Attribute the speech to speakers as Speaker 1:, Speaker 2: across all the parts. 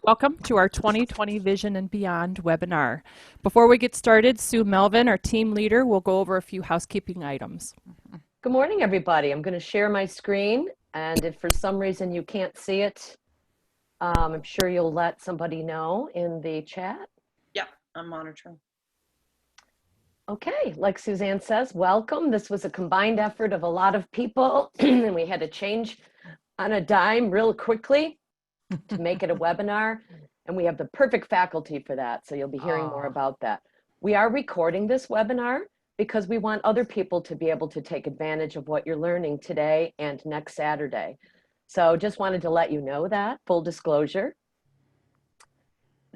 Speaker 1: Welcome to our 2020 Vision and Beyond webinar. Before we get started, Sue Melvin, our team leader, will go over a few housekeeping items.
Speaker 2: Good morning, everybody. I'm going to share my screen, and if for some reason you can't see it, I'm sure you'll let somebody know in the chat.
Speaker 3: Yep, I'm monitoring.
Speaker 2: Okay, like Suzanne says, welcome. This was a combined effort of a lot of people, and we had to change on a dime real quickly to make it a webinar, and we have the perfect faculty for that, so you'll be hearing more about that. We are recording this webinar because we want other people to be able to take advantage of what you're learning today and next Saturday. So just wanted to let you know that, full disclosure.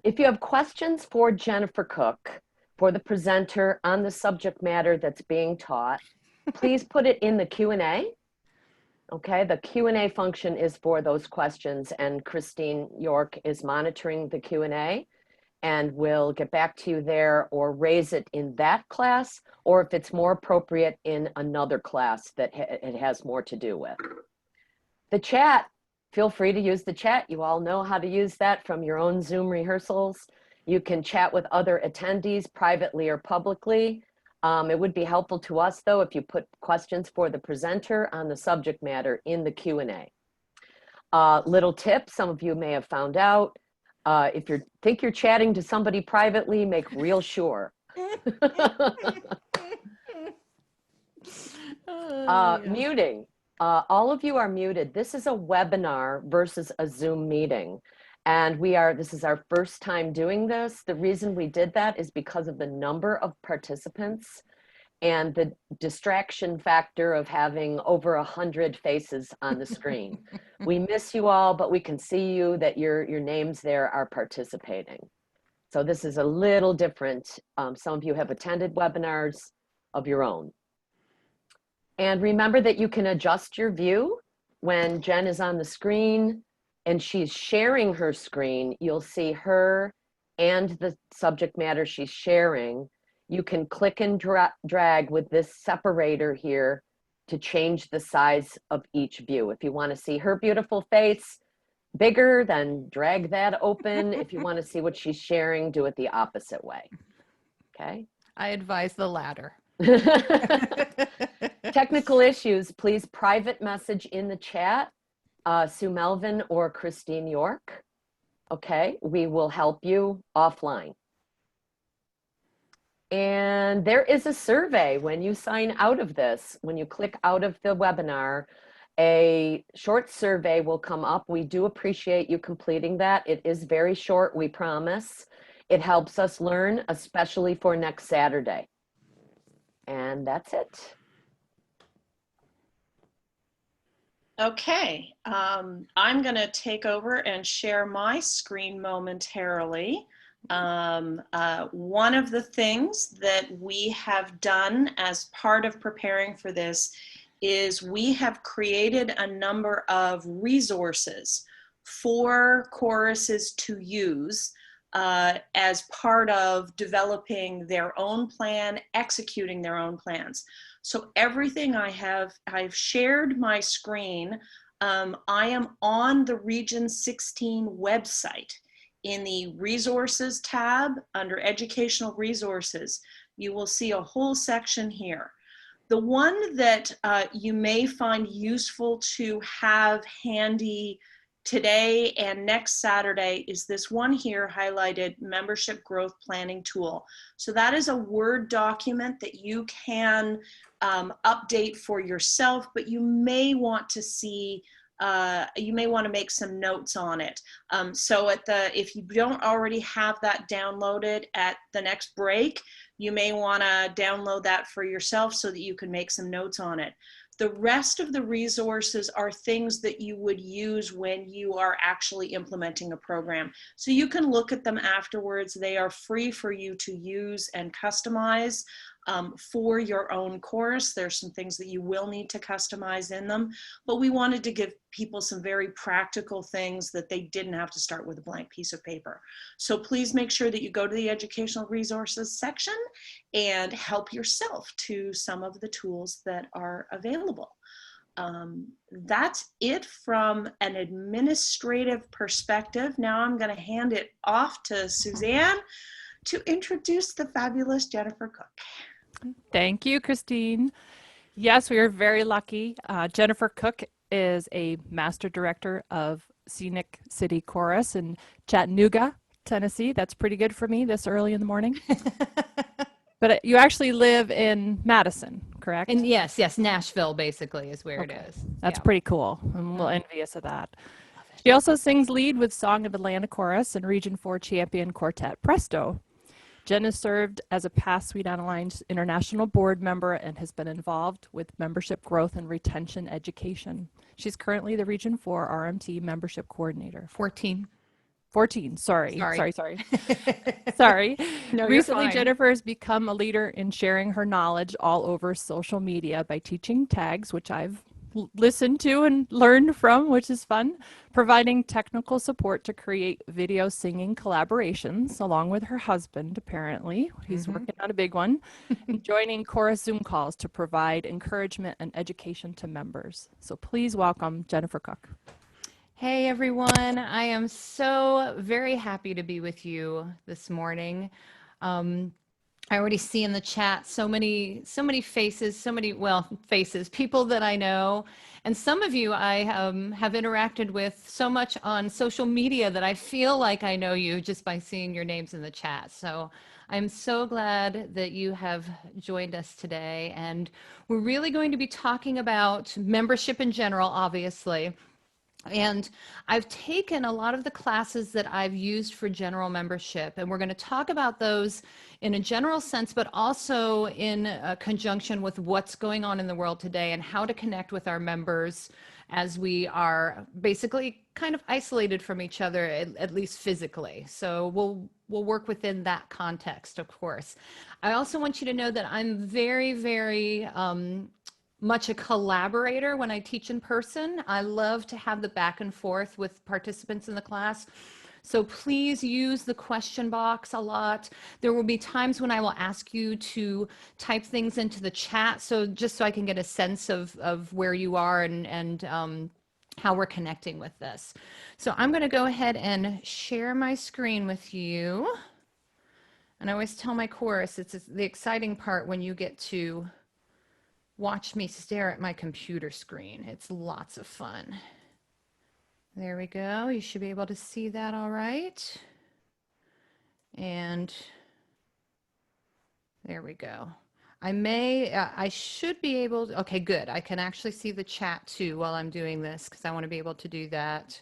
Speaker 2: If you have questions for Jennifer Cook, for the presenter on the subject matter that's being taught, please put it in the Q&A. Okay, the Q&A function is for those questions, and Christine York is monitoring the Q&A, and we'll get back to you there or raise it in that class, or if it's more appropriate in another class that it has more to do with. The chat, feel free to use the chat. You all know how to use that from your own Zoom rehearsals. You can chat with other attendees privately or publicly. It would be helpful to us, though, if you put questions for the presenter on the subject matter in the Q&A. Little tip, some of you may have found out, if you think you're chatting to somebody privately, make real sure. Muting. All of you are muted. This is a webinar versus a Zoom meeting. And this is our first time doing this. The reason we did that is because of the number of participants and the distraction factor of having over 100 faces on the screen. We miss you all, but we can see you that your names there are participating. So this is a little different. Some of you have attended webinars of your own. And remember that you can adjust your view when Jen is on the screen and she's sharing her screen. You'll see her and the subject matter she's sharing. You can click and drag with this separator here to change the size of each view. If you want to see her beautiful face bigger, then drag that open. If you want to see what she's sharing, do it the opposite way. Okay?
Speaker 4: I advise the latter.
Speaker 2: Technical issues, please private message in the chat, Sue Melvin or Christine York. Okay, we will help you offline. And there is a survey when you sign out of this. When you click out of the webinar, a short survey will come up. We do appreciate you completing that. It is very short, we promise. It helps us learn, especially for next Saturday. And that's it.
Speaker 3: Okay, I'm going to take over and share my screen momentarily. One of the things that we have done as part of preparing for this is we have created a number of resources for choruses to use as part of developing their own plan, executing their own plans. So everything I've shared my screen. I am on the Region 16 website. In the Resources tab under Educational Resources, you will see a whole section here. The one that you may find useful to have handy today and next Saturday is this one here highlighted, Membership Growth Planning Tool. So that is a Word document that you can update for yourself, but you may want to see, you may want to make some notes on it. So if you don't already have that downloaded at the next break, you may want to download that for yourself so that you can make some notes on it. The rest of the resources are things that you would use when you are actually implementing a program. So you can look at them afterwards. They are free for you to use and customize for your own course. There's some things that you will need to customize in them, but we wanted to give people some very practical things that they didn't have to start with a blank piece of paper. So please make sure that you go to the Educational Resources section and help yourself to some of the tools that are available. That's it from an administrative perspective. Now I'm going to hand it off to Suzanne to introduce the fabulous Jennifer Cook.
Speaker 1: Thank you, Christine. Yes, we are very lucky. Jennifer Cook is a master director of Scenic City Chorus in Chattanooga, Tennessee. That's pretty good for me this early in the morning. But you actually live in Madison, correct?
Speaker 4: And yes, Nashville basically is where
Speaker 1: Okay.
Speaker 4: it is.
Speaker 1: That's
Speaker 4: Yeah.
Speaker 1: pretty cool. I'm a little envious of that. She also sings lead with Song of Atlanta Chorus and Region 4 champion quartet Presto. Jen has served as a past Sweet Adelines International Board member and has been involved with membership growth and retention education. She's currently the Region 4 RMT membership coordinator.
Speaker 4: 14.
Speaker 1: 14, sorry.
Speaker 4: Sorry.
Speaker 1: Sorry.
Speaker 4: No, you're
Speaker 1: Recently,
Speaker 4: fine.
Speaker 1: Jennifer has become a leader in sharing her knowledge all over social media by teaching tags, which I've listened to and learned from, which is fun, providing technical support to create video singing collaborations along with her husband, apparently. He's working on a big one, and joining chorus Zoom calls to provide encouragement and education to members. So please welcome Jennifer Cook.
Speaker 4: Hey everyone, I am so very happy to be with you this morning. I already see in the chat so many faces, faces, people that I know, and some of you I have interacted with so much on social media that I feel like I know you just by seeing your names in the chat. So I'm so glad that you have joined us today, and we're really going to be talking about membership in general, obviously. And I've taken a lot of the classes that I've used for general membership, and we're going to talk about those in a general sense, but also in conjunction with what's going on in the world today and how to connect with our members as we are basically kind of isolated from each other, at least physically. So we'll work within that context, of course. I also want you to know that I'm very, very much a collaborator when I teach in person. I love to have the back and forth with participants in the class. So please use the question box a lot. There will be times when I will ask you to type things into the chat, so just so I can get a sense of where you are and how we're connecting with this. So I'm going to go ahead and share my screen with you. And I always tell my chorus, it's the exciting part when you get to watch me stare at my computer screen. It's lots of fun. There we go. You should be able to see that all right. And there we go. I should be able to, okay, good. I can actually see the chat too while I'm doing this because I want to be able to do that.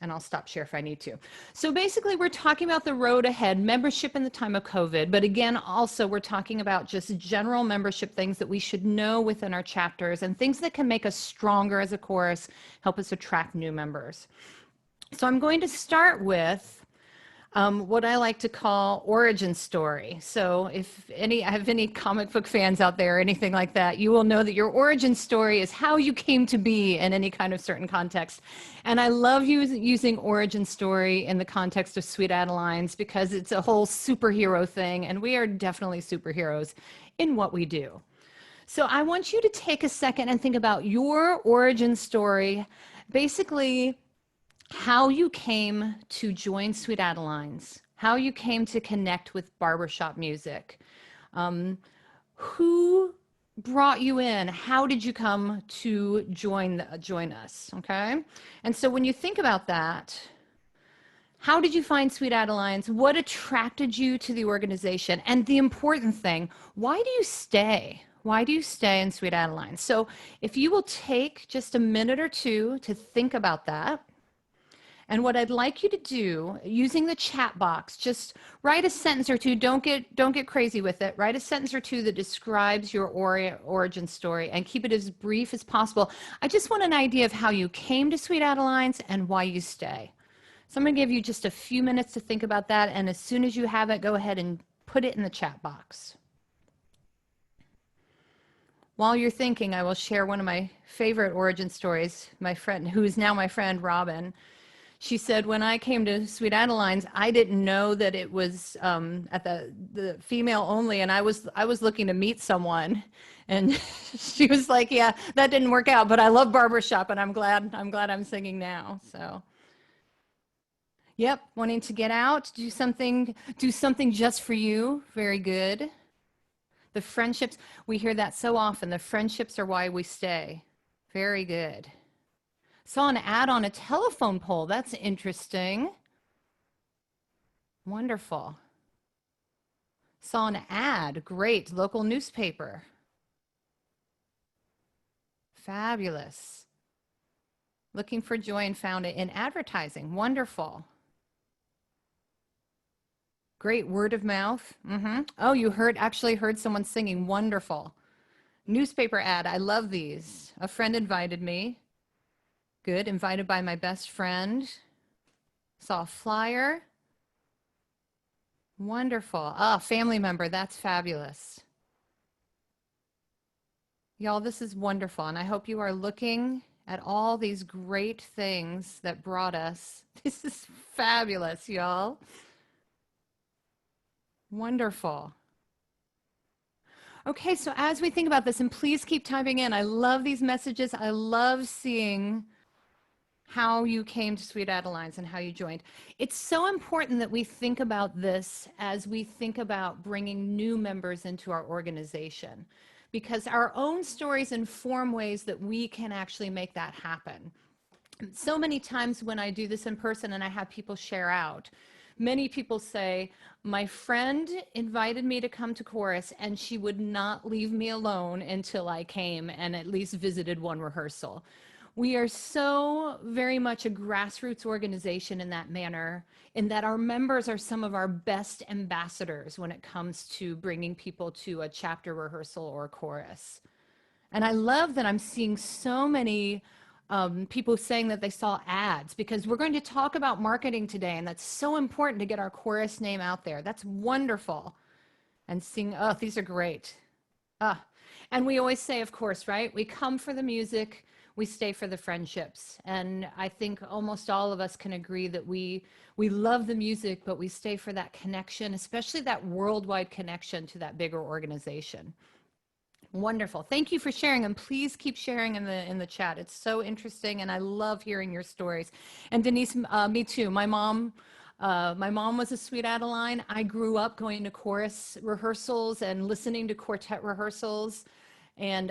Speaker 4: And I'll stop share if I need to. So basically, we're talking about the road ahead, membership in the time of COVID. But again, also, we're talking about just general membership things that we should know within our chapters and things that can make us stronger as a chorus, help us attract new members. So I'm going to start with what I like to call origin story. So if I have any comic book fans out there or anything like that, you will know that your origin story is how you came to be in any kind of certain context. And I love using origin story in the context of Sweet Adelines because it's a whole superhero thing, and we are definitely superheroes in what we do. So I want you to take a second and think about your origin story, basically how you came to join Sweet Adelines, how you came to connect with barbershop music, who brought you in, how did you come to join us, okay? And so when you think about that, how did you find Sweet Adelines? What attracted you to the organization? And the important thing, why do you stay? Why do you stay in Sweet Adelines? So if you will take just a minute or two to think about that. And what I'd like you to do, using the chat box, just write a sentence or two. Don't get crazy with it. Write a sentence or two that describes your origin story and keep it as brief as possible. I just want an idea of how you came to Sweet Adelines and why you stay. So I'm going to give you just a few minutes to think about that. And as soon as you have it, go ahead and put it in the chat box. While you're thinking, I will share one of my favorite origin stories. My friend, who is now my friend, Robin, She said, when I came to Sweet Adelines, I didn't know that it was at the female only, and I was looking to meet someone, and she was like, "Yeah, that didn't work out, but I love barbershop, and I'm glad I'm singing now." So, yep, wanting to get out, do something just for you. Very good. The friendships, we hear that so often. The friendships are why we stay. Very good. Saw an ad on a telephone pole. That's interesting. Wonderful. Saw an ad. Great. Local newspaper. Fabulous. Looking for joy and found it in advertising. Wonderful. Great. Word of mouth. Oh, you actually heard someone singing. Wonderful. Newspaper ad. I love these. A friend invited me. Good. Invited by my best friend. Saw a flyer. Wonderful. Ah, family member. That's fabulous. Y'all, this is wonderful. And I hope you are looking at all these great things that brought us. This is fabulous, y'all. Wonderful. Okay, so as we think about this, and please keep typing in. I love these messages. I love seeing how you came to Sweet Adelines and how you joined. It's so important that we think about this as we think about bringing new members into our organization, because our own stories inform ways that we can actually make that happen. So many times when I do this in person and I have people share out, many people say, my friend invited me to come to chorus and she would not leave me alone until I came and at least visited one rehearsal. We are so very much a grassroots organization in that manner, in that our members are some of our best ambassadors when it comes to bringing people to a chapter rehearsal or a chorus. And I love that I'm seeing so many people saying that they saw ads, because we're going to talk about marketing today, and that's so important to get our chorus name out there. That's wonderful. And seeing, oh, these are great. And we always say, of course, right? We come for the music, we stay for the friendships. And I think almost all of us can agree that we love the music, but we stay for that connection, especially that worldwide connection to that bigger organization. Wonderful. Thank you for sharing, and please keep sharing in the chat. It's so interesting, and I love hearing your stories. And Denise, me too. My mom was a Sweet Adeline. I grew up going to chorus rehearsals and listening to quartet rehearsals. And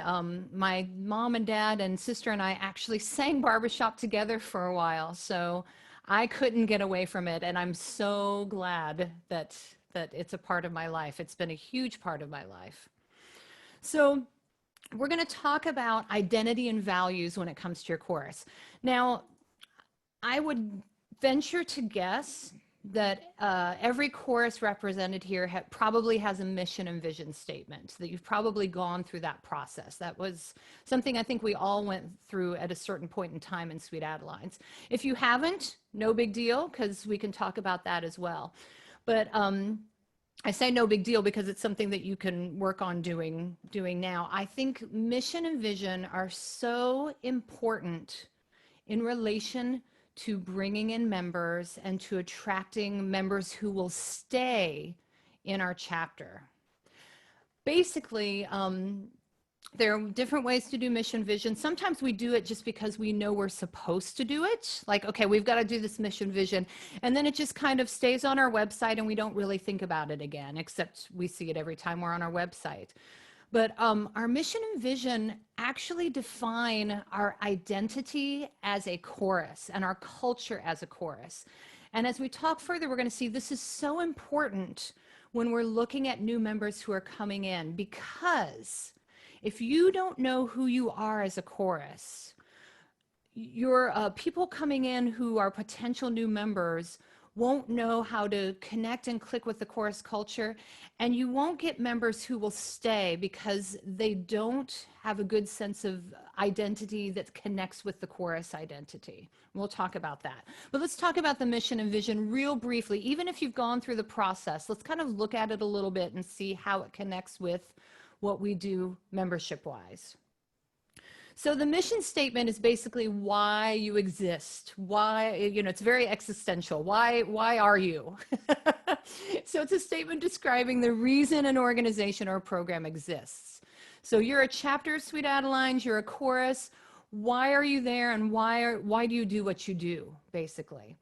Speaker 4: my mom and dad and sister and I actually sang barbershop together for a while. So I couldn't get away from it. And I'm so glad that it's a part of my life. It's been a huge part of my life. So we're going to talk about identity and values when it comes to your chorus. Now, I would venture to guess that every chorus represented here probably has a mission and vision statement, that you've probably gone through that process. That was something I think we all went through at a certain point in time in Sweet Adelines. If you haven't, no big deal, because we can talk about that as well. But I say no big deal because it's something that you can work on doing now. I think mission and vision are so important in relation to bringing in members and to attracting members who will stay in our chapter. Basically, there are different ways to do mission vision. Sometimes we do it just because we know we're supposed to do it. Like, okay, we've got to do this mission vision. And then it just kind of stays on our website and we don't really think about it again, except we see it every time we're on our website. But our mission and vision actually define our identity as a chorus and our culture as a chorus. And as we talk further, we're going to see this is so important when we're looking at new members who are coming in, because if you don't know who you are as a chorus, your people coming in who are potential new members won't know how to connect and click with the chorus culture, and you won't get members who will stay because they don't have a good sense of identity that connects with the chorus identity. We'll talk about that. But let's talk about the mission and vision real briefly. Even if you've gone through the process, let's kind of look at it a little bit and see how it connects with what we do membership-wise. So the mission statement is basically why you exist. Why, it's very existential. Why are you? So it's a statement describing the reason an organization or a program exists. So you're a chapter of Sweet Adelines, you're a chorus. Why are you there, and why do you do what you do, basically?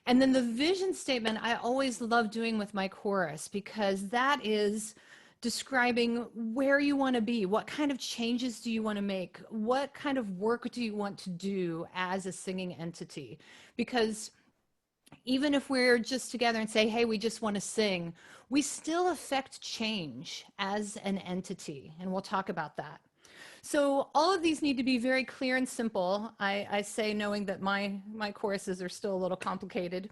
Speaker 4: And then the vision statement I always love doing with my chorus, because that is describing where you want to be, what kind of changes do you want to make, what kind of work do you want to do as a singing entity. Because even if we're just together and say, hey, we just want to sing, we still affect change as an entity, and we'll talk about that. So all of these need to be very clear and simple. I say, knowing that my choruses are still a little complicated.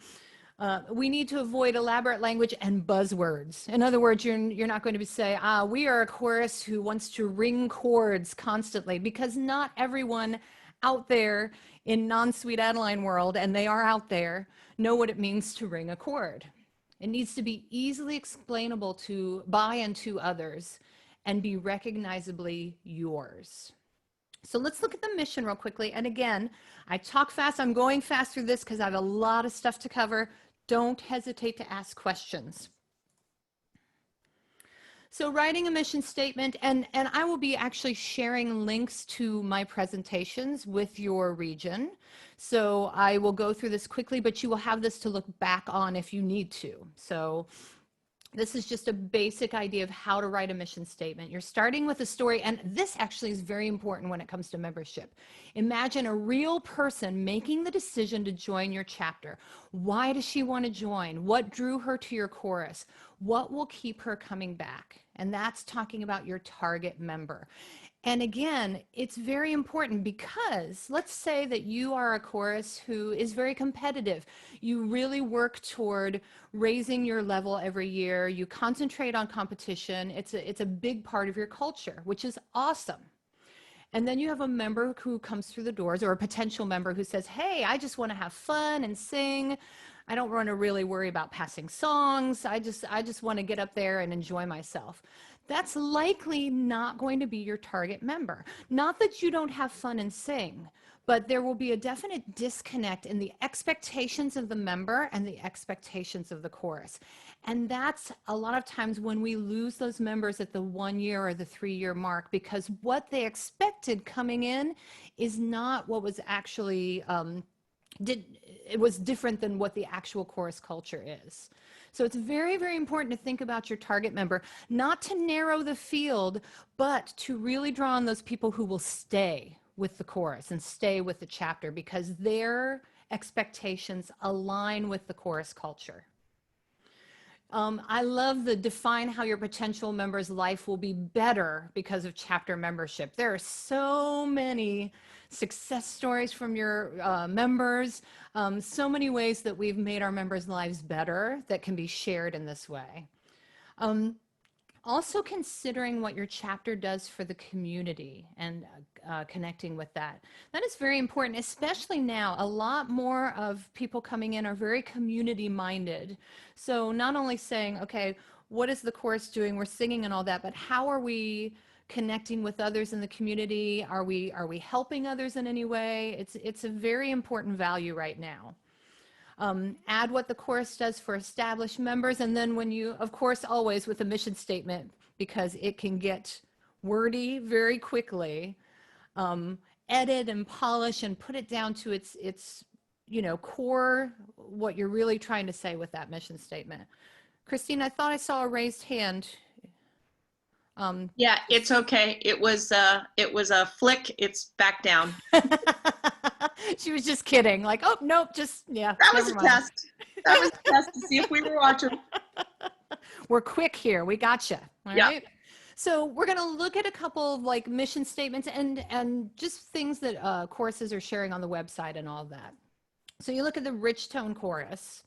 Speaker 4: We need to avoid elaborate language and buzzwords. In other words, you're not going to say, we are a chorus who wants to ring chords constantly, because not everyone out there in non-Sweet Adeline world, and they are out there, know what it means to ring a chord. It needs to be easily explainable by and to others, and be recognizably yours. So let's look at the mission real quickly. And again, I talk fast. I'm going fast through this because I have a lot of stuff to cover. Don't hesitate to ask questions. So writing a mission statement, and I will be actually sharing links to my presentations with your region. So I will go through this quickly, but you will have this to look back on if you need to. So this is just a basic idea of how to write a mission statement. You're starting with a story, and this actually is very important when it comes to membership. Imagine a real person making the decision to join your chapter. Why does she want to join? What drew her to your chorus? What will keep her coming back? And that's talking about your target member. And again, it's very important, because let's say that you are a chorus who is very competitive. You really work toward raising your level every year. You concentrate on competition. It's a big part of your culture, which is awesome. And then you have a member who comes through the doors, or a potential member who says, hey, I just want to have fun and sing. I don't want to really worry about passing songs. I just want to get up there and enjoy myself. That's likely not going to be your target member. Not that you don't have fun and sing, but there will be a definite disconnect in the expectations of the member and the expectations of the chorus. And that's a lot of times when we lose those members at the 1 year or the 3-year mark, because what they expected coming in is not what was actually, it was different than what the actual chorus culture is. So it's very, very important to think about your target member, not to narrow the field, but to really draw on those people who will stay with the chorus and stay with the chapter, because their expectations align with the chorus culture. I love the define how your potential member's life will be better because of chapter membership. There are so many success stories from your members, so many ways that we've made our members' lives better that can be shared in this way. Also considering what your chapter does for the community and connecting with that. That is very important, especially now. A lot more of people coming in are very community minded. So not only saying, okay, what is the chorus doing? We're singing and all that, but how are we connecting with others in the community? Are we helping others in any way? It's a very important value right now. Add what the chorus does for established members. And then when you, of course, always with a mission statement, because it can get wordy very quickly, edit and polish and put it down to its core, what you're really trying to say with that mission statement. Christine, I thought I saw a raised hand.
Speaker 3: Yeah, it's okay. It was a flick. It's back down.
Speaker 4: She was just kidding. Like, oh, nope, just, yeah.
Speaker 3: That was a test. That was a test to see if we were watching.
Speaker 4: We're quick here. We gotcha. All
Speaker 3: Yeah.
Speaker 4: right. So we're going to look at a couple of like mission statements and just things that choruses are sharing on the website and all of that. So you look at the Rich Tone Chorus.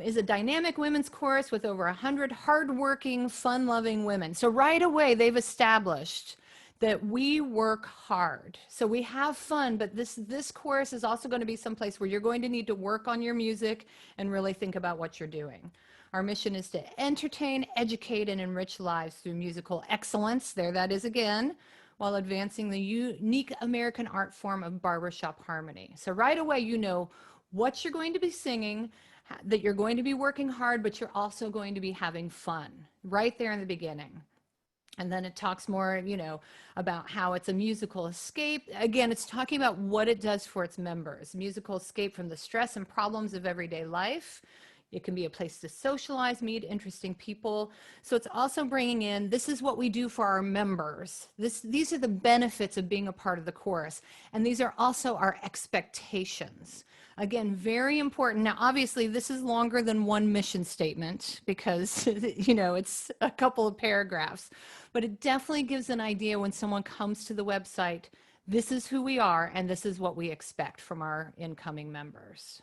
Speaker 4: Is a dynamic women's chorus with over 100 hardworking, fun-loving women. So right away, they've established that we work hard. So we have fun, but this chorus is also going to be someplace where you're going to need to work on your music and really think about what you're doing. Our mission is to entertain, educate, and enrich lives through musical excellence. There that is again. while advancing the unique American art form of barbershop harmony. So right away, you know what you're going to be singing, that you're going to be working hard, but you're also going to be having fun right there in the beginning. And then it talks more, you know, about how it's a musical escape. Again, it's talking about what it does for its members. Musical escape from the stress and problems of everyday life. It can be a place to socialize, meet interesting people. So it's also bringing in, this is what we do for our members. These are the benefits of being a part of the chorus. And these are also our expectations. Again, very important. Now, obviously, this is longer than one mission statement because, you know, it's a couple of paragraphs, but it definitely gives an idea when someone comes to the website, this is who we are and this is what we expect from our incoming members.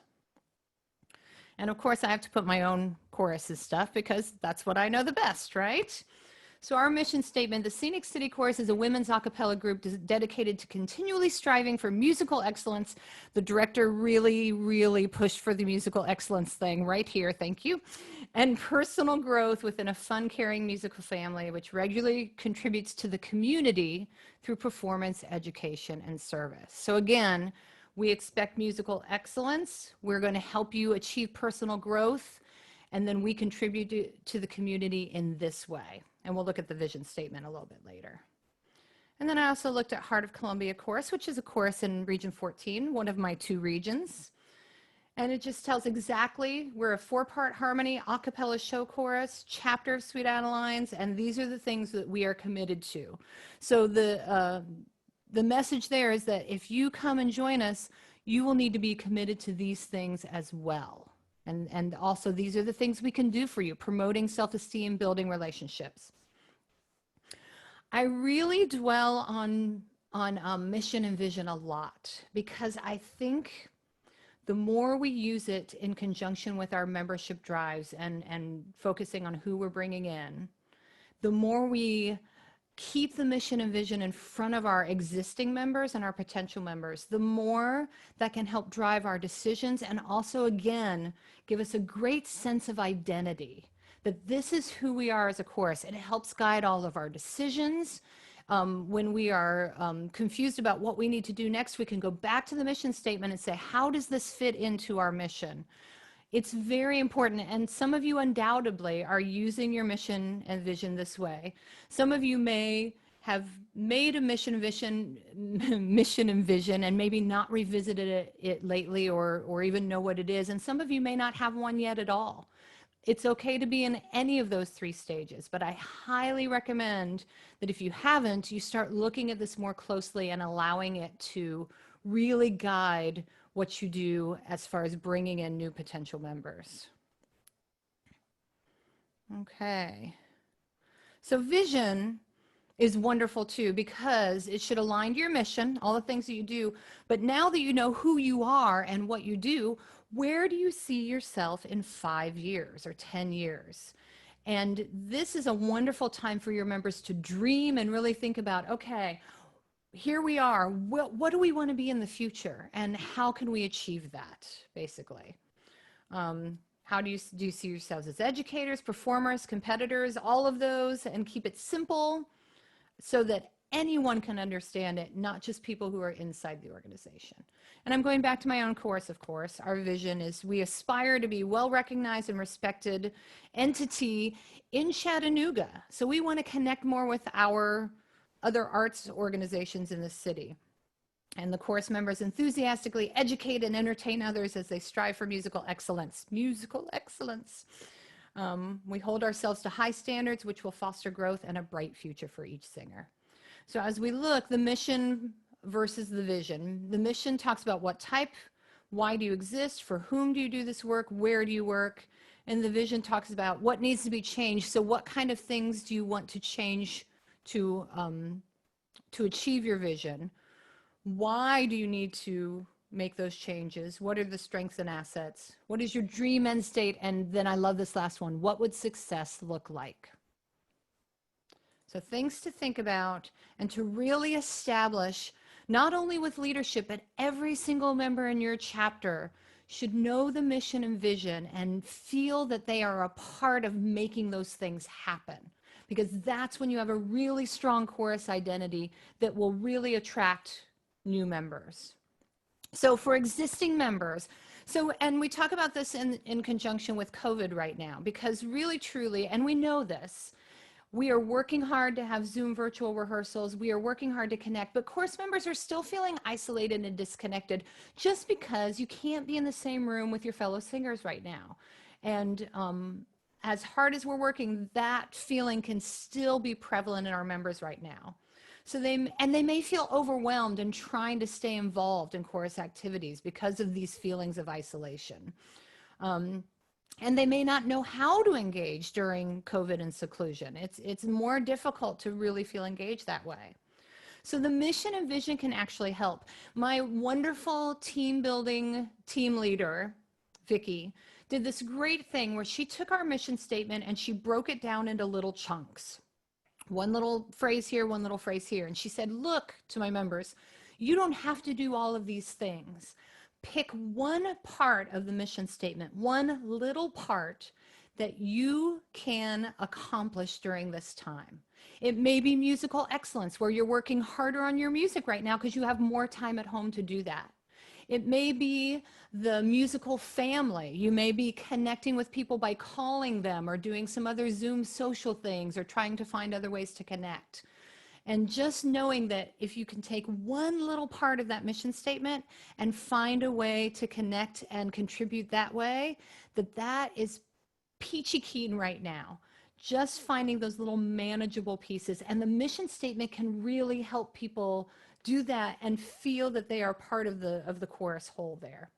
Speaker 4: And of course, I have to put my own choruses stuff because that's what I know the best, right? So our mission statement, the Scenic City Chorus is a women's a cappella group dedicated to continually striving for musical excellence. The director really pushed for the musical excellence thing right here, thank you. And personal growth within a fun, caring musical family, which regularly contributes to the community through performance, education, and service. So again, we expect musical excellence. We're going to help you achieve personal growth, and then we contribute to the community in this way. And we'll look at the vision statement a little bit later. And then I also looked at Heart of Columbia Chorus, which is a chorus in Region 14, one of my 2 regions. And it just tells exactly, we're a 4-part harmony, a cappella show chorus, chapter of Sweet Adelines, and these are the things that we are committed to. So the message there is that if you come and join us, you will need to be committed to these things as well. And also these are the things we can do for you, promoting self-esteem, building relationships. I really dwell on mission and vision a lot because I think the more we use it in conjunction with our membership drives and focusing on who we're bringing in, the more we keep the mission and vision in front of our existing members and our potential members, the more that can help drive our decisions and also, again, give us a great sense of identity, that this is who we are as a chorus. And it helps guide all of our decisions. When we are confused about what we need to do next, we can go back to the mission statement and say, how does this fit into our mission? It's very important, and some of you undoubtedly are using your mission and vision this way. Some of you may have made a mission and vision and maybe not revisited it lately or even know what it is, and some of you may not have one yet at all. It's okay to be in any of those 3 stages, but I highly recommend that if you haven't, you start looking at this more closely and allowing it to really guide what you do as far as bringing in new potential members. Okay. So vision is wonderful too because it should align to your mission, all the things that you do. But now that you know who you are and what you do, where do you see yourself in 5 years or 10 years? And this is a wonderful time for your members to dream and really think about, okay, here we are. What do we want to be in the future, and how can we achieve that? Basically, how do you see yourselves as educators, performers, competitors, all of those, and keep it simple so that anyone can understand it, not just people who are inside the organization. And I'm going back to my own course, of course. Our vision is we aspire to be well-recognized and respected entity in Chattanooga. So we want to connect more with our other arts organizations in the city. And the chorus members enthusiastically educate and entertain others as they strive for musical excellence. Musical excellence. We hold ourselves to high standards, which will foster growth and a bright future for each singer. So as we look, the mission versus the vision. The mission talks about what type, why do you exist, for whom do you do this work, where do you work? And the vision talks about what needs to be changed. So what kind of things do you want to change to achieve your vision? Why do you need to make those changes? What are the strengths and assets? What is your dream end state? And then I love this last one. What would success look like? So things to think about and to really establish, not only with leadership, but every single member in your chapter should know the mission and vision and feel that they are a part of making those things happen. because that's when you have a really strong chorus identity that will really attract new members. So for existing members, and we talk about this in conjunction with COVID right now, because really, truly, and we know this, we are working hard to have Zoom virtual rehearsals. We are working hard to connect, but course members are still feeling isolated and disconnected just because you can't be in the same room with your fellow singers right now. And as hard as we're working, that feeling can still be prevalent in our members right now. So they may feel overwhelmed in trying to stay involved in chorus activities because of these feelings of isolation. And they may not know how to engage during COVID and seclusion. It's more difficult to really feel engaged that way. So the mission and vision can actually help. My wonderful team building team leader, Vicki, did this great thing where she took our mission statement and she broke it down into little chunks. One little phrase here, one little phrase here. And she said, look, to my members, you don't have to do all of these things. Pick one part of the mission statement, one little part that you can accomplish during this time. It may be musical excellence, where you're working harder on your music right now because you have more time at home to do that. It may be the musical family. You may be connecting with people by calling them or doing some other Zoom social things or trying to find other ways to connect. And just knowing that if you can take one little part of that mission statement and find a way to connect and contribute that way, that is peachy keen right now. Just finding those little manageable pieces. And the mission statement can really help people do that and feel that they are part of the chorus whole there.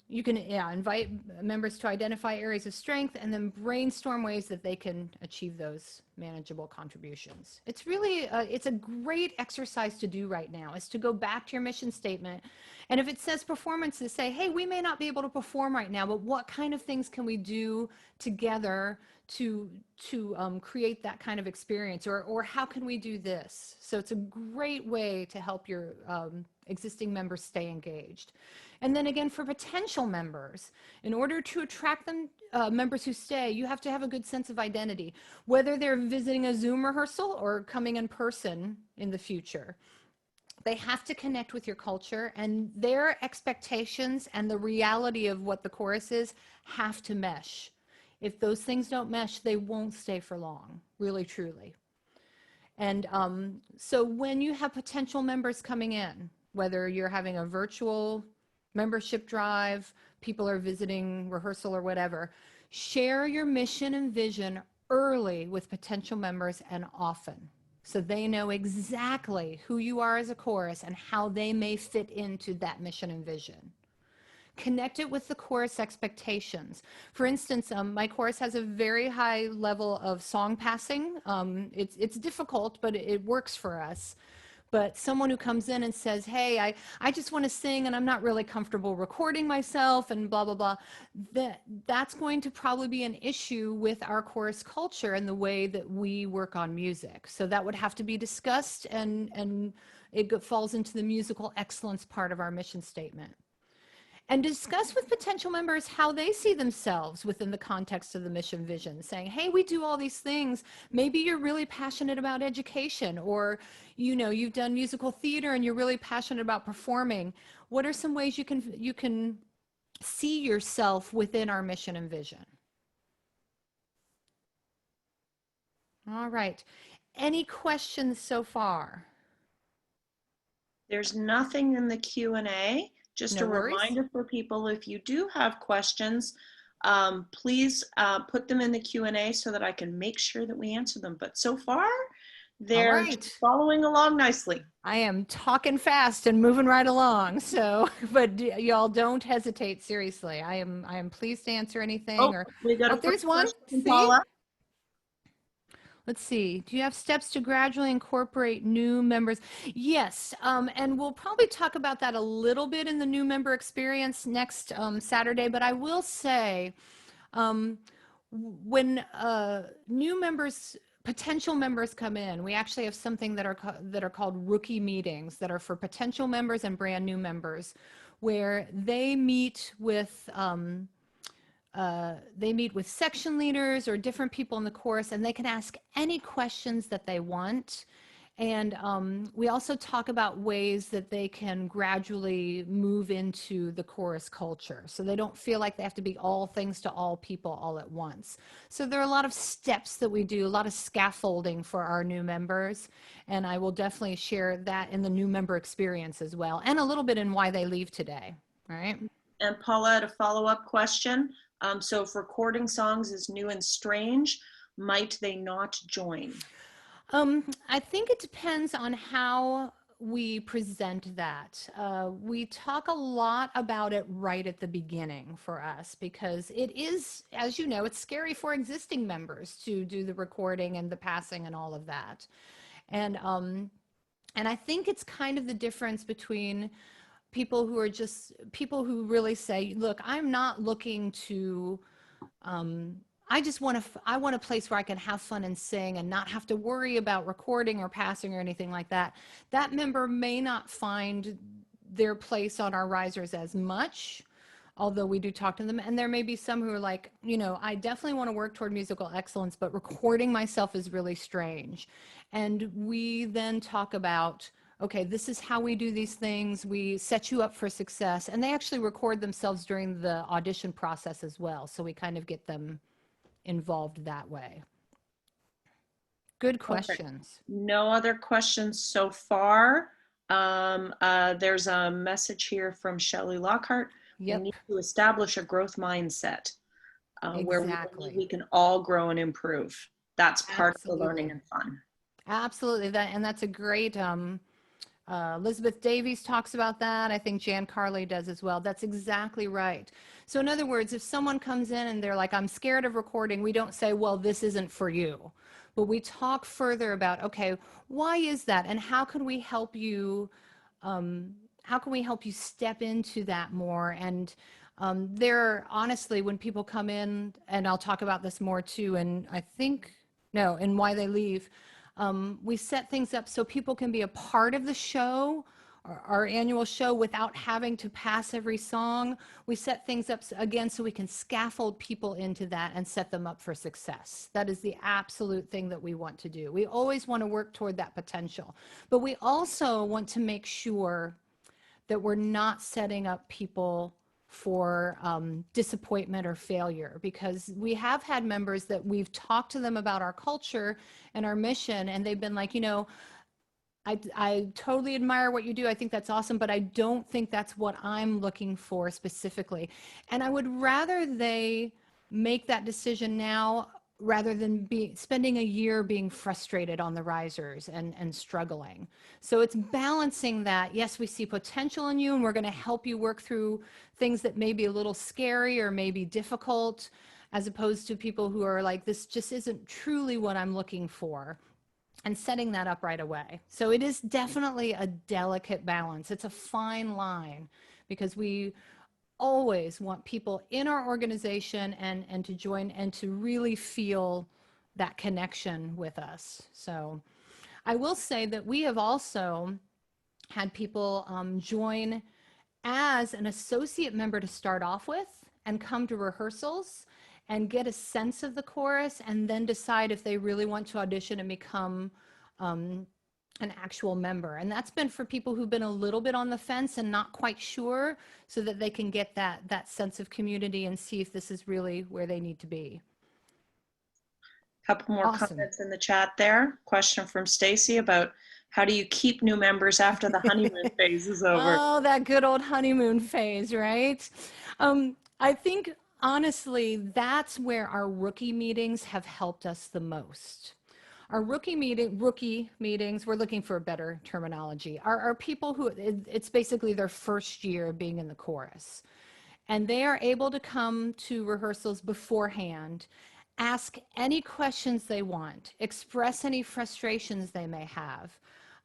Speaker 4: You can invite members to identify areas of strength and then brainstorm ways that they can achieve those manageable contributions. It's really, it's a great exercise to do right now, is to go back to your mission statement. And if it says performance, to say, hey, we may not be able to perform right now, but what kind of things can we do together to create that kind of experience, or how can we do this? So it's a great way to help your existing members stay engaged. And then again, for potential members, in order to attract them, members who stay, you have to have a good sense of identity, whether they're visiting a Zoom rehearsal or coming in person in the future. They have to connect with your culture, and their expectations and the reality of what the chorus is have to mesh. If those things don't mesh, they won't stay for long, really, truly. And so when you have potential members coming in, whether you're having a virtual membership drive, people are visiting rehearsal or whatever, share your mission and vision early with potential members and often, so they know exactly who you are as a chorus and how they may fit into that mission and vision. Connect it with the chorus expectations. For instance, my chorus has a very high level of song passing. It's difficult, but it works for us. But someone who comes in and says, hey, I just want to sing and I'm not really comfortable recording myself and blah, blah, blah, that's going to probably be an issue with our chorus culture and the way that we work on music. So that would have to be discussed, and it falls into the musical excellence part of our mission statement. And discuss with potential members how they see themselves within the context of the mission vision, saying, hey, we do all these things. Maybe you're really passionate about education, or, you've done musical theater and you're really passionate about performing. What are some ways you can see yourself within our mission and vision? All right. Any questions so far?
Speaker 3: There's nothing in the Q&A. Just
Speaker 4: No
Speaker 3: a
Speaker 4: worries.
Speaker 3: reminder for people, if you do have questions, please put them in the Q&A so that I can make sure that we answer them. But so far, they're
Speaker 4: right.
Speaker 3: following along nicely.
Speaker 4: I am talking fast and moving right along. So, but y'all don't hesitate. Seriously, I am pleased to answer anything.
Speaker 3: Oh, we got a
Speaker 4: there's
Speaker 3: quick
Speaker 4: one.
Speaker 3: question from
Speaker 4: See?
Speaker 3: Paula.
Speaker 4: Let's see. Do you have steps to gradually incorporate new members? Yes. And we'll probably talk about that a little bit in the new member experience next Saturday. But I will say, when new members, potential members come in, we actually have something that are called rookie meetings that are for potential members and brand new members, where they meet with they meet with section leaders or different people in the chorus, and they can ask any questions that they want. And we also talk about ways that they can gradually move into the chorus culture, so they don't feel like they have to be all things to all people all at once. So there are a lot of steps that we do, a lot of scaffolding for our new members, and I will definitely share that in the new member experience as well, and a little bit in why they leave today. All right.
Speaker 3: And Paula, a follow-up question. So if recording songs is new and strange, might they not join?
Speaker 4: I think it depends on how we present that. We talk a lot about it right at the beginning for us, because it is, as you know, it's scary for existing members to do the recording and the passing and all of that. And I think it's kind of the difference between people who are just people who really say, look, I'm not looking to, I just want to, I want a place where I can have fun and sing and not have to worry about recording or passing or anything like that. That member may not find their place on our risers as much, although we do talk to them. And there may be some who are like, you know, I definitely want to work toward musical excellence, but recording myself is really strange. And we then talk about, okay, this is how we do these things. We set you up for success. And they actually record themselves during the audition process as well. So we kind of get them involved that way. Good questions.
Speaker 3: No other questions so far. There's a message here from Shelley Lockhart.
Speaker 4: Yep.
Speaker 3: We need to establish a growth mindset where
Speaker 4: Exactly.
Speaker 3: we can all grow and improve. That's part of
Speaker 4: Absolutely.
Speaker 3: the learning and fun.
Speaker 4: Absolutely. And that's a great, Elizabeth Davies talks about that. I think Jan Carley does as well. That's exactly right. So in other words, if someone comes in and they're like, I'm scared of recording, we don't say, well, this isn't for you. But we talk further about, okay, why is that? And how can we help you, step into that more? And there, honestly, when people come in, and I'll talk about this more too, and I think, no, and why they leave, we set things up so people can be a part of the show, our annual show, without having to pass every song. We set things up again so we can scaffold people into that and set them up for success. That is the absolute thing that we want to do. We always want to work toward that potential, but we also want to make sure that we're not setting up people for disappointment or failure, because we have had members that we've talked to them about our culture and our mission, and they've been like, you know, I totally admire what you do. I think that's awesome, but I don't think that's what I'm looking for specifically. And I would rather they make that decision now rather than spending a year being frustrated on the risers and struggling. So it's balancing that. Yes, we see potential in you, and we're going to help you work through things that may be a little scary or maybe difficult, as opposed to people who are like, this just isn't truly what I'm looking for, and setting that up right away. So it is definitely a delicate balance. It's a fine line, because we always want people in our organization and to join and to really feel that connection with us. So I will say that we have also had people join as an associate member to start off with and come to rehearsals and get a sense of the chorus, and then decide if they really want to audition and become an actual member. And that's been for people who've been a little bit on the fence and not quite sure, so that they can get that sense of community and see if this is really where they need to be.
Speaker 3: Couple more
Speaker 4: Awesome.
Speaker 3: comments in the chat there. Question from Stacy about how do you keep new members after the honeymoon phase is over?
Speaker 4: Oh, that good old honeymoon phase, right? I think honestly, that's where our rookie meetings have helped us the most. Our rookie meetings, we're looking for a better terminology, are people who, it's basically their first year of being in the chorus. And they are able to come to rehearsals beforehand, ask any questions they want, express any frustrations they may have.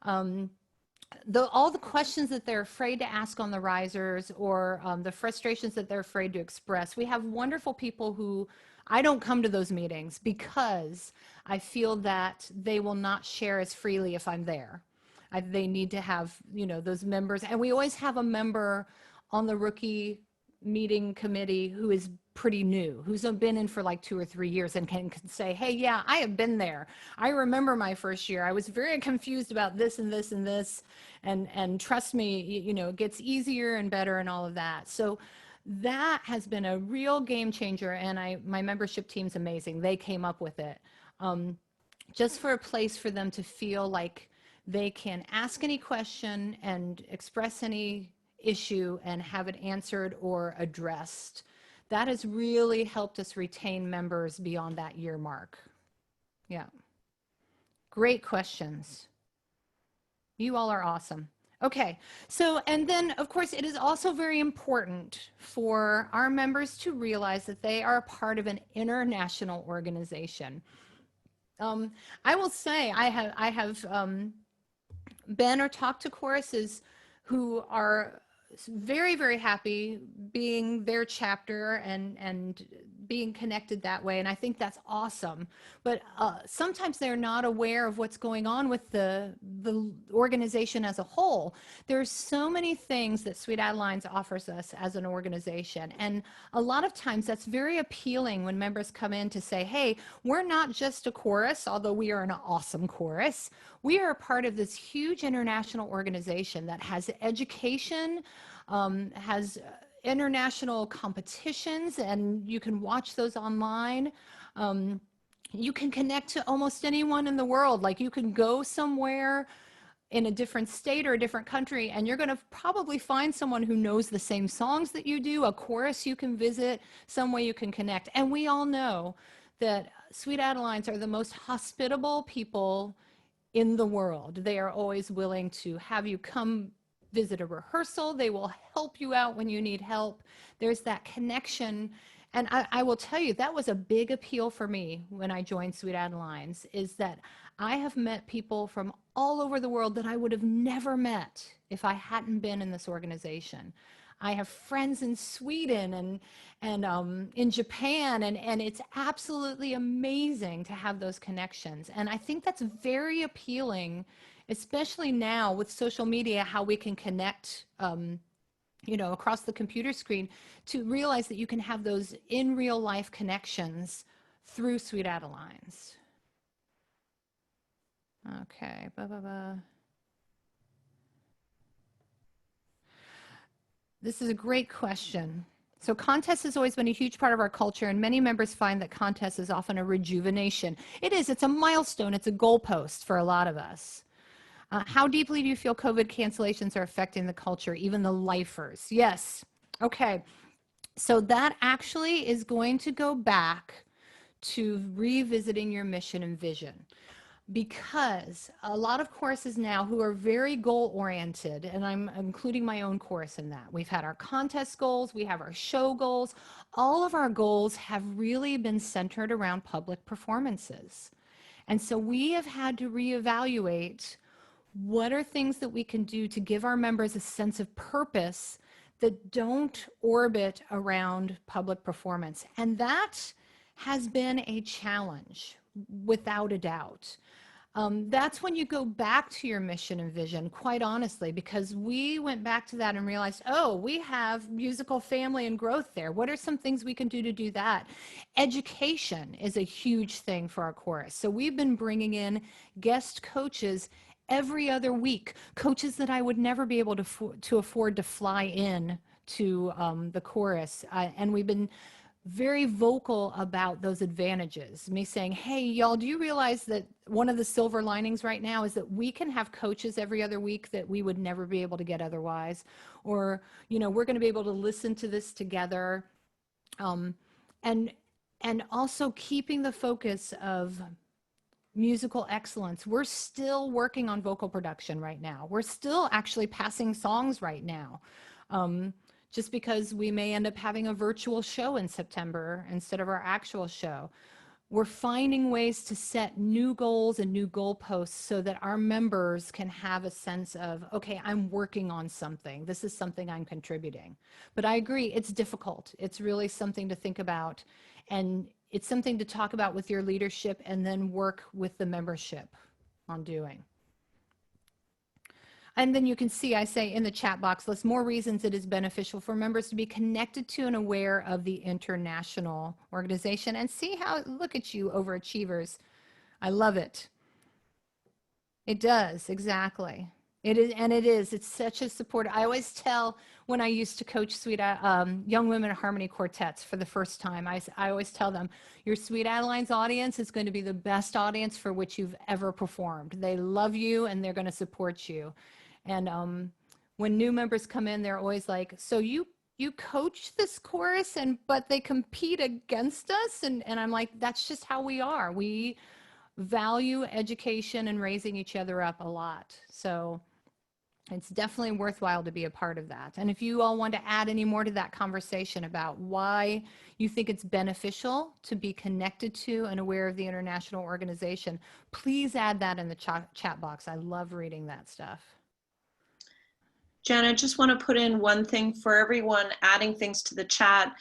Speaker 4: All the questions that they're afraid to ask on the risers, or the frustrations that they're afraid to express. We have wonderful people who, I don't come to those meetings because I feel that they will not share as freely if I'm there. They need to have, you know, those members. And we always have a member on the rookie meeting committee who is pretty new, who's been in for like 2 or 3 years and can say, hey, yeah, I have been there. I remember my first year. I was very confused about this and this and this. And trust me, you know, it gets easier and better and all of that. So that has been a real game changer. And my membership team's amazing. They came up with it. Just for a place for them to feel like they can ask any question and express any issue and have it answered or addressed. That has really helped us retain members beyond that year mark. Yeah. Great questions. You all are awesome. Okay, so, and then of course it is also very important for our members to realize that they are a part of an international organization. I will say I have been or talked to choruses who are very, very happy being their chapter and being connected that way. And I think that's awesome. But sometimes they're not aware of what's going on with the organization as a whole. There's so many things that Sweet Adelines offers us as an organization. And a lot of times that's very appealing when members come in to say, hey, we're not just a chorus, although we are an awesome chorus. We are a part of this huge international organization that has education, has international competitions, and you can watch those online. You can connect to almost anyone in the world. Like you can go somewhere in a different state or a different country, and you're going to probably find someone who knows the same songs that you do, a chorus you can visit, some way you can connect. And we all know that Sweet Adelines are the most hospitable people in the world. They are always willing to have you come visit a rehearsal. They will help you out when you need help. There's that connection. And I will tell you, that was a big appeal for me when I joined Sweet Adelines, is that I have met people from all over the world that I would have never met if I hadn't been in this organization. I have friends in Sweden and in Japan, and it's absolutely amazing to have those connections. And I think that's very appealing, especially now with social media, how we can connect, you know, across the computer screen, to realize that you can have those in real life connections through Sweet Adelines. Okay, This is a great question. So contest has always been a huge part of our culture, and many members find that contest is often a rejuvenation. It is, it's a milestone, it's a goalpost for a lot of us. How deeply do you feel COVID cancellations are affecting the culture, even the lifers? Yes. Okay. So that actually is going to go back to revisiting your mission and vision, because a lot of choruses now who are very goal oriented, and I'm including my own chorus in that. We've had our contest goals, we have our show goals. All of our goals have really been centered around public performances. And so we have had to reevaluate what are things that we can do to give our members a sense of purpose that don't orbit around public performance. And that has been a challenge, without a doubt. That's when you go back to your mission and vision, quite honestly, because we went back to that and realized, oh, we have musical family and growth there. What are some things we can do to do that? Education is a huge thing for our chorus. So we've been bringing in guest coaches every other week, coaches that I would never be able to afford to fly in to the chorus. And we've been very vocal about those advantages. Me saying, hey, y'all, do you realize that one of the silver linings right now is that we can have coaches every other week that we would never be able to get otherwise? Or, you know, we're going to be able to listen to this together. And also keeping the focus of musical excellence. We're still working on vocal production right now. We're still actually passing songs right now. Just because we may end up having a virtual show in September instead of our actual show. We're finding ways to set new goals and new goalposts so that our members can have a sense of, okay, I'm working on something. This is something I'm contributing. But I agree, it's difficult. It's really something to think about. And it's something to talk about with your leadership and then work with the membership on doing. And then you can see, I say in the chat box, list more reasons it is beneficial for members to be connected to and aware of the international organization. And see how, look at you overachievers. I love it. It does, exactly. It is, and it is. It's such a support. I always tell when I used to coach young women harmony quartets for the first time, I always tell them, your Sweet Adeline's audience is going to be the best audience for which you've ever performed. They love you and they're going to support you. And when new members come in, they're always like, so you coach this chorus but they compete against us? And I'm like, that's just how we are. We value education and raising each other up a lot. So it's definitely worthwhile to be a part of that. And if you all want to add any more to that conversation about why you think it's beneficial to be connected to and aware of the international organization, please add that in the chat box. I love reading that stuff.
Speaker 3: Jen, I just want to put in one thing for everyone adding things to the chat.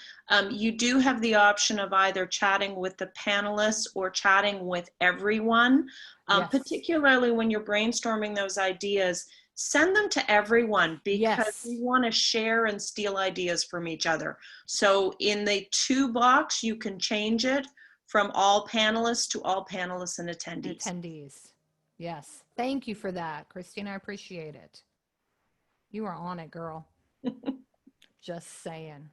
Speaker 3: You do have the option of either chatting with the panelists or chatting with everyone,
Speaker 4: Yes.
Speaker 3: particularly when you're brainstorming those ideas. Send them to everyone because
Speaker 4: Yes.
Speaker 3: we want to share and steal ideas from each other. So in the to box, you can change it from all panelists to all panelists and attendees.
Speaker 4: Attendees. Yes. Thank you for that, Christine. I appreciate it. You are on it, girl. Just saying.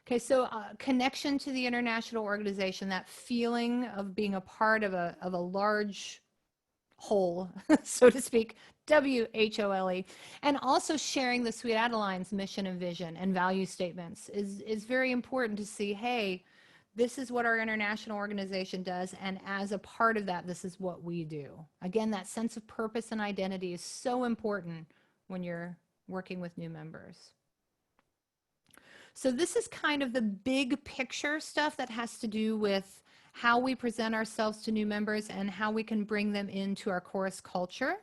Speaker 4: Okay, so connection to the international organization, that feeling of being a part of a large whole, so to speak, WHOLE, and also sharing the Sweet Adeline's mission and vision and value statements is very important to see, hey, this is what our international organization does, and as a part of that, this is what we do. Again, that sense of purpose and identity is so important when you're working with new members. So this is kind of the big picture stuff that has to do with how we present ourselves to new members and how we can bring them into our chorus culture.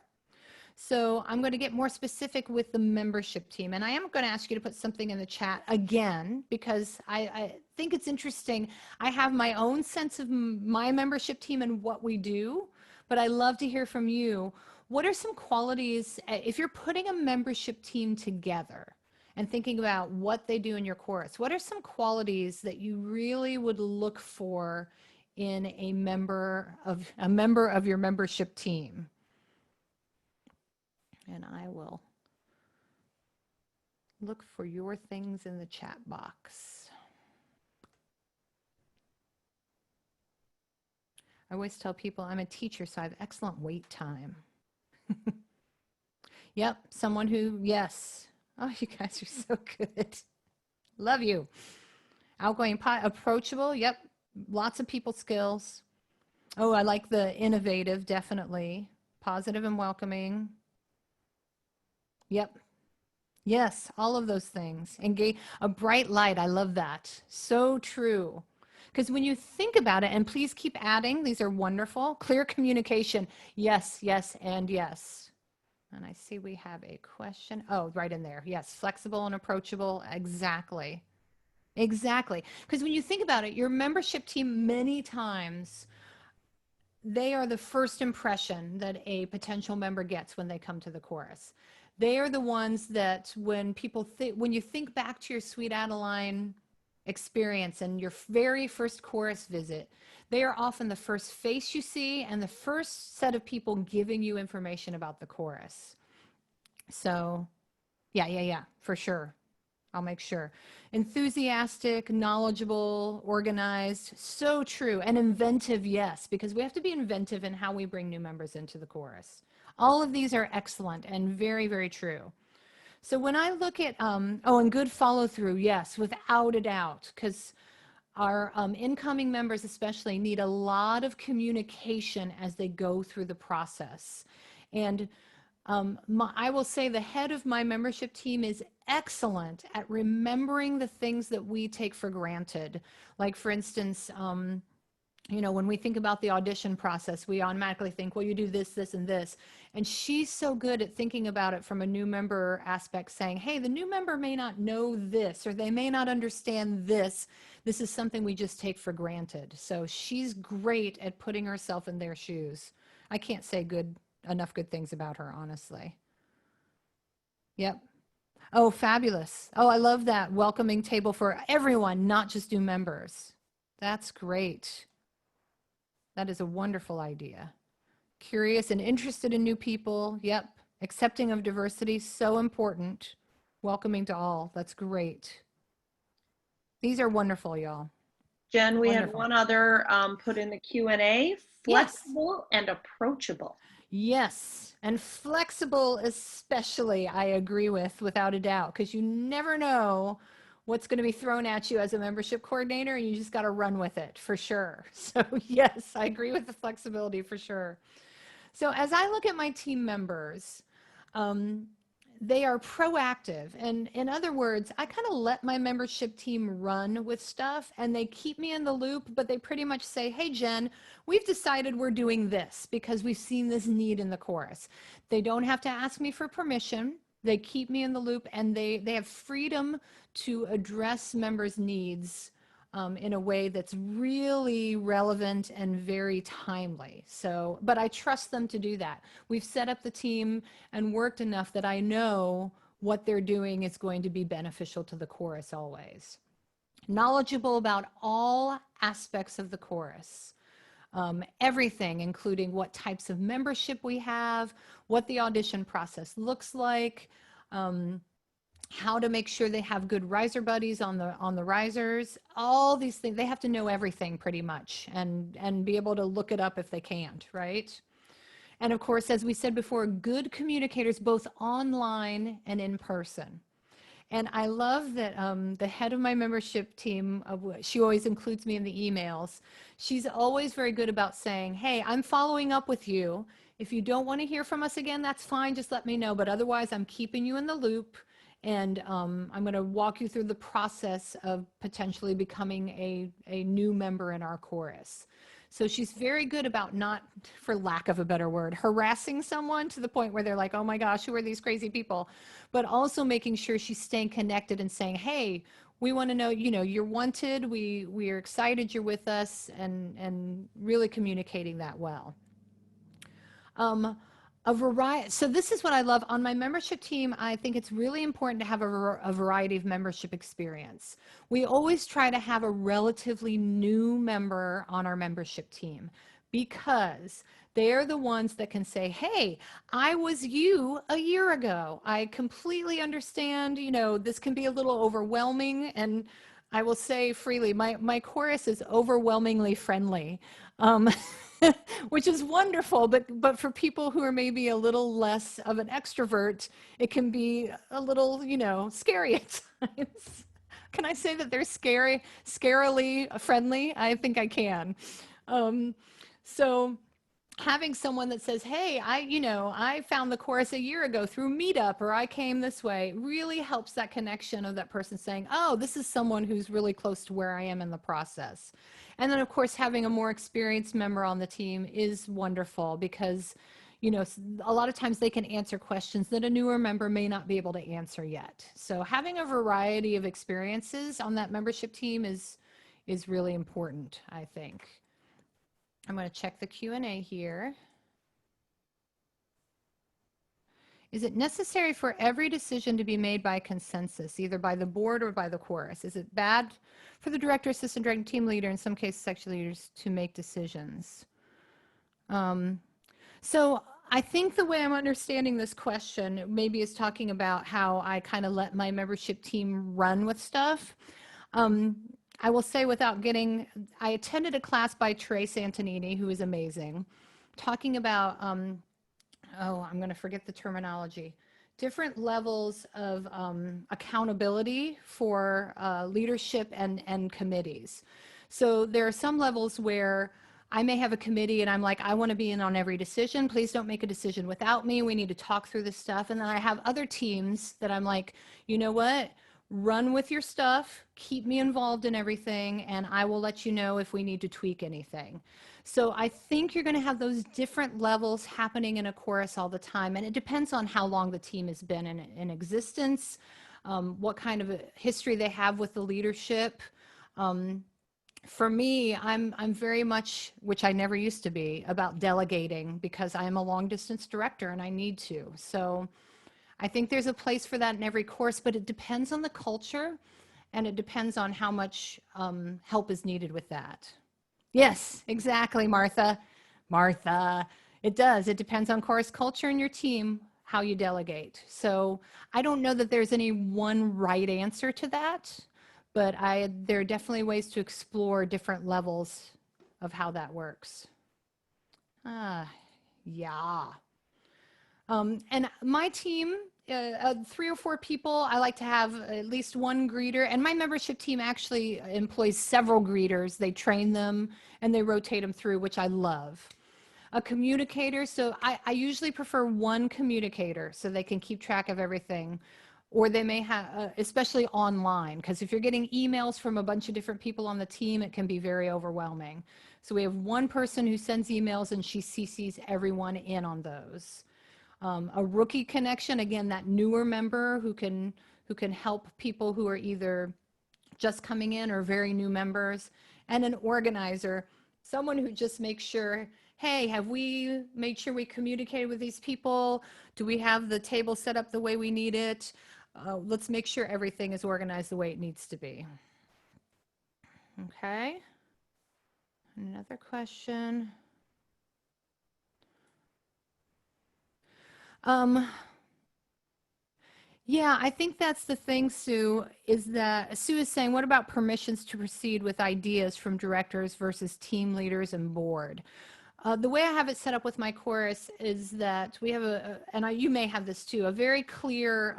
Speaker 4: So I'm going to get more specific with the membership team. And I am going to ask you to put something in the chat again, because I think it's interesting. I have my own sense of my membership team and what we do, but I love to hear from you. What are some qualities, if you're putting a membership team together and thinking about what they do in your chorus, what are some qualities that you really would look for in a member of your membership team? And I will look for your things in the chat box. I always tell people I'm a teacher, so I have excellent wait time. Yep, someone who, yes. Oh, you guys are so good. Love you. Outgoing, approachable. Yep, lots of people skills. Oh, I like the innovative, definitely. Positive and welcoming. Yep. Yes, all of those things. Engage, a bright light. I love that. So true. Because when you think about it, and please keep adding, these are wonderful. Clear communication. Yes, yes, and yes. And I see we have a question. Oh, right in there. Yes, flexible and approachable. Exactly. Exactly. Because when you think about it, your membership team many times, they are the first impression that a potential member gets when they come to the chorus. They are the ones that when people when you think back to your Sweet Adeline experience and your very first chorus visit, they are often the first face you see and the first set of people giving you information about the chorus. So yeah, for sure. I'll make sure. Enthusiastic, knowledgeable, organized, so true. And inventive, yes, because we have to be inventive in how we bring new members into the chorus. All of these are excellent and very, very true. So when I look at, and good follow through, yes, without a doubt, because our incoming members especially need a lot of communication as they go through the process. And I will say the head of my membership team is excellent at remembering the things that we take for granted. Like for instance, when we think about the audition process, we automatically think, well, you do this, this, and this. And she's so good at thinking about it from a new member aspect, saying, hey, the new member may not know this, or they may not understand this. This is something we just take for granted. So she's great at putting herself in their shoes. I can't say enough good things about her, honestly. Yep. Oh, fabulous. Oh, I love that. Welcoming table for everyone, not just new members. That's great. That is a wonderful idea. Curious and interested in new people. Yep. Accepting of diversity, so important. Welcoming to all. That's great. These are wonderful, y'all.
Speaker 3: Jen, we had
Speaker 4: Wonderful.
Speaker 3: one other put in the Q&A,
Speaker 4: Yes.
Speaker 3: flexible and approachable.
Speaker 4: Yes. And flexible, especially, I agree with, without a doubt, because you never know what's going to be thrown at you as a membership coordinator, and you just got to run with it for sure. So, yes, I agree with the flexibility for sure. So, as I look at my team members, they are proactive. And in other words, I kind of let my membership team run with stuff and they keep me in the loop, but they pretty much say, hey, Jen, we've decided we're doing this because we've seen this need in the chorus. They don't have to ask me for permission. They keep me in the loop and they have freedom to address members' needs in a way that's really relevant and very timely. So, but I trust them to do that. We've set up the team and worked enough that I know what they're doing is going to be beneficial to the chorus always. Knowledgeable about all aspects of the chorus. Everything, including what types of membership we have, what the audition process looks like, how to make sure they have good riser buddies on the risers, all these things. They have to know everything pretty much and be able to look it up if they can't, right? And of course, as we said before, good communicators both online and in person. And I love that the head of my membership team, she always includes me in the emails. She's always very good about saying, hey, I'm following up with you. If you don't want to hear from us again, that's fine. Just let me know. But otherwise, I'm keeping you in the loop. And I'm going to walk you through the process of potentially becoming a new member in our chorus. So she's very good about not, for lack of a better word, harassing someone to the point where they're like, oh my gosh, who are these crazy people? But also making sure she's staying connected and saying, hey, we want to know, you know, you're wanted. We are excited you're with us, and really communicating that well. A variety. So this is what I love on my membership team. I think it's really important to have a variety of membership experience. We always try to have a relatively new member on our membership team because they're the ones that can say, hey, I was you a year ago. I completely understand, you know, this can be a little overwhelming, and I will say freely, my chorus is overwhelmingly friendly. Which is wonderful, but for people who are maybe a little less of an extrovert, it can be a little, you know, scary at times. Can I say that they're scarily friendly? I think I can. So having someone that says, hey, I found the chorus a year ago through Meetup, or I came this way, really helps that connection of that person saying, oh, this is someone who's really close to where I am in the process. And then, of course, having a more experienced member on the team is wonderful because, you know, a lot of times they can answer questions that a newer member may not be able to answer yet. So having a variety of experiences on that membership team is really important, I think. I'm going to check the Q&A here. Is it necessary for every decision to be made by consensus, either by the board or by the chorus? Is it bad for the director, assistant director, team leader, in some cases section leaders, to make decisions? So I think the way I'm understanding this question maybe is talking about how I kind of let my membership team run with stuff. I will say I attended a class by Trace Antonini, who is amazing, talking about, I'm going to forget the terminology, different levels of accountability for leadership and committees. So there are some levels where I may have a committee and I'm like, I want to be in on every decision. Please don't make a decision without me. We need to talk through this stuff. And then I have other teams that I'm like, you know what? Run with your stuff, keep me involved in everything, and I will let you know if we need to tweak anything. So I think you're going to have those different levels happening in a chorus all the time, and it depends on how long the team has been in existence, what kind of a history they have with the leadership. For me, I'm very much, which I never used to be, about delegating because I am a long distance director and I need to. So I think there's a place for that in every course, but it depends on the culture and it depends on how much help is needed with that. Yes, exactly, Martha. Martha, it does. It depends on course culture and your team, how you delegate. So I don't know that there's any one right answer to that, but there are definitely ways to explore different levels of how that works. Yeah. And my team, 3 or 4 people, I like to have at least one greeter. And my membership team actually employs several greeters. They train them and they rotate them through, which I love. A communicator, so I usually prefer one communicator so they can keep track of everything. Or they may have, especially online, because if you're getting emails from a bunch of different people on the team, it can be very overwhelming. So we have one person who sends emails and she CCs everyone in on those. A rookie connection, again, that newer member who can help people who are either just coming in or very new members, and an organizer, someone who just makes sure, hey, have we made sure we communicated with these people? Do we have the table set up the way we need it? Let's make sure everything is organized the way it needs to be. Okay. Another question. Yeah, I think that's the thing, Sue, is that Sue is saying, what about permissions to proceed with ideas from directors versus team leaders and board? The way I have it set up with my chorus is that we have you may have this too, a very clear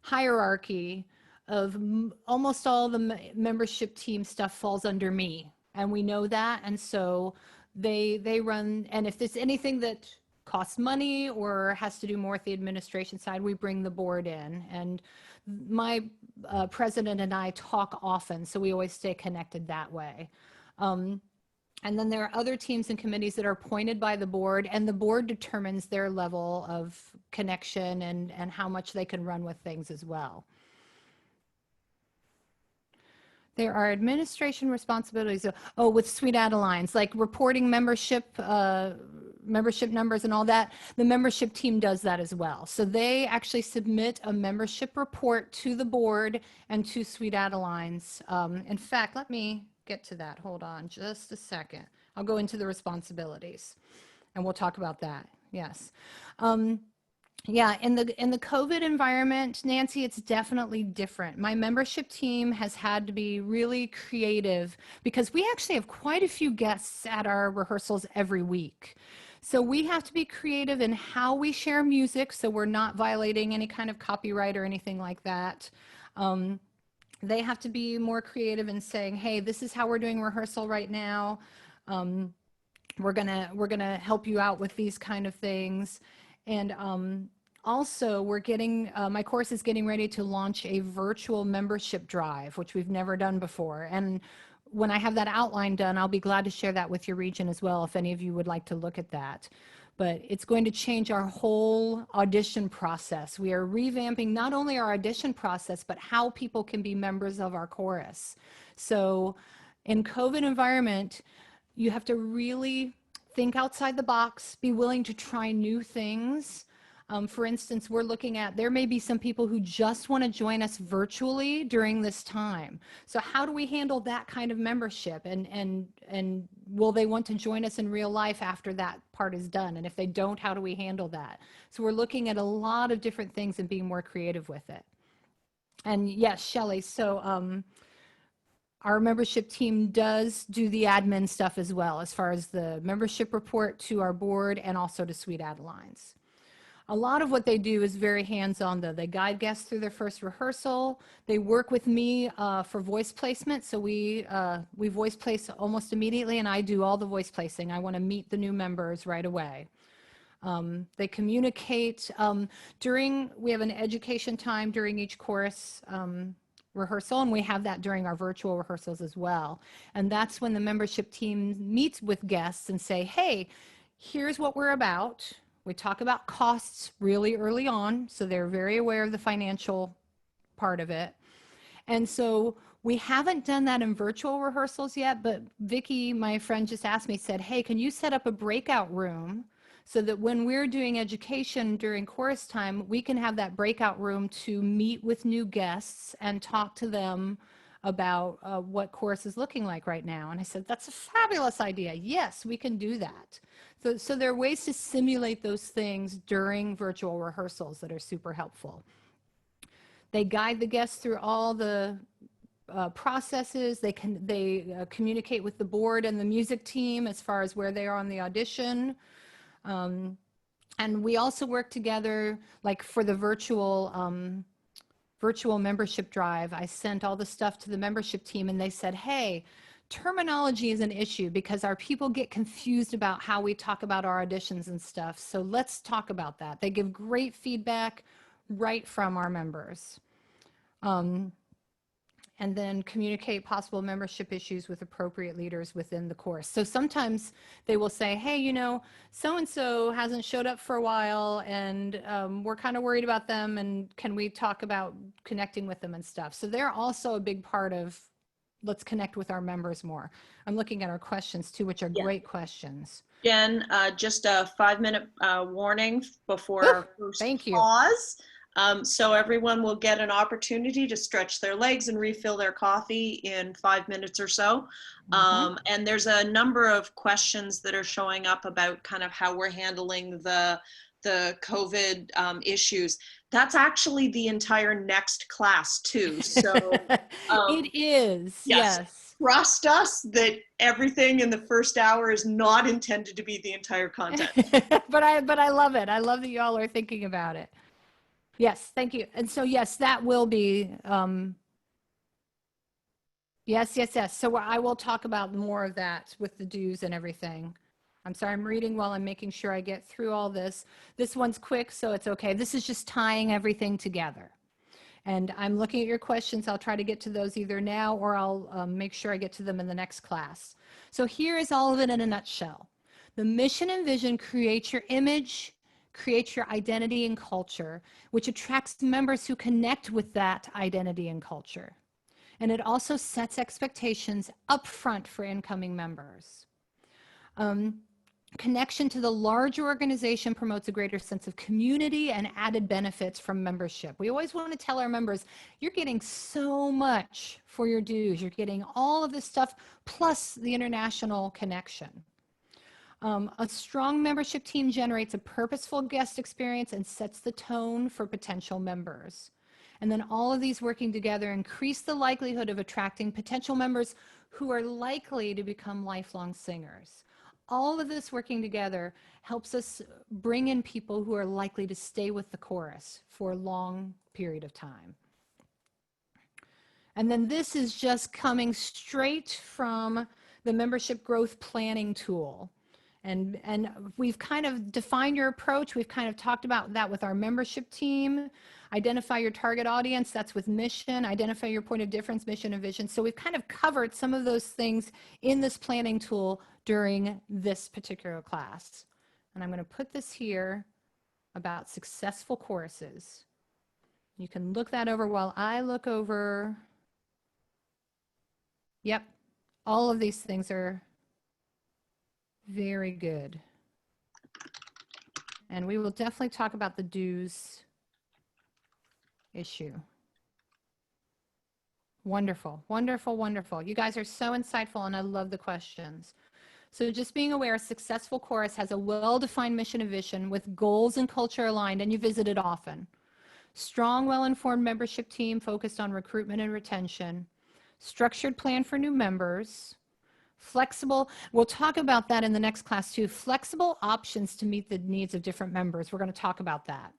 Speaker 4: hierarchy of almost all the membership team stuff falls under me. And we know that. And so they run, and if there's anything that costs money or has to do more with the administration side, we bring the board in. And my president and I talk often, so we always stay connected that way. And then there are other teams and committees that are appointed by the board, and the board determines their level of connection and how much they can run with things as well. There are administration responsibilities, with Sweet Adelines, like reporting membership numbers and all that. The membership team does that as well. So they actually submit a membership report to the board and to Sweet Adelines. In fact, let me get to that. Hold on just a second. I'll go into the responsibilities and we'll talk about that. Yes. Yeah, in the COVID environment, Nancy, it's definitely different. My membership team has had to be really creative because we actually have quite a few guests at our rehearsals every week. So we have to be creative in how we share music, so we're not violating any kind of copyright or anything like that. They have to be more creative in saying, hey, this is how we're doing rehearsal right now. We're gonna help you out with these kind of things. And also, we're getting, my course is getting ready to launch a virtual membership drive, which we've never done before. And when I have that outline done, I'll be glad to share that with your region as well, if any of you would like to look at that. But it's going to change our whole audition process. We are revamping not only our audition process, but how people can be members of our chorus. So in COVID environment, you have to really think outside the box, be willing to try new things. For instance, we're looking at, there may be some people who just want to join us virtually during this time. So how do we handle that kind of membership? And will they want to join us in real life after that part is done? And if they don't, how do we handle that? So we're looking at a lot of different things and being more creative with it. And yes, Shelley, so our membership team does do the admin stuff as well, as far as the membership report to our board and also to Sweet Adelines. A lot of what they do is very hands-on though. They guide guests through their first rehearsal. They work with me for voice placement. So we voice place almost immediately and I do all the voice placing. I want to meet the new members right away. They communicate we have an education time during each chorus rehearsal, and we have that during our virtual rehearsals as well. And that's when the membership team meets with guests and say, hey, here's what we're about. We talk about costs really early on, so they're very aware of the financial part of it. And so we haven't done that in virtual rehearsals yet, but Vicki, my friend, just asked me, said, hey, can you set up a breakout room so that when we're doing education during chorus time, we can have that breakout room to meet with new guests and talk to them about what chorus is looking like right now. And I said, that's a fabulous idea. Yes, we can do that. So there are ways to simulate those things during virtual rehearsals that are super helpful. They guide the guests through all the processes. They communicate with the board and the music team as far as where they are on the audition. And we also work together, like for the virtual membership drive. I sent all the stuff to the membership team and they said, hey, terminology is an issue because our people get confused about how we talk about our auditions and stuff. So let's talk about that. They give great feedback right from our members. And then communicate possible membership issues with appropriate leaders within the course. So sometimes they will say, hey, you know, so-and-so hasn't showed up for a while and we're kind of worried about them and can we talk about connecting with them and stuff. So they're also a big part of let's connect with our members more. I'm looking at our questions too, which are great questions.
Speaker 3: Jen, just a 5-minute warning before our first
Speaker 4: thank you.
Speaker 3: pause. So everyone will get an opportunity to stretch their legs and refill their coffee in 5 minutes or so. And there's a number of questions that are showing up about kind of how we're handling the COVID issues. That's actually the entire next class too. So
Speaker 4: it is, yes.
Speaker 3: Trust us that everything in the first hour is not intended to be the entire content.
Speaker 4: but I love it. I love that y'all are thinking about it. Yes, thank you. And so, yes, that will be, yes. So I will talk about more of that with the dues and everything. I'm sorry, I'm reading while I'm making sure I get through all this. This one's quick, so it's okay. This is just tying everything together. And I'm looking at your questions. I'll try to get to those either now or I'll make sure I get to them in the next class. So here is all of it in a nutshell. The mission and vision create your image, create your identity and culture, which attracts members who connect with that identity and culture. And it also sets expectations up front for incoming members. Connection to the larger organization promotes a greater sense of community and added benefits from membership. We always want to tell our members, you're getting so much for your dues. You're getting all of this stuff plus the international connection. A strong membership team generates a purposeful guest experience and sets the tone for potential members. And then all of these working together increase the likelihood of attracting potential members who are likely to become lifelong singers. All of this working together helps us bring in people who are likely to stay with the chorus for a long period of time. And then this is just coming straight from the membership growth planning tool. And we've kind of defined your approach. We've kind of talked about that with our membership team. Identify your target audience, that's with mission. Identify your point of difference, mission and vision. So we've kind of covered some of those things in this planning tool during this particular class. And I'm going to put this here about successful choruses. You can look that over while I look over. Yep, all of these things are very good. And we will definitely talk about the dues issue. Wonderful, wonderful, wonderful. You guys are so insightful and I love the questions. So just being aware, a successful chorus has a well-defined mission and vision with goals and culture aligned, and you visit it often. Strong, well-informed membership team focused on recruitment and retention. Structured plan for new members. Flexible, we'll talk about that in the next class too. Flexible options to meet the needs of different members. We're going to talk about that.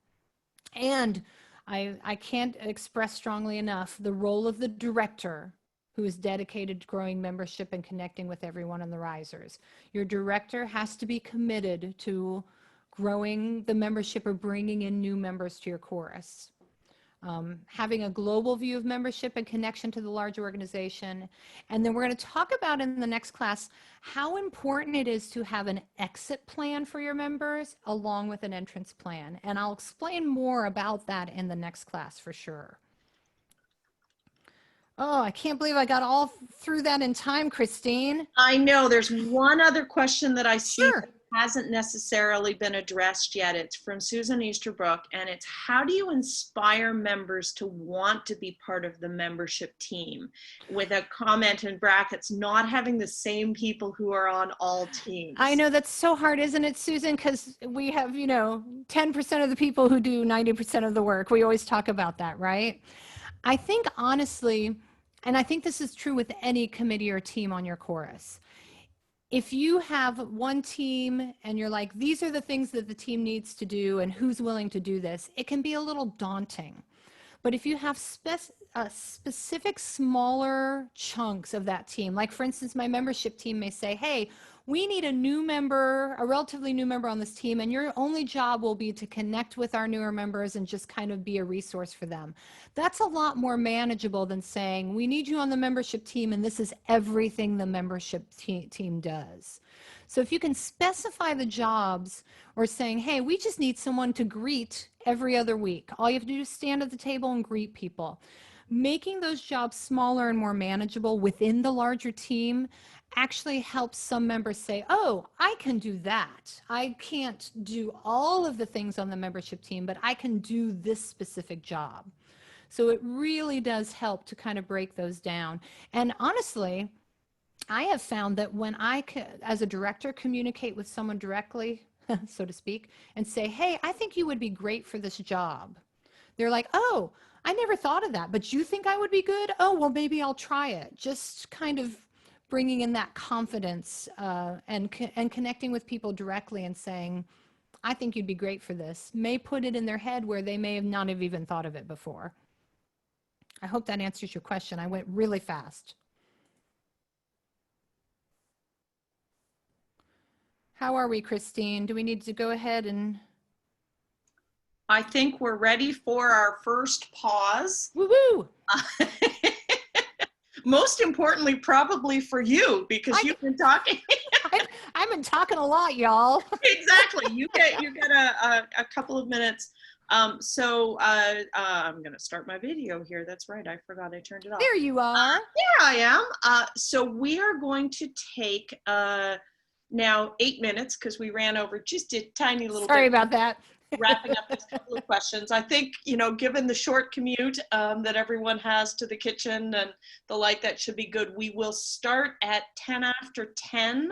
Speaker 4: And I can't express strongly enough the role of the director who is dedicated to growing membership and connecting with everyone in the risers. Your director has to be committed to growing the membership or bringing in new members to your chorus. Having a global view of membership and connection to the large organization. And then we're going to talk about in the next class how important it is to have an exit plan for your members along with an entrance plan. And I'll explain more about that in the next class for sure. Oh, I can't believe I got all through that in time, Christine.
Speaker 3: I know there's one other question that I see
Speaker 4: Sure.
Speaker 3: hasn't necessarily been addressed yet. It's from Susan Easterbrook, and it's how do you inspire members to want to be part of the membership team, with a comment in brackets, not having the same people who are on all teams.
Speaker 4: I know that's so hard, isn't it, Susan? Because we have, 10% of the people who do 90% of the work. We always talk about that, right? I think honestly, and I think this is true with any committee or team on your chorus. If you have one team and you're like, these are the things that the team needs to do and who's willing to do this, it can be a little daunting. But if you have specific smaller chunks of that team, like for instance, my membership team may say, hey, we need a new member, a relatively new member on this team, and your only job will be to connect with our newer members and just kind of be a resource for them. That's a lot more manageable than saying, we need you on the membership team and this is everything the membership team does. So if you can specify the jobs, or saying, hey, we just need someone to greet every other week. All you have to do is stand at the table and greet people. Making those jobs smaller and more manageable within the larger team actually helps some members say, oh, I can do that. I can't do all of the things on the membership team, but I can do this specific job. So it really does help to kind of break those down. And honestly, I have found that when I, as a director, communicate with someone directly, so to speak, and say, hey, I think you would be great for this job. They're like, oh, I never thought of that, but you think I would be good? Oh, well, maybe I'll try it. Just kind of bringing in that confidence and connecting with people directly and saying, I think you'd be great for this, may put it in their head where they may have not have even thought of it before. I hope that answers your question. I went really fast. How are we, Christine? Do we need to go ahead and...
Speaker 3: I think we're ready for our first pause.
Speaker 4: Woo-woo!
Speaker 3: Most importantly, probably for you, because you've been talking.
Speaker 4: I've been talking a lot, y'all.
Speaker 3: Exactly. You get a couple of minutes. I'm going to start my video here. That's right. I forgot I turned it off.
Speaker 4: There you are.
Speaker 3: There I am. So we are going to take now 8 minutes because we ran over just a tiny little bit.
Speaker 4: Sorry about that.
Speaker 3: Wrapping up this couple of questions. I think, given the short commute that everyone has to the kitchen and the like, that should be good. We will start at 10 after 10.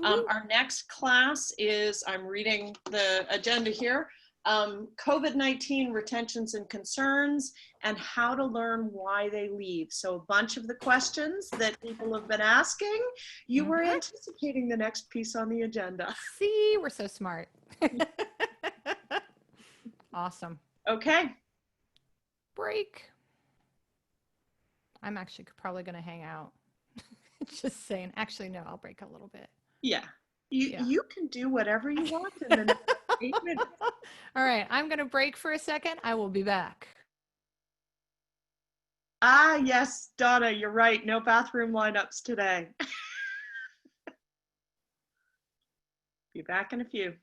Speaker 3: Our next class is, I'm reading the agenda here, COVID-19 retentions and concerns and how to learn why they leave. So a bunch of the questions that people have been asking, you were anticipating the next piece on the agenda.
Speaker 4: See, we're so smart. Awesome.
Speaker 3: Okay.
Speaker 4: Break. I'm actually probably going to hang out. Just saying. Actually, no, I'll break a little bit.
Speaker 3: Yeah. You can do whatever you want in the next 8 minutes.
Speaker 4: All right. I'm going to break for a second. I will be back.
Speaker 3: Ah, yes, Donna, you're right. No bathroom lineups today. Be back in a few.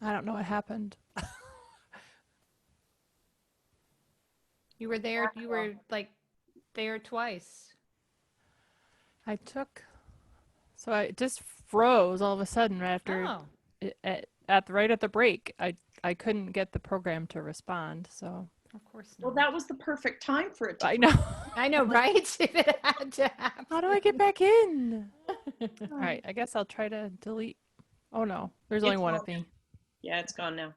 Speaker 1: I don't know what happened.
Speaker 4: You were there. You were like there twice.
Speaker 1: So I just froze all of a sudden right after
Speaker 4: Oh,
Speaker 1: right at the break. I couldn't get the program to respond. So
Speaker 4: of course
Speaker 3: Well,
Speaker 4: not.
Speaker 3: that was the perfect time for it to.
Speaker 1: I know.
Speaker 4: I know, right? If it had to happen.
Speaker 1: How do I get back in? All right, I guess I'll try to delete. Oh no, there's only
Speaker 3: It's
Speaker 1: one
Speaker 3: gone
Speaker 1: of me.
Speaker 3: Yeah, it's gone now.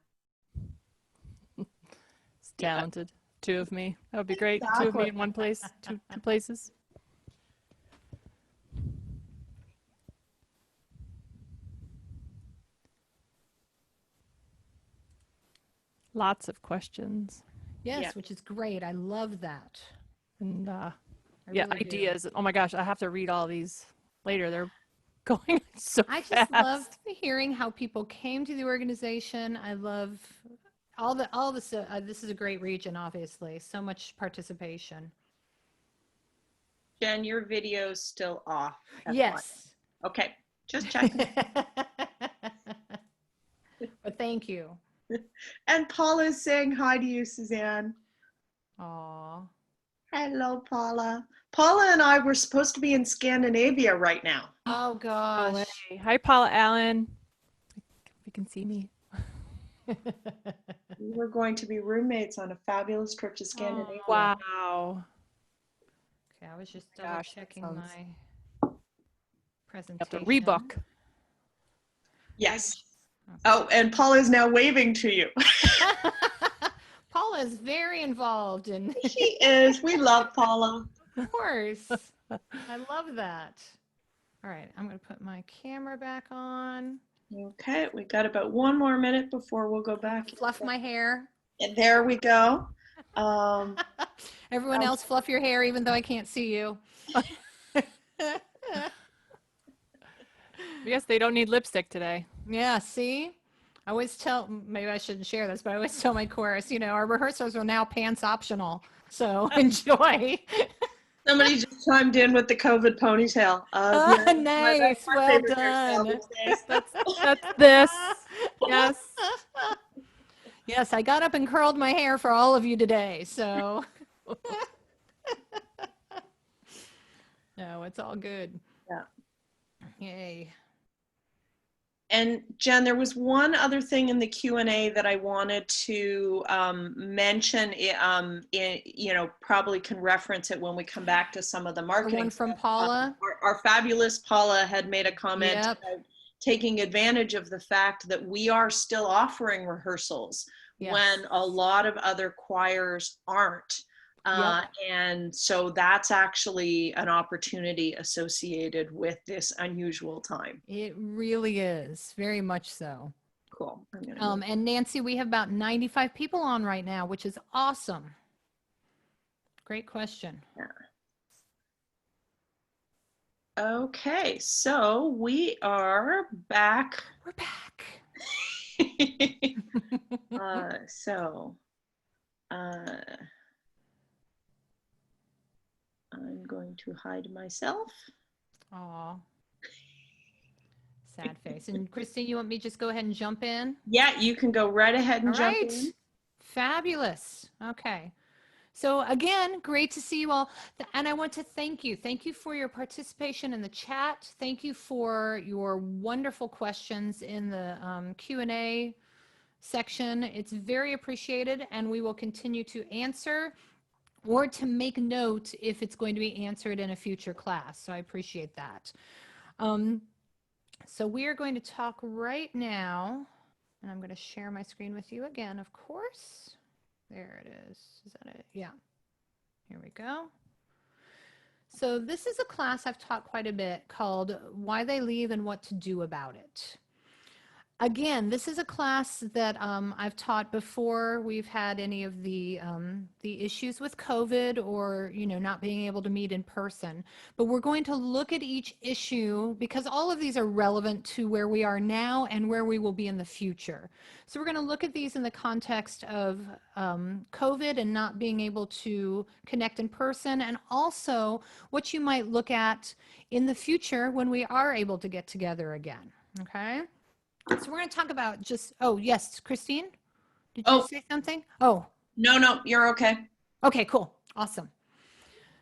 Speaker 1: It's talented. Two of me. That would be great. Two of me in one place. Two places. Lots of questions
Speaker 4: Yes,
Speaker 3: Yeah.
Speaker 4: which is great. I love that.
Speaker 1: and
Speaker 4: I
Speaker 1: yeah,
Speaker 4: really do.
Speaker 1: ideas. Oh my gosh, I have to read all these later. They're going so
Speaker 4: I just
Speaker 1: fast.
Speaker 4: love hearing how people came to the organization. I love all this. This is a great region, obviously. So much participation.
Speaker 3: Jen, your video's still off. FYI.
Speaker 4: Yes.
Speaker 3: Okay, just checking.
Speaker 4: But thank you.
Speaker 3: And Paula's saying hi to you, Suzanne.
Speaker 4: Aw.
Speaker 3: Hello, Paula. Paula and I were supposed to be in Scandinavia right now.
Speaker 4: Oh
Speaker 1: No
Speaker 4: gosh.
Speaker 1: way. Hi, Paula Allen. If you can see me.
Speaker 3: We were going to be roommates on a fabulous trip to Scandinavia.
Speaker 1: Wow.
Speaker 4: Okay, I was just
Speaker 1: Oh my
Speaker 4: double
Speaker 1: gosh, that
Speaker 4: checking
Speaker 1: sounds-
Speaker 4: my
Speaker 1: You
Speaker 4: presentation.
Speaker 1: have to rebook.
Speaker 3: Yes. Oh, and Paula is now waving to you.
Speaker 4: Paula is very involved in,
Speaker 3: She is. We love Paula.
Speaker 4: of course. I love that. All right, I'm going to put my camera back on.
Speaker 3: Okay, we got about 1 more minute before we'll go back.
Speaker 4: Fluff my hair.
Speaker 3: And there we go.
Speaker 4: Everyone else fluff your hair even though I can't see you.
Speaker 1: Yes, they don't need lipstick today.
Speaker 4: Yeah, see? I always tell, maybe I shouldn't share this, but I always tell my chorus, our rehearsals are now pants optional. So enjoy.
Speaker 3: Somebody just chimed in with the COVID ponytail.
Speaker 4: Oh,
Speaker 3: Yeah,
Speaker 4: nice.
Speaker 3: that's my
Speaker 4: Well
Speaker 3: favorite hairstyle
Speaker 4: done.
Speaker 3: these days.
Speaker 1: That's this. Yes.
Speaker 4: Yes, I got up and curled my hair for all of you today. So, no, it's all good.
Speaker 3: Yeah.
Speaker 4: Yay.
Speaker 3: And Jen, there was one other thing in the Q&A that I wanted to mention. Probably can reference it when we come back to some of the
Speaker 4: The
Speaker 3: marketing.
Speaker 4: one from
Speaker 3: stuff.
Speaker 4: Paula.
Speaker 3: Our fabulous Paula had made a comment
Speaker 4: Yep.
Speaker 3: about taking advantage of the fact that we are still offering rehearsals
Speaker 4: Yes.
Speaker 3: when a lot of other choirs aren't.
Speaker 4: Yep.
Speaker 3: And so that's actually an opportunity associated with this unusual time.
Speaker 4: It really is. Very much so.
Speaker 3: Cool. I'm gonna move.
Speaker 4: And Nancy, we have about 95 people on right now, which is awesome. Great question.
Speaker 3: Okay, so we are back.
Speaker 4: We're back.
Speaker 3: I'm going to hide myself.
Speaker 4: Aw. Sad face. And Christine, you want me to just go ahead and jump in?
Speaker 3: Yeah, you can go right ahead and
Speaker 4: All
Speaker 3: jump
Speaker 4: right.
Speaker 3: in.
Speaker 4: Fabulous. Okay. So again, great to see you all. And I want to thank you. Thank you for your participation in the chat. Thank you for your wonderful questions in the Q&A section. It's very appreciated, and we will continue to answer or to make note if it's going to be answered in a future class. So I appreciate that. So we are going to talk right now, and I'm going to share my screen with you again, of course. There it is. Is that it? Yeah. Here we go. So this is a class I've taught quite a bit called Why They Leave and What to Do About It. Again, this is a class that I've taught before we've had any of the issues with COVID or, not being able to meet in person. But we're going to look at each issue because all of these are relevant to where we are now and where we will be in the future. So we're going to look at these in the context of COVID and not being able to connect in person, and also what you might look at in the future when we are able to get together again. Okay? So we're going to talk about just, oh, yes, Christine, did you
Speaker 3: Oh.
Speaker 4: say something? Oh,
Speaker 3: No, you're okay.
Speaker 4: okay, cool. Awesome.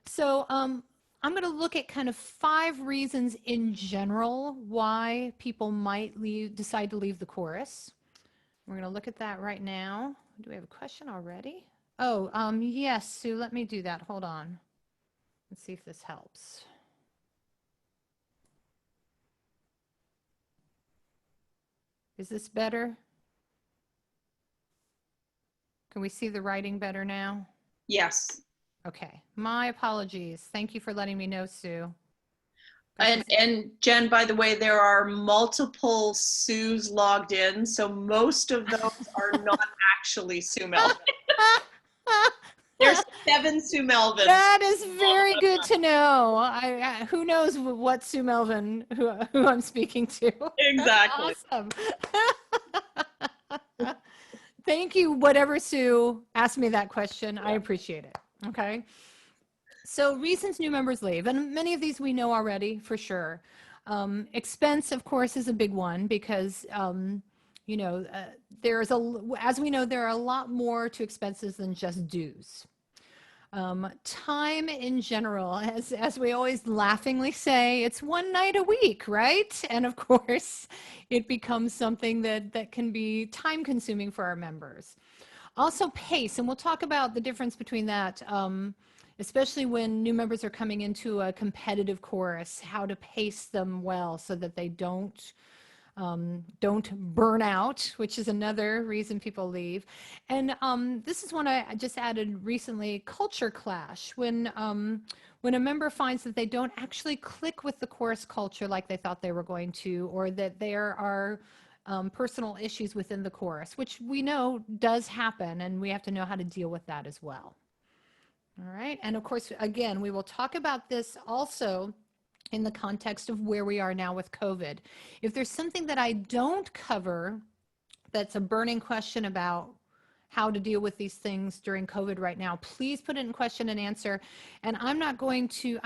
Speaker 4: So I'm going to look at kind of 5 reasons in general why people might decide to leave the chorus. We're going to look at that right now. Do we have a question already? Oh, yes, Sue, let me do that. Hold on. Let's see if this helps. Is this better? Can we see the writing better now?
Speaker 3: Yes.
Speaker 4: Okay, my apologies. Thank you for letting me know, Sue.
Speaker 3: And Jen, by the way, there are multiple Sues logged in, so most of those are not actually Sue Melvin. There's 7 Sue Melvins.
Speaker 4: That is very good to know. Who knows what Sue Melvin, who I'm speaking to.
Speaker 3: Exactly.
Speaker 4: Awesome. Thank you, whatever Sue asked me that question. I appreciate it. Okay. So reasons new members leave, and many of these we know already for sure. Expense, of course, is a big one because, you know, as we know, there are a lot more to expenses than just dues. Time in general, as we always laughingly say, it's one night a week, right? And of course, it becomes something that can be time consuming for our members. Also pace, and we'll talk about the difference between that, especially when new members are coming into a competitive chorus, how to pace them well so that they don't burn out, which is another reason people leave. And this is one I just added recently, culture clash. When a member finds that they don't actually click with the chorus culture like they thought they were going to, or that there are personal issues within the chorus, which we know does happen, and we have to know how to deal with that as well. All right. And of course, again, we will talk about this also in the context of where we are now with COVID. If there's something that I don't cover that's a burning question about how to deal with these things during COVID right now, please put it in question and answer. And I'm going to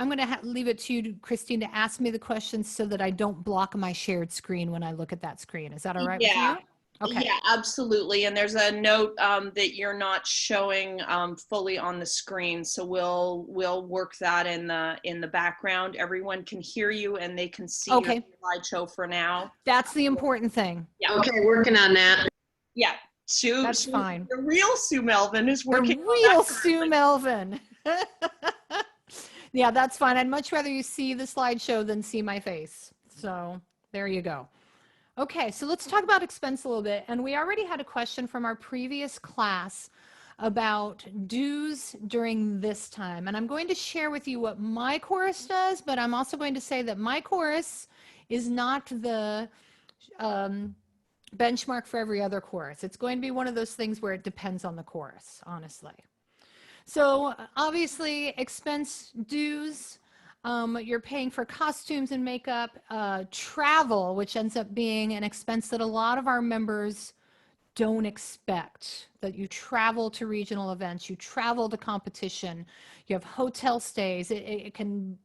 Speaker 4: leave it to you, Christine, to ask me the questions so that I don't block my shared screen when I look at that screen. Is that all right with you? Okay.
Speaker 3: Yeah, absolutely. And there's a note that you're not showing fully on the screen, so we'll work that in the background. Everyone can hear you and they can see your slideshow for now.
Speaker 4: That's the important thing.
Speaker 3: Yeah.
Speaker 5: Okay, working on that.
Speaker 3: Yeah. Sue,
Speaker 4: that's fine.
Speaker 3: The real Sue Melvin is working.
Speaker 4: The real Sue Melvin. Yeah, that's fine. I'd much rather you see the slideshow than see my face. So there you go. Okay, so let's talk about expense a little bit. And we already had a question from our previous class about dues during this time. And I'm going to share with you what my chorus does, but I'm also going to say that my chorus is not the benchmark for every other chorus. It's going to be one of those things where it depends on the chorus, honestly. So obviously expense dues, you're paying for costumes and makeup, travel, which ends up being an expense that a lot of our members don't expect, that you travel to regional events, you travel to competition, you have hotel stays, it can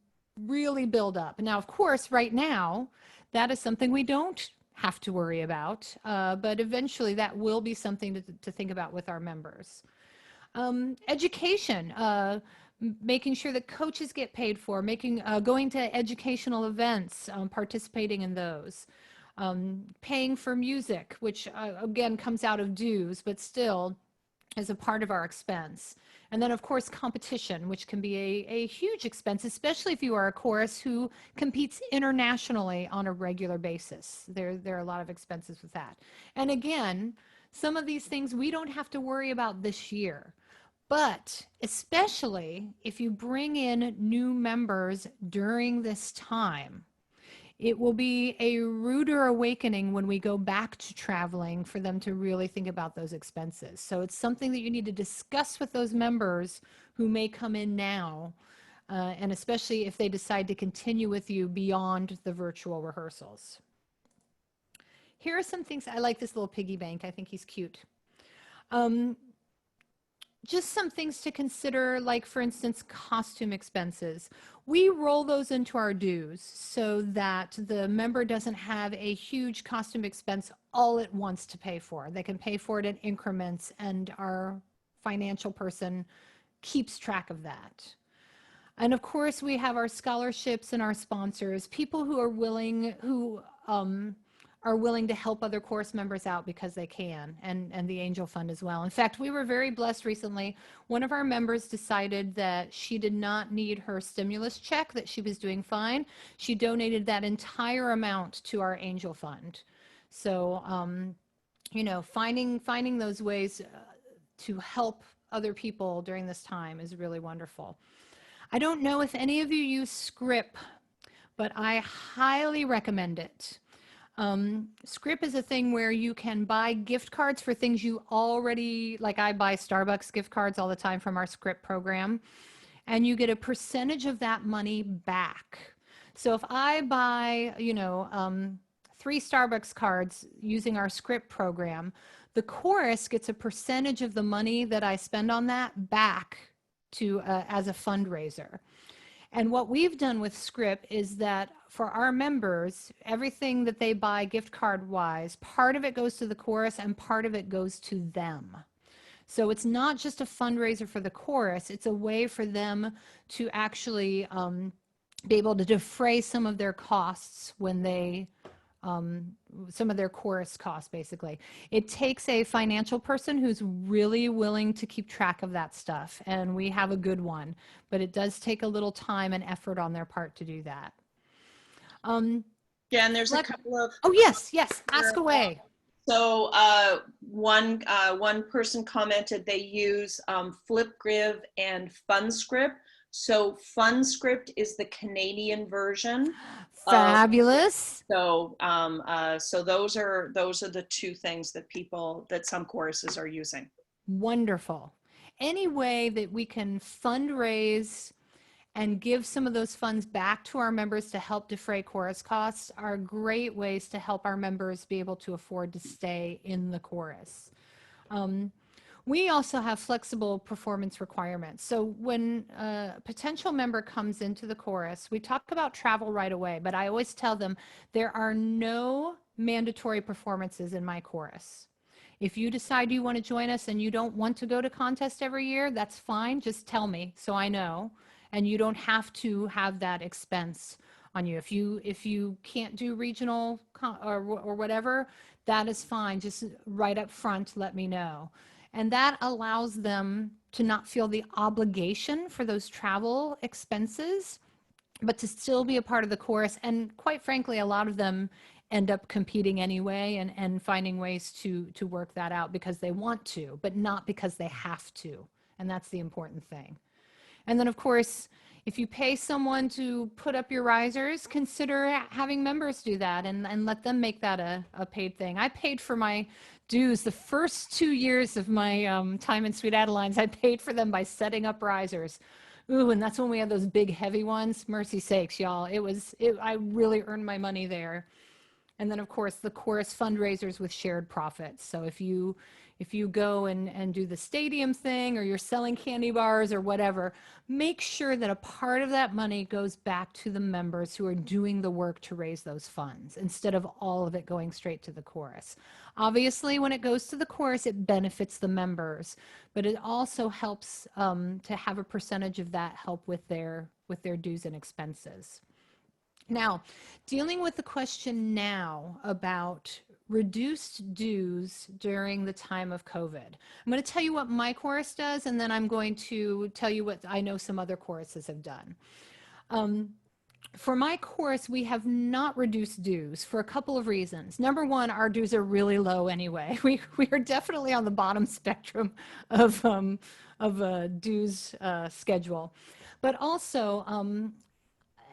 Speaker 4: really build up. Now, of course, right now, that is something we don't have to worry about, but eventually that will be something to think about with our members. Education, making sure that coaches get paid for, going to educational events, participating in those, paying for music, which again comes out of dues, but still is a part of our expense. And then of course competition, which can be a huge expense, especially if you are a chorus who competes internationally on a regular basis. There are a lot of expenses with that. And again, some of these things we don't have to worry about this year. But especially if you bring in new members during this time, it will be a ruder awakening when we go back to traveling for them to really think about those expenses. So it's something that you need to discuss with those members who may come in now, and especially if they decide to continue with you beyond the virtual rehearsals. Here are some things. I like this little piggy bank. I think he's cute. just some things to consider, like for instance, costume expenses. We roll those into our dues so that the member doesn't have a huge costume expense all at once to pay for. They can pay for it in increments, and our financial person keeps track of that. And of course, we have our scholarships and our sponsors, people who are willing, are willing to help other course members out because they can, and the Angel Fund as well. In fact, we were very blessed recently. One of our members decided that she did not need her stimulus check, that she was doing fine. She donated that entire amount to our Angel Fund. So, you know, finding those ways to help other people during this time is really wonderful. I don't know if any of you use Scrip, but I highly recommend it. Scrip is a thing where you can buy gift cards for things you already, like I buy Starbucks gift cards all the time from our Scrip program, and you get a percentage of that money back. So if I buy, you know, 3 Starbucks cards using our Scrip program, the chorus gets a percentage of the money that I spend on that back to as a fundraiser. And what we've done with Scrip is that for our members, everything that they buy gift card wise, part of it goes to the chorus and part of it goes to them. So it's not just a fundraiser for the chorus, it's a way for them to actually be able to defray some of their costs when they some of their chorus costs, basically. It takes a financial person who's really willing to keep track of that stuff, and we have a good one, but it does take a little time and effort on their part to do that.
Speaker 3: Yeah, and there's a couple of.
Speaker 4: Oh, yes, ask away.
Speaker 3: So one person commented they use Flipgrid and Fundscript. So Fundscript is the Canadian version.
Speaker 4: Fabulous.
Speaker 3: So those are the 2 things that some choruses are using.
Speaker 4: Wonderful. Any way that we can fundraise and give some of those funds back to our members to help defray chorus costs are great ways to help our members be able to afford to stay in the chorus. We also have flexible performance requirements. So when a potential member comes into the chorus, we talk about travel right away, but I always tell them there are no mandatory performances in my chorus. If you decide you want to join us and you don't want to go to contest every year, that's fine. Just tell me so I know. And you don't have to have that expense on you. If you can't do regional or whatever, that is fine. Just right up front, let me know. And that allows them to not feel the obligation for those travel expenses, but to still be a part of the chorus. And quite frankly, a lot of them end up competing anyway and finding ways to work that out because they want to, but not because they have to. And that's the important thing. And then, of course, if you pay someone to put up your risers, consider having members do that and let them make that a paid thing. I paid for my dues the first 2 years of my time in Sweet Adelines. I paid for them by setting up risers. Ooh, and that's when we had those big heavy ones. Mercy sakes, y'all. I really earned my money there. And then, of course, the chorus fundraisers with shared profits. So if you go and do the stadium thing, or you're selling candy bars or whatever, make sure that a part of that money goes back to the members who are doing the work to raise those funds instead of all of it going straight to the chorus. Obviously, when it goes to the chorus, it benefits the members, but it also helps to have a percentage of that help with their dues and expenses. Now, dealing with the question now about reduced dues during the time of COVID. I'm going to tell you what my chorus does, and then I'm going to tell you what I know some other choruses have done. For my chorus, we have not reduced dues for a couple of reasons. Number one, our dues are really low anyway. We are definitely on the bottom spectrum of a dues schedule. But also,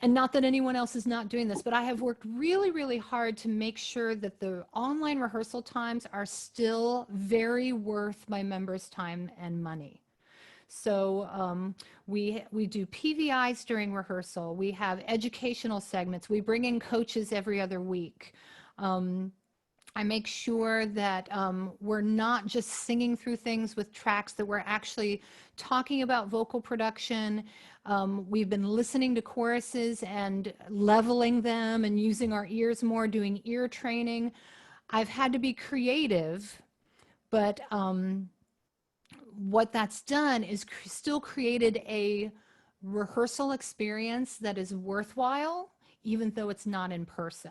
Speaker 4: and not that anyone else is not doing this, but I have worked really, really hard to make sure that the online rehearsal times are still very worth my members' time and money. So we do PVIs during rehearsal. We have educational segments. We bring in coaches every other week. I make sure that we're not just singing through things with tracks, that we're actually talking about vocal production. We've been listening to choruses and leveling them and using our ears more, doing ear training. I've had to be creative, but what that's done is still created a rehearsal experience that is worthwhile, even though it's not in person.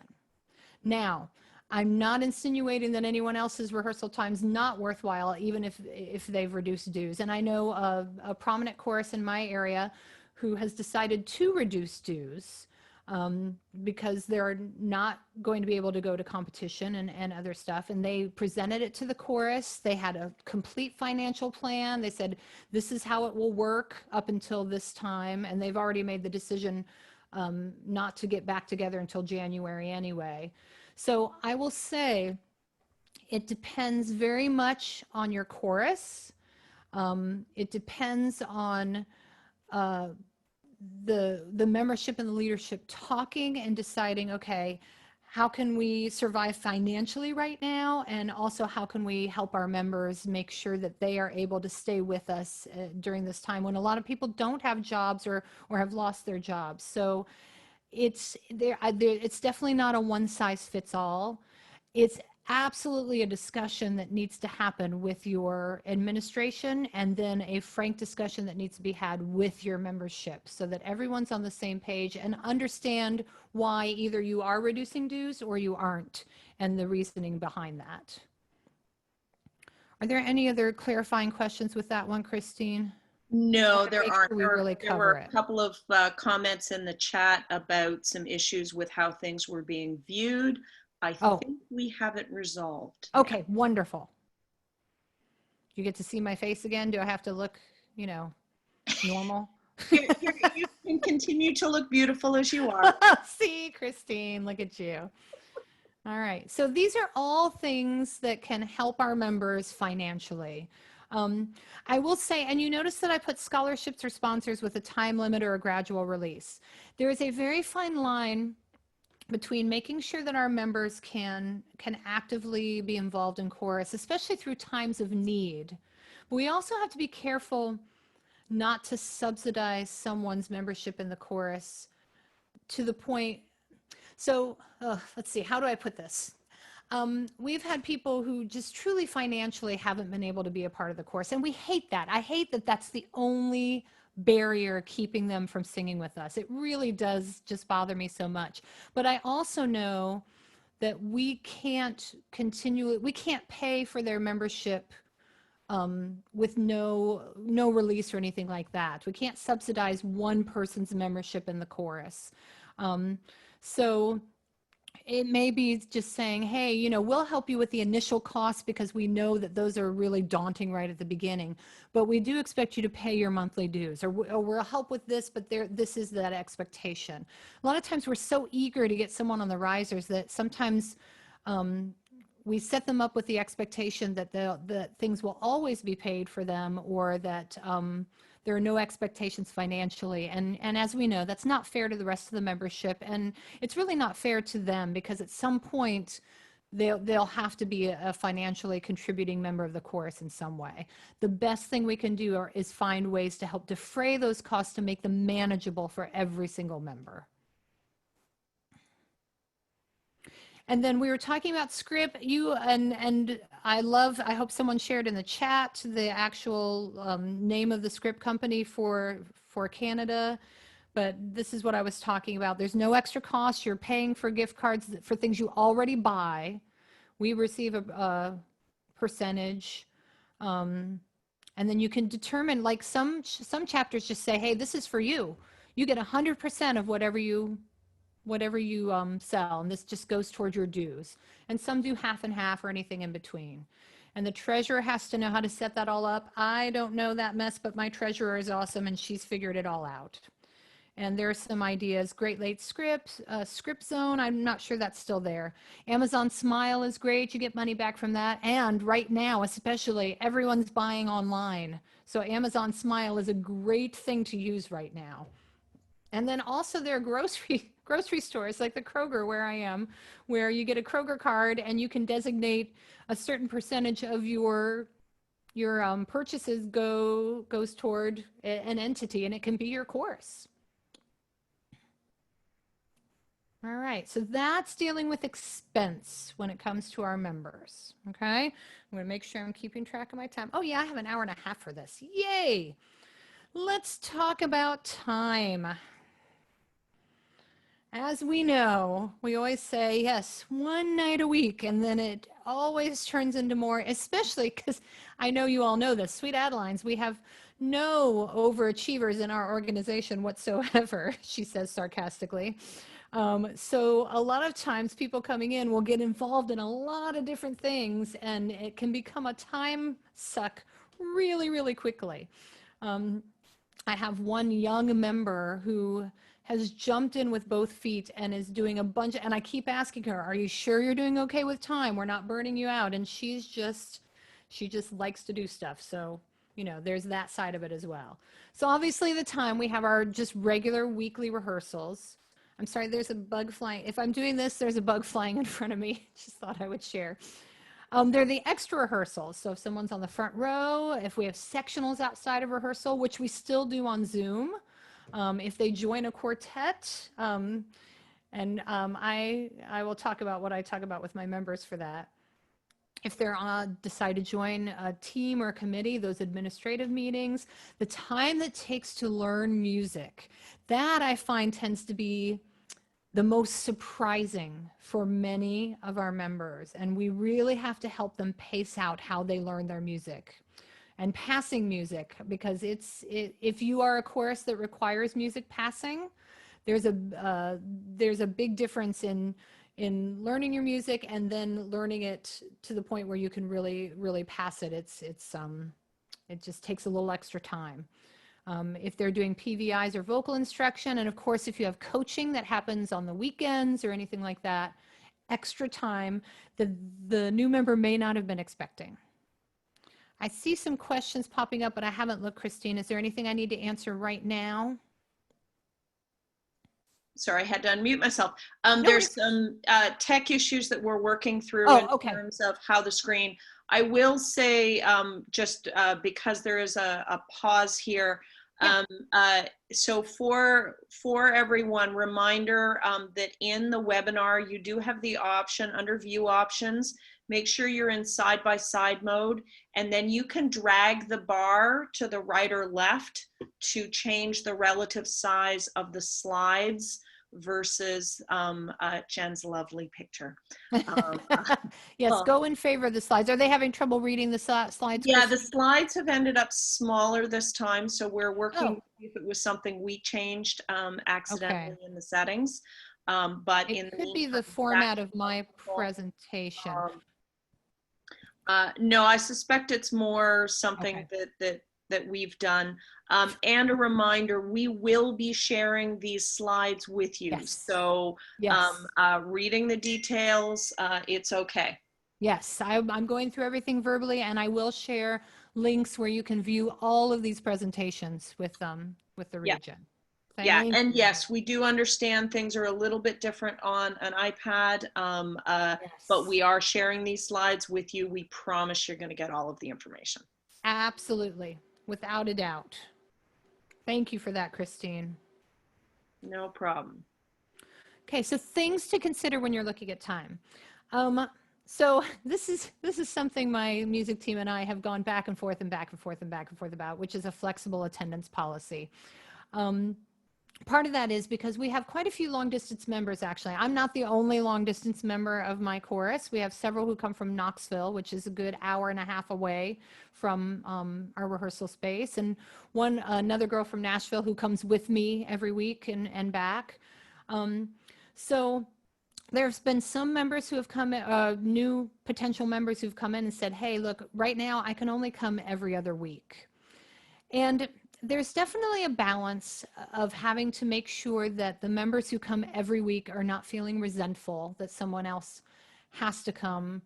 Speaker 4: Now, I'm not insinuating that anyone else's rehearsal time's not worthwhile, even if they've reduced dues. And I know a prominent chorus in my area who has decided to reduce dues because they're not going to be able to go to competition and other stuff. And they presented it to the chorus. They had a complete financial plan. They said, this is how it will work up until this time. And they've already made the decision not to get back together until January anyway. So I will say it depends very much on your chorus. It depends on the membership and the leadership talking and deciding, okay, how can we survive financially right now? And also how can we help our members make sure that they are able to stay with us during this time when a lot of people don't have jobs or have lost their jobs. So it's definitely not a one size fits all. It's absolutely a discussion that needs to happen with your administration, and then a frank discussion that needs to be had with your membership so that everyone's on the same page and understand why either you are reducing dues or you aren't, and the reasoning behind that. Are there any other clarifying questions with that one, Christine?
Speaker 3: No,
Speaker 4: to
Speaker 3: there
Speaker 4: make
Speaker 3: aren't.
Speaker 4: sure we really
Speaker 3: There were
Speaker 4: cover
Speaker 3: a
Speaker 4: it.
Speaker 3: couple of comments in the chat about some issues with how things were being viewed. I
Speaker 4: Oh.
Speaker 3: think we have it resolved.
Speaker 4: Okay, wonderful. You get to see my face again? Do I have to look, normal?
Speaker 3: You can continue to look beautiful as you are.
Speaker 4: See, Christine, look at you. All right. So these are all things that can help our members financially. I will say, and you notice that I put scholarships or sponsors with a time limit or a gradual release. There is a very fine line between making sure that our members can actively be involved in chorus, especially through times of need. But we also have to be careful not to subsidize someone's membership in the chorus to the point. So let's see, how do I put this? We've had people who just truly financially haven't been able to be a part of the chorus, and we hate that. I hate that that's the only barrier keeping them from singing with us. It really does just bother me so much. But I also know that we can't pay for their membership with no release or anything like that. We can't subsidize one person's membership in the chorus. So it may be just saying, hey, we'll help you with the initial costs because we know that those are really daunting right at the beginning, but we do expect you to pay your monthly dues, or we'll help with this, but this is that expectation. A lot of times we're so eager to get someone on the risers that sometimes we set them up with the expectation that things will always be paid for them, or that there are no expectations financially. And as we know, that's not fair to the rest of the membership. And it's really not fair to them, because at some point they'll have to be a financially contributing member of the chorus in some way. The best thing we can do is find ways to help defray those costs to make them manageable for every single member. And then we were talking about script. And I hope someone shared in the chat the actual name of the script company for Canada. But this is what I was talking about. There's no extra cost. You're paying for gift cards for things you already buy. We receive a percentage. And then you can determine, like some chapters just say, hey, this is for you. You get 100% of whatever you sell, and this just goes toward your dues. And some do half and half or anything in between. And the treasurer has to know how to set that all up. I don't know that mess, but my treasurer is awesome, and she's figured it all out. And there's some ideas. Great Lakes Scripts, Script Zone, I'm not sure that's still there. Amazon Smile is great. You get money back from that. And right now, especially, everyone's buying online. So Amazon Smile is a great thing to use right now. And then also there are grocery grocery stores like the Kroger where I am, where you get a Kroger card and you can designate a certain percentage of your purchases goes toward an entity, and it can be your course. All right, so that's dealing with expense when it comes to our members. Okay, I'm going to make sure I'm keeping track of my time. Oh yeah, I have an hour and a half for this. Yay! Let's talk about time. As we know, we always say, yes, one night a week, and then it always turns into more, especially because I know you all know this. Sweet Adelines, we have no overachievers in our organization whatsoever, she says sarcastically. So a lot of times people coming in will get involved in a lot of different things, and it can become a time suck really, really quickly. I have one young member who has jumped in with both feet and is doing a bunch and I keep asking her, are you sure you're doing okay with time? We're not burning you out. And she just likes to do stuff. So, you know, there's that side of it as well. So obviously the time, we have our just regular weekly rehearsals. I'm sorry, there's a bug flying. If I'm doing this, there's a bug flying in front of me. Just thought I would share. They're the extra rehearsals. So if someone's on the front row, if we have sectionals outside of rehearsal, which we still do on Zoom, if they join a quartet, I will talk about what I talk about with my members for that. If they're decide to join a team or a committee, those administrative meetings, the time that takes to learn music, that I find tends to be the most surprising for many of our members. And we really have to help them pace out how they learn their music and passing music, because if you are a chorus that requires music passing, there's a big difference in learning your music and then learning it to the point where you can really pass it. It just takes a little extra time. If they're doing PVIs or vocal instruction, and of course, if you have coaching that happens on the weekends or anything like that, extra time the new member may not have been expecting. I see some questions popping up, but I haven't looked, Christine. Is there anything I need to answer right now?
Speaker 3: Sorry, I had to unmute myself.
Speaker 4: No
Speaker 3: There's
Speaker 4: worries.
Speaker 3: some tech issues that we're working through in
Speaker 4: Okay.
Speaker 3: terms of how the screen. I will say, just because there is a pause here.
Speaker 4: Yeah.
Speaker 3: So for everyone, reminder that in the webinar, you do have the option under view options. Make sure you're in side-by-side mode, and then you can drag the bar to the right or left to change the relative size of the slides versus Jen's lovely picture.
Speaker 4: Yes,
Speaker 3: Well,
Speaker 4: go in favor of the slides. Are they having trouble reading the slides?
Speaker 3: yeah, the
Speaker 4: Christine?
Speaker 3: slides have ended up smaller this time, so we're working
Speaker 4: Oh.
Speaker 3: to see if it was something we changed
Speaker 4: Okay.
Speaker 3: accidentally in the settings. But in
Speaker 4: It
Speaker 3: the
Speaker 4: could be the
Speaker 3: meantime,
Speaker 4: format of my
Speaker 3: practical.
Speaker 4: presentation.
Speaker 3: No, I suspect it's more something
Speaker 4: Okay.
Speaker 3: that we've done. And a reminder, we will be sharing these slides with you.
Speaker 4: Yes.
Speaker 3: So
Speaker 4: Yes.
Speaker 3: reading the details, it's okay.
Speaker 4: Yes, I'm going through everything verbally, and I will share links where you can view all of these presentations with the
Speaker 3: Yeah.
Speaker 4: region.
Speaker 3: Yeah,
Speaker 4: Thank
Speaker 3: and
Speaker 4: you.
Speaker 3: yes, we do understand things are a little bit different on an iPad, but we are sharing these slides with you. We promise you're going to get all of the information.
Speaker 4: Absolutely, without a doubt. Thank you for that, Christine.
Speaker 3: No problem.
Speaker 4: Okay, so things to consider when you're looking at time. So this is something my music team and I have gone back and forth and back and forth and back and forth about, which is a flexible attendance policy. Part of that is because we have quite a few long distance members, actually. I'm not the only long distance member of my chorus. We have several who come from Knoxville, which is a good hour and a half away from our rehearsal space. And another girl from Nashville who comes with me every week and back. So there's been some members who have come, new potential members who've come in and said, hey, look, right now I can only come every other week. And there's definitely a balance of having to make sure that the members who come every week are not feeling resentful that someone else has to come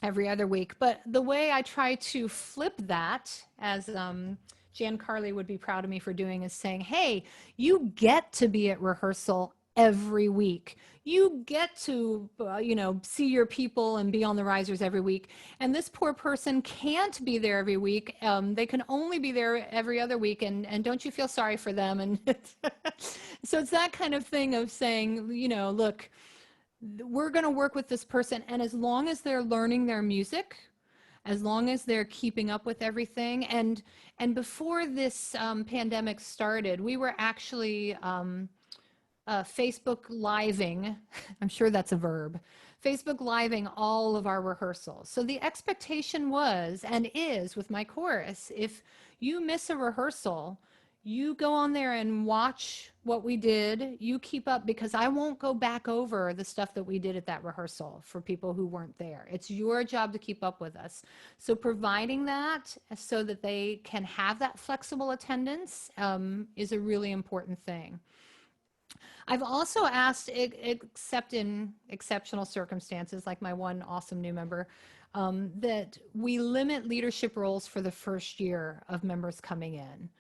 Speaker 4: every other week. But the way I try to flip that, as Jan Carley would be proud of me for doing, is saying, hey, you get to be at rehearsal every week. You get to, see your people and be on the risers every week. And this poor person can't be there every week. They can only be there every other week. And don't you feel sorry for them? And so it's that kind of thing of saying, look, we're going to work with this person. And as long as they're learning their music, as long as they're keeping up with everything. And before this pandemic started, we were actually Facebook living, I'm sure that's a verb, Facebook living all of our rehearsals. So the expectation was and is with my chorus, if you miss a rehearsal, you go on there and watch what we did. You keep up, because I won't go back over the stuff that we did at that rehearsal for people who weren't there. It's your job to keep up with us. So providing that so that they can have that flexible attendance is a really important thing. I've also asked, except in exceptional circumstances, like my one awesome new member, that we limit leadership roles for the first year of members coming in.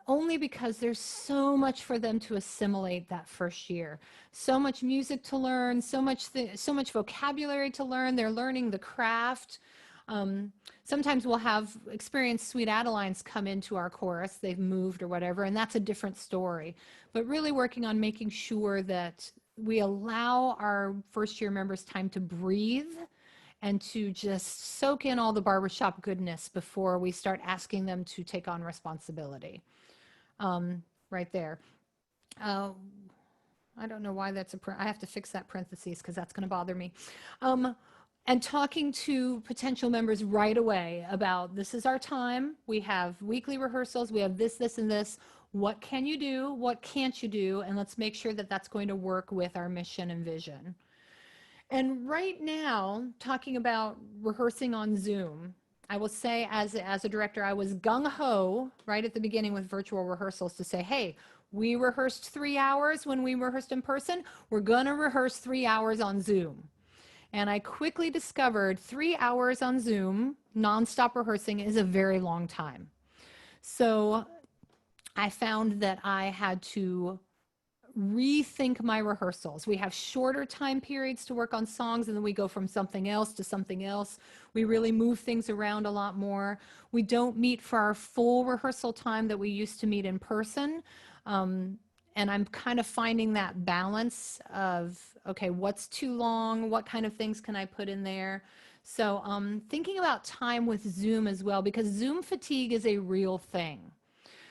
Speaker 4: Only because there's so much for them to assimilate that first year. So much music to learn, so much vocabulary to learn. They're learning the craft. Sometimes we'll have experienced Sweet Adelines come into our chorus. They've moved or whatever, and that's a different story. But really working on making sure that we allow our first year members time to breathe and to just soak in all the barbershop goodness before we start asking them to take on responsibility. Right there. I don't know why that's I have to fix that parentheses because that's going to bother me. And talking to potential members right away about, this is our time. We have weekly rehearsals. We have this, this, and this. What can you do? What can't you do? And let's make sure that that's going to work with our mission and vision. And right now, talking about rehearsing on Zoom, I will say as a director, I was gung-ho right at the beginning with virtual rehearsals to say, hey, we rehearsed 3 hours when we rehearsed in person. We're going to rehearse 3 hours on Zoom. And I quickly discovered 3 hours on Zoom, nonstop rehearsing, is a very long time. So I found that I had to rethink my rehearsals. We have shorter time periods to work on songs, and then we go from something else to something else. We really move things around a lot more. We don't meet for our full rehearsal time that we used to meet in person. And I'm kind of finding that balance of, okay, what's too long? What kind of things can I put in there? So thinking about time with Zoom as well, because Zoom fatigue is a real thing.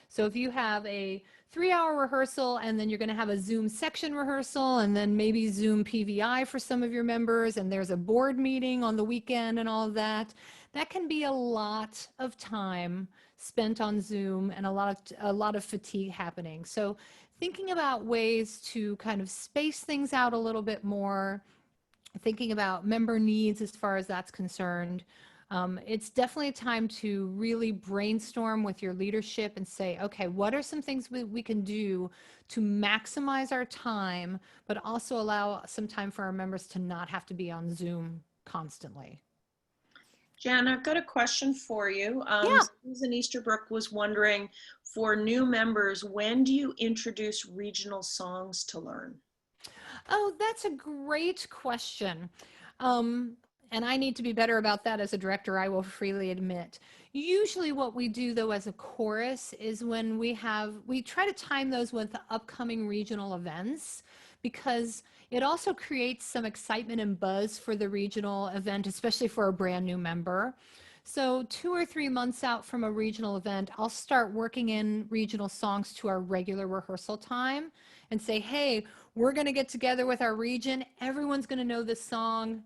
Speaker 4: So if you have a 3-hour rehearsal and then you're going to have a Zoom section rehearsal and then maybe Zoom PVI for some of your members, and there's a board meeting on the weekend and all of that, that can be a lot of time spent on Zoom and a lot of fatigue happening. So thinking about ways to kind of space things out a little bit more, thinking about member needs as far as that's concerned. It's definitely a time to really brainstorm with your leadership and say, okay, what are some things we can do to maximize our time, but also allow some time for our members to not have to be on Zoom constantly?
Speaker 3: Jan, I've got a question for you.
Speaker 4: Yeah.
Speaker 3: Susan Easterbrook was wondering, for new members, when do you introduce regional songs to learn?
Speaker 4: Oh, that's a great question. And I need to be better about that as a director, I will freely admit. Usually what we do though as a chorus is when we try to time those with the upcoming regional events, because it also creates some excitement and buzz for the regional event, especially for a brand new member. So 2 or 3 months out from a regional event, I'll start working in regional songs to our regular rehearsal time and say, hey, we're going to get together with our region. Everyone's going to know this song.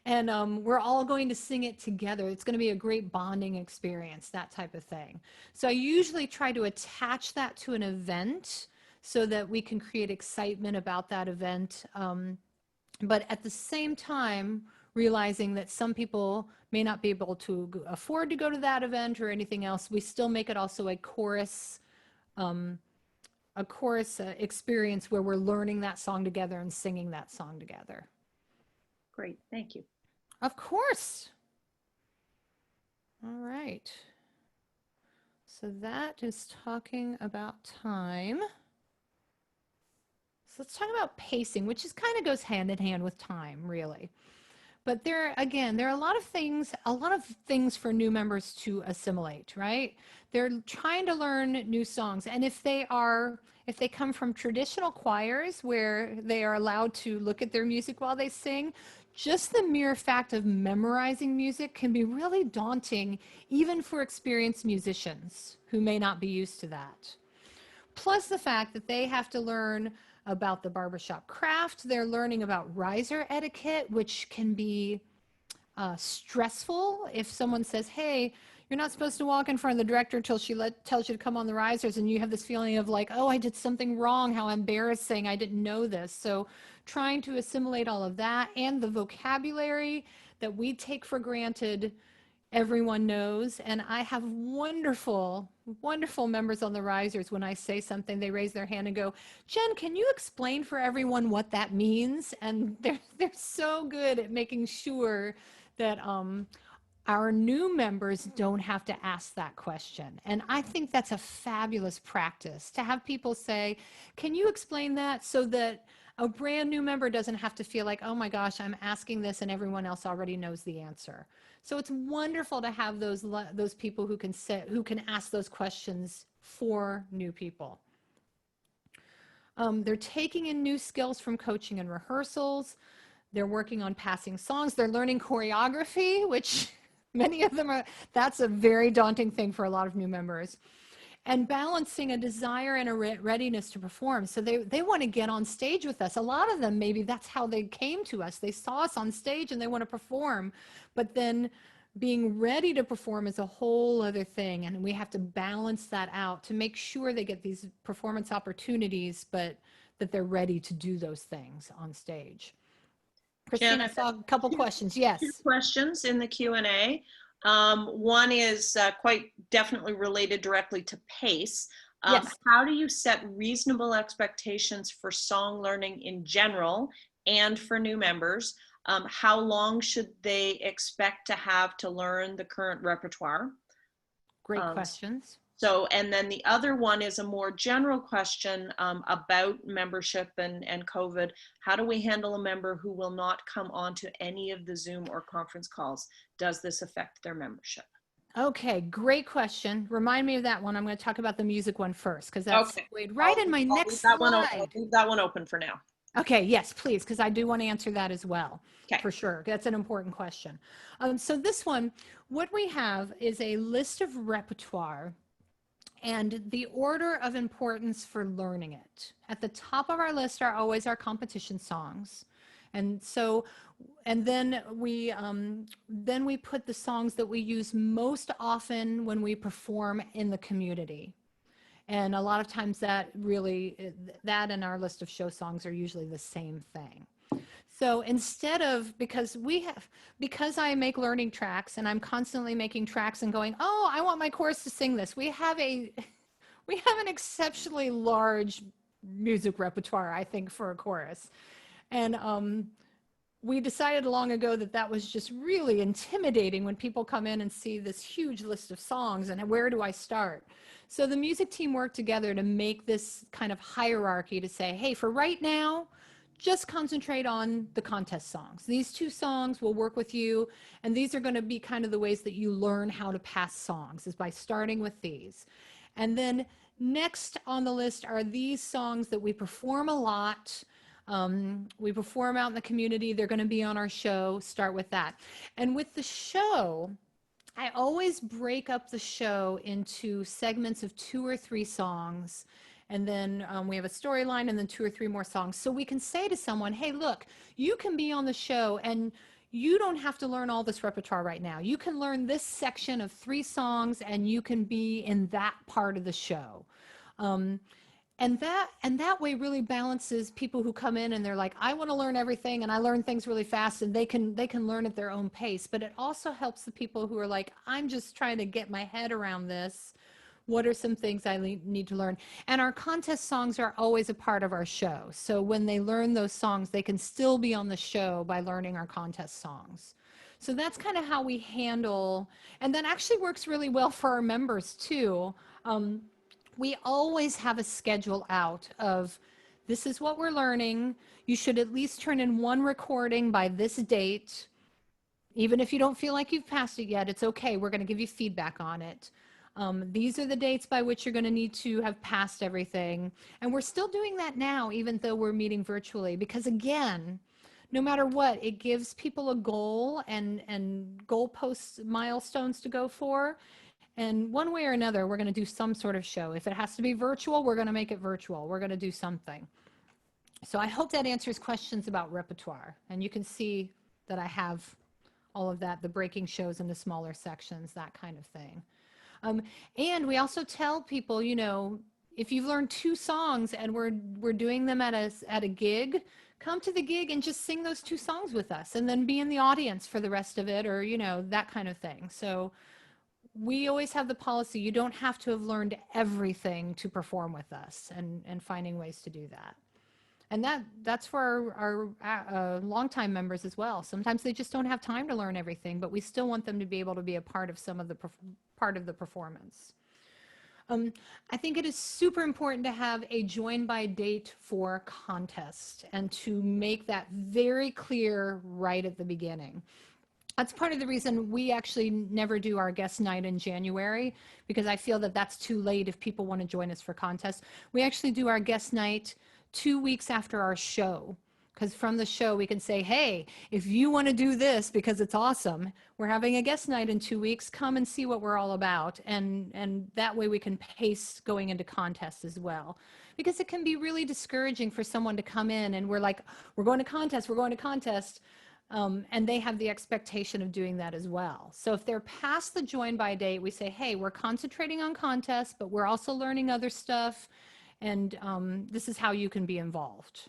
Speaker 4: And we're all going to sing it together. It's going to be a great bonding experience, that type of thing. So I usually try to attach that to an event so that we can create excitement about that event. But at the same time, realizing that some people may not be able to afford to go to that event or anything else, we still make it also a chorus experience where we're learning that song together and singing that song together.
Speaker 3: Great, thank you.
Speaker 4: Of course. All right. So that is talking about time. let's talk about pacing, which is kind of goes hand in hand with time, really. But there are a lot of things for new members to assimilate, right? They're trying to learn new songs. And if they come from traditional choirs where they are allowed to look at their music while they sing, just the mere fact of memorizing music can be really daunting, even for experienced musicians who may not be used to that. Plus the fact that they have to learn about the barbershop craft. They're learning about riser etiquette, which can be stressful if someone says, hey, you're not supposed to walk in front of the director until she tells you to come on the risers, and you have this feeling of like, oh, I did something wrong, how embarrassing, I didn't know this. So trying to assimilate all of that and the vocabulary that we take for granted everyone knows. And I have wonderful, wonderful members on the risers. When I say something, they raise their hand and go, Jen, can you explain for everyone what that means? And they're so good at making sure that our new members don't have to ask that question. And I think that's a fabulous practice to have people say, can you explain that, so that a brand new member doesn't have to feel like, oh my gosh, I'm asking this and everyone else already knows the answer. So it's wonderful to have those people who can ask those questions for new people. They're taking in new skills from coaching and rehearsals. They're working on passing songs. They're learning choreography, which many of them that's a very daunting thing for a lot of new members. And balancing a desire and a readiness to perform. So they want to get on stage with us. A lot of them, maybe that's how they came to us. They saw us on stage and they want to perform. But then being ready to perform is a whole other thing. And we have to balance that out to make sure they get these performance opportunities, but that they're ready to do those things on stage. Christine, I saw a couple questions. Yes.
Speaker 3: 2 questions in the Q&A. One is quite definitely related directly to pace.
Speaker 4: Yes.
Speaker 3: How do you set reasonable expectations for song learning in general and for new members? How long should they expect to have to learn the current repertoire?
Speaker 4: Great questions.
Speaker 3: So, and then the other one is a more general question about membership and COVID. How do we handle a member who will not come onto any of the Zoom or conference calls? Does this affect their membership?
Speaker 4: Okay, great question. Remind me of that one. I'm going to talk about the music one first, because that's right in my next slide.
Speaker 3: I'll leave that one open for now.
Speaker 4: Okay, yes, please, because I do want to answer that as well.
Speaker 3: Okay.
Speaker 4: For sure. That's an important question. So this one, what we have is a list of repertoire and the order of importance for learning it. At the top of our list are always our competition songs. And so, and then we put the songs that we use most often when we perform in the community. And a lot of times that and our list of show songs are usually the same thing. So instead of, because I make learning tracks and I'm constantly making tracks and going, oh, I want my chorus to sing this. We have an exceptionally large music repertoire, I think, for a chorus. And we decided long ago that was just really intimidating when people come in and see this huge list of songs and where do I start? So the music team worked together to make this kind of hierarchy to say, hey, for right now, just concentrate on the contest songs. These 2 songs will work with you, and these are going to be kind of the ways that you learn how to pass songs, is by starting with these. And then next on the list are these songs that we perform a lot. We perform out in the community. They're going to be on our show. Start with that. And with the show, I always break up the show into segments of 2 or 3 songs. And then we have a storyline and then 2 or 3 more songs. So we can say to someone, hey, look, you can be on the show and you don't have to learn all this repertoire right now. You can learn this section of 3 songs and you can be in that part of the show. And that way really balances people who come in and they're like, I want to learn everything and I learn things really fast, and they can learn at their own pace. But it also helps the people who are like, I'm just trying to get my head around this. What are some things I need to learn? And our contest songs are always a part of our show. So when they learn those songs, they can still be on the show by learning our contest songs. So that's kind of how we handle, and that actually works really well for our members too. We always have a schedule out of this is what we're learning. You should at least turn in one recording by this date. Even if you don't feel like you've passed it yet, it's okay. We're going to give you feedback on it. These are the dates by which you're going to need to have passed everything. And we're still doing that now, even though we're meeting virtually, because again, no matter what, it gives people a goal and goalposts, milestones to go for. And one way or another, we're going to do some sort of show. If it has to be virtual, we're going to make it virtual. We're going to do something. So I hope that answers questions about repertoire. And you can see that I have all of that, the breaking shows into smaller sections, that kind of thing. And we also tell people, you know, if you've learned 2 songs and we're doing them at a gig, come to the gig and just sing those 2 songs with us and then be in the audience for the rest of it, or, you know, that kind of thing. So we always have the policy, you don't have to have learned everything to perform with us, and finding ways to do that. And that's for our longtime members as well. Sometimes they just don't have time to learn everything, but we still want them to be able to be a part of some of the part of the performance. I think it is super important to have a join by date for contest and to make that very clear right at the beginning. That's part of the reason we actually never do our guest night in January, because I feel that that's too late if people want to join us for contest. We actually do our guest night 2 weeks after our show, because from the show we can say, hey, if you want to do this because it's awesome, we're having a guest night in 2 weeks, come and see what we're all about. And that way we can pace going into contests as well, because it can be really discouraging for someone to come in and we're like, we're going to contest, we're going to contest. And they have the expectation of doing that as well. So if they're past the join by date, we say, hey, we're concentrating on contests, but we're also learning other stuff. And this is how you can be involved.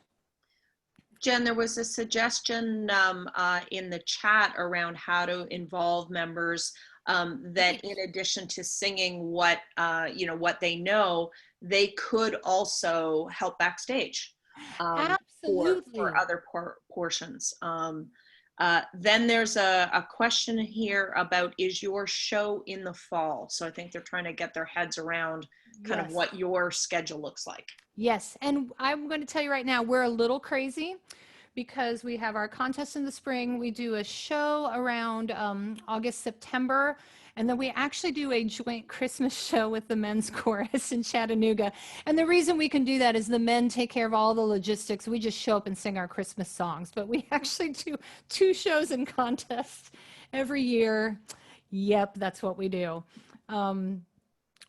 Speaker 3: Jen, there was a suggestion in the chat around how to involve members, that in addition to singing what, you know, what they know, they could also help backstage
Speaker 4: Absolutely.
Speaker 3: for other portions. Then there's a question here about, is your show in the fall? So I think they're trying to get their heads around kind of what your schedule looks like.
Speaker 4: Yes, and I'm going to tell you right now, we're a little crazy because we have our contest in the spring. We do a show around August, September, and then we actually do a joint Christmas show with the men's chorus in Chattanooga. And the reason we can do that is the men take care of all the logistics. We just show up and sing our Christmas songs, but we actually do 2 shows and contests every year. Yep, that's what we do.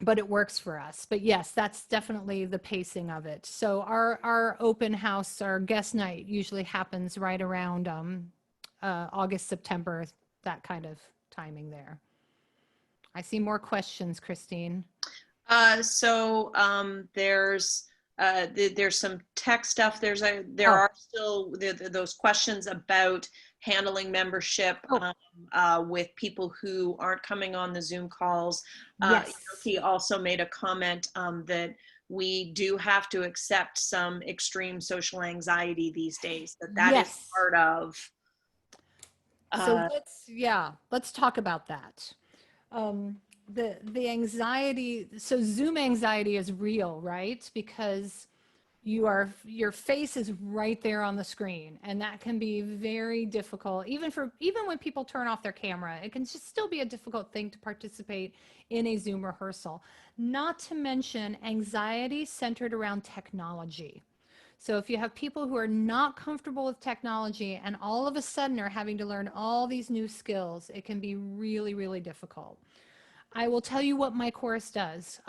Speaker 4: But it works for us. But yes, that's definitely the pacing of it. So our open house, our guest night usually happens right around August, September, that kind of timing there. I see more questions, Christine.
Speaker 3: There's some tech stuff. There are still those questions about handling membership with people who aren't coming on the Zoom calls.
Speaker 4: Yes.
Speaker 3: He also made a comment that we do have to accept some extreme social anxiety these days. That is part of.
Speaker 4: So let's talk about that. The anxiety, so Zoom anxiety is real, right? Because your face is right there on the screen, and that can be very difficult. Even when people turn off their camera, it can just still be a difficult thing to participate in a Zoom rehearsal. Not to mention anxiety centered around technology. So if you have people who are not comfortable with technology and all of a sudden are having to learn all these new skills, it can be really, really difficult. I will tell you what my chorus does.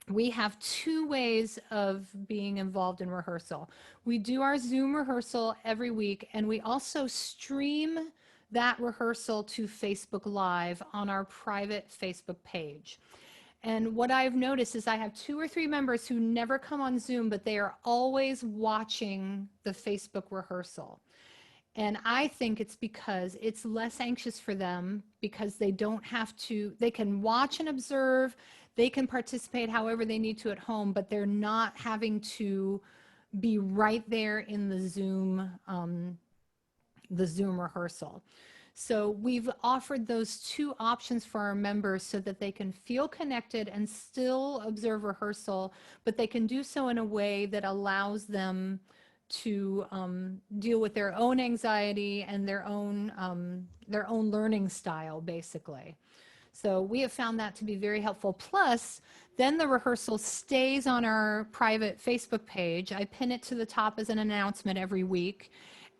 Speaker 4: We have 2 ways of being involved in rehearsal. We do our Zoom rehearsal every week, and we also stream that rehearsal to Facebook Live on our private Facebook page. And what I've noticed is I have 2 or 3 members who never come on Zoom, but they are always watching the Facebook rehearsal. And I think it's because it's less anxious for them, because they don't have to, they can watch and observe, they can participate however they need to at home, but they're not having to be right there in the Zoom rehearsal. So we've offered those two options for our members so that they can feel connected and still observe rehearsal, but they can do so in a way that allows them to deal with their own anxiety and their own learning style, basically. So we have found that to be very helpful. Plus, then the rehearsal stays on our private Facebook page. I pin it to the top as an announcement every week.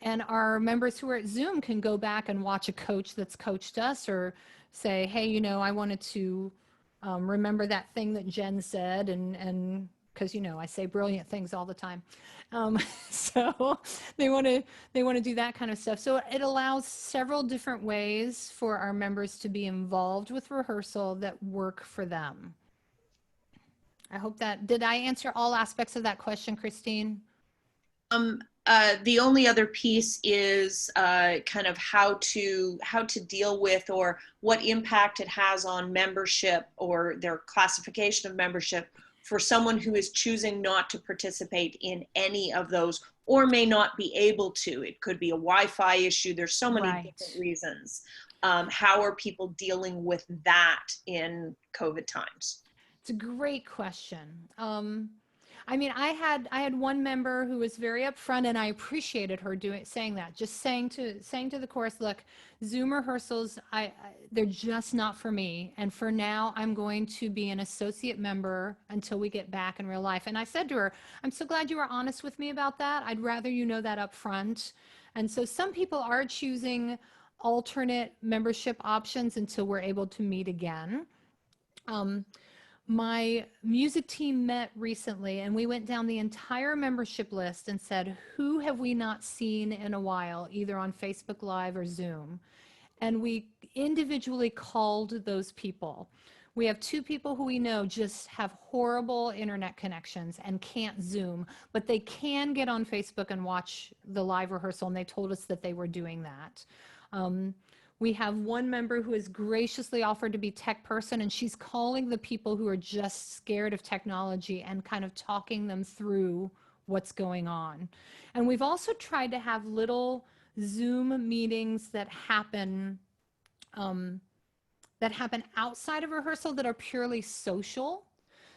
Speaker 4: And our members who are at Zoom can go back and watch a coach that's coached us, or say, hey, you know, I wanted to remember that thing that Jen said, and because, you know, I say brilliant things all the time. So they want to do that kind of stuff. So it allows several different ways for our members to be involved with rehearsal that work for them. I hope that, did I answer all aspects of that question, Christine?
Speaker 3: The only other piece is kind of how to deal with, or what impact it has on membership or their classification of membership for someone who is choosing not to participate in any of those, or may not be able to. It could be a Wi-Fi issue. There's so many different reasons. How are people dealing with that in COVID times?
Speaker 4: It's a great question. I mean, I had one member who was very upfront, and I appreciated her saying that, just saying to the chorus, look, Zoom rehearsals, they're just not for me. And for now, I'm going to be an associate member until we get back in real life. And I said to her, I'm so glad you were honest with me about that. I'd rather you know that up front. And so some people are choosing alternate membership options until we're able to meet again. My music team met recently, and we went down the entire membership list and said, who have we not seen in a while, either on Facebook Live or Zoom? And we individually called those people. We have 2 people who we know just have horrible internet connections and can't Zoom, but they can get on Facebook and watch the live rehearsal, and they told us that they were doing that. We have one member who has graciously offered to be tech person, and she's calling the people who are just scared of technology and kind of talking them through what's going on. And we've also tried to have little Zoom meetings that happen outside of rehearsal that are purely social,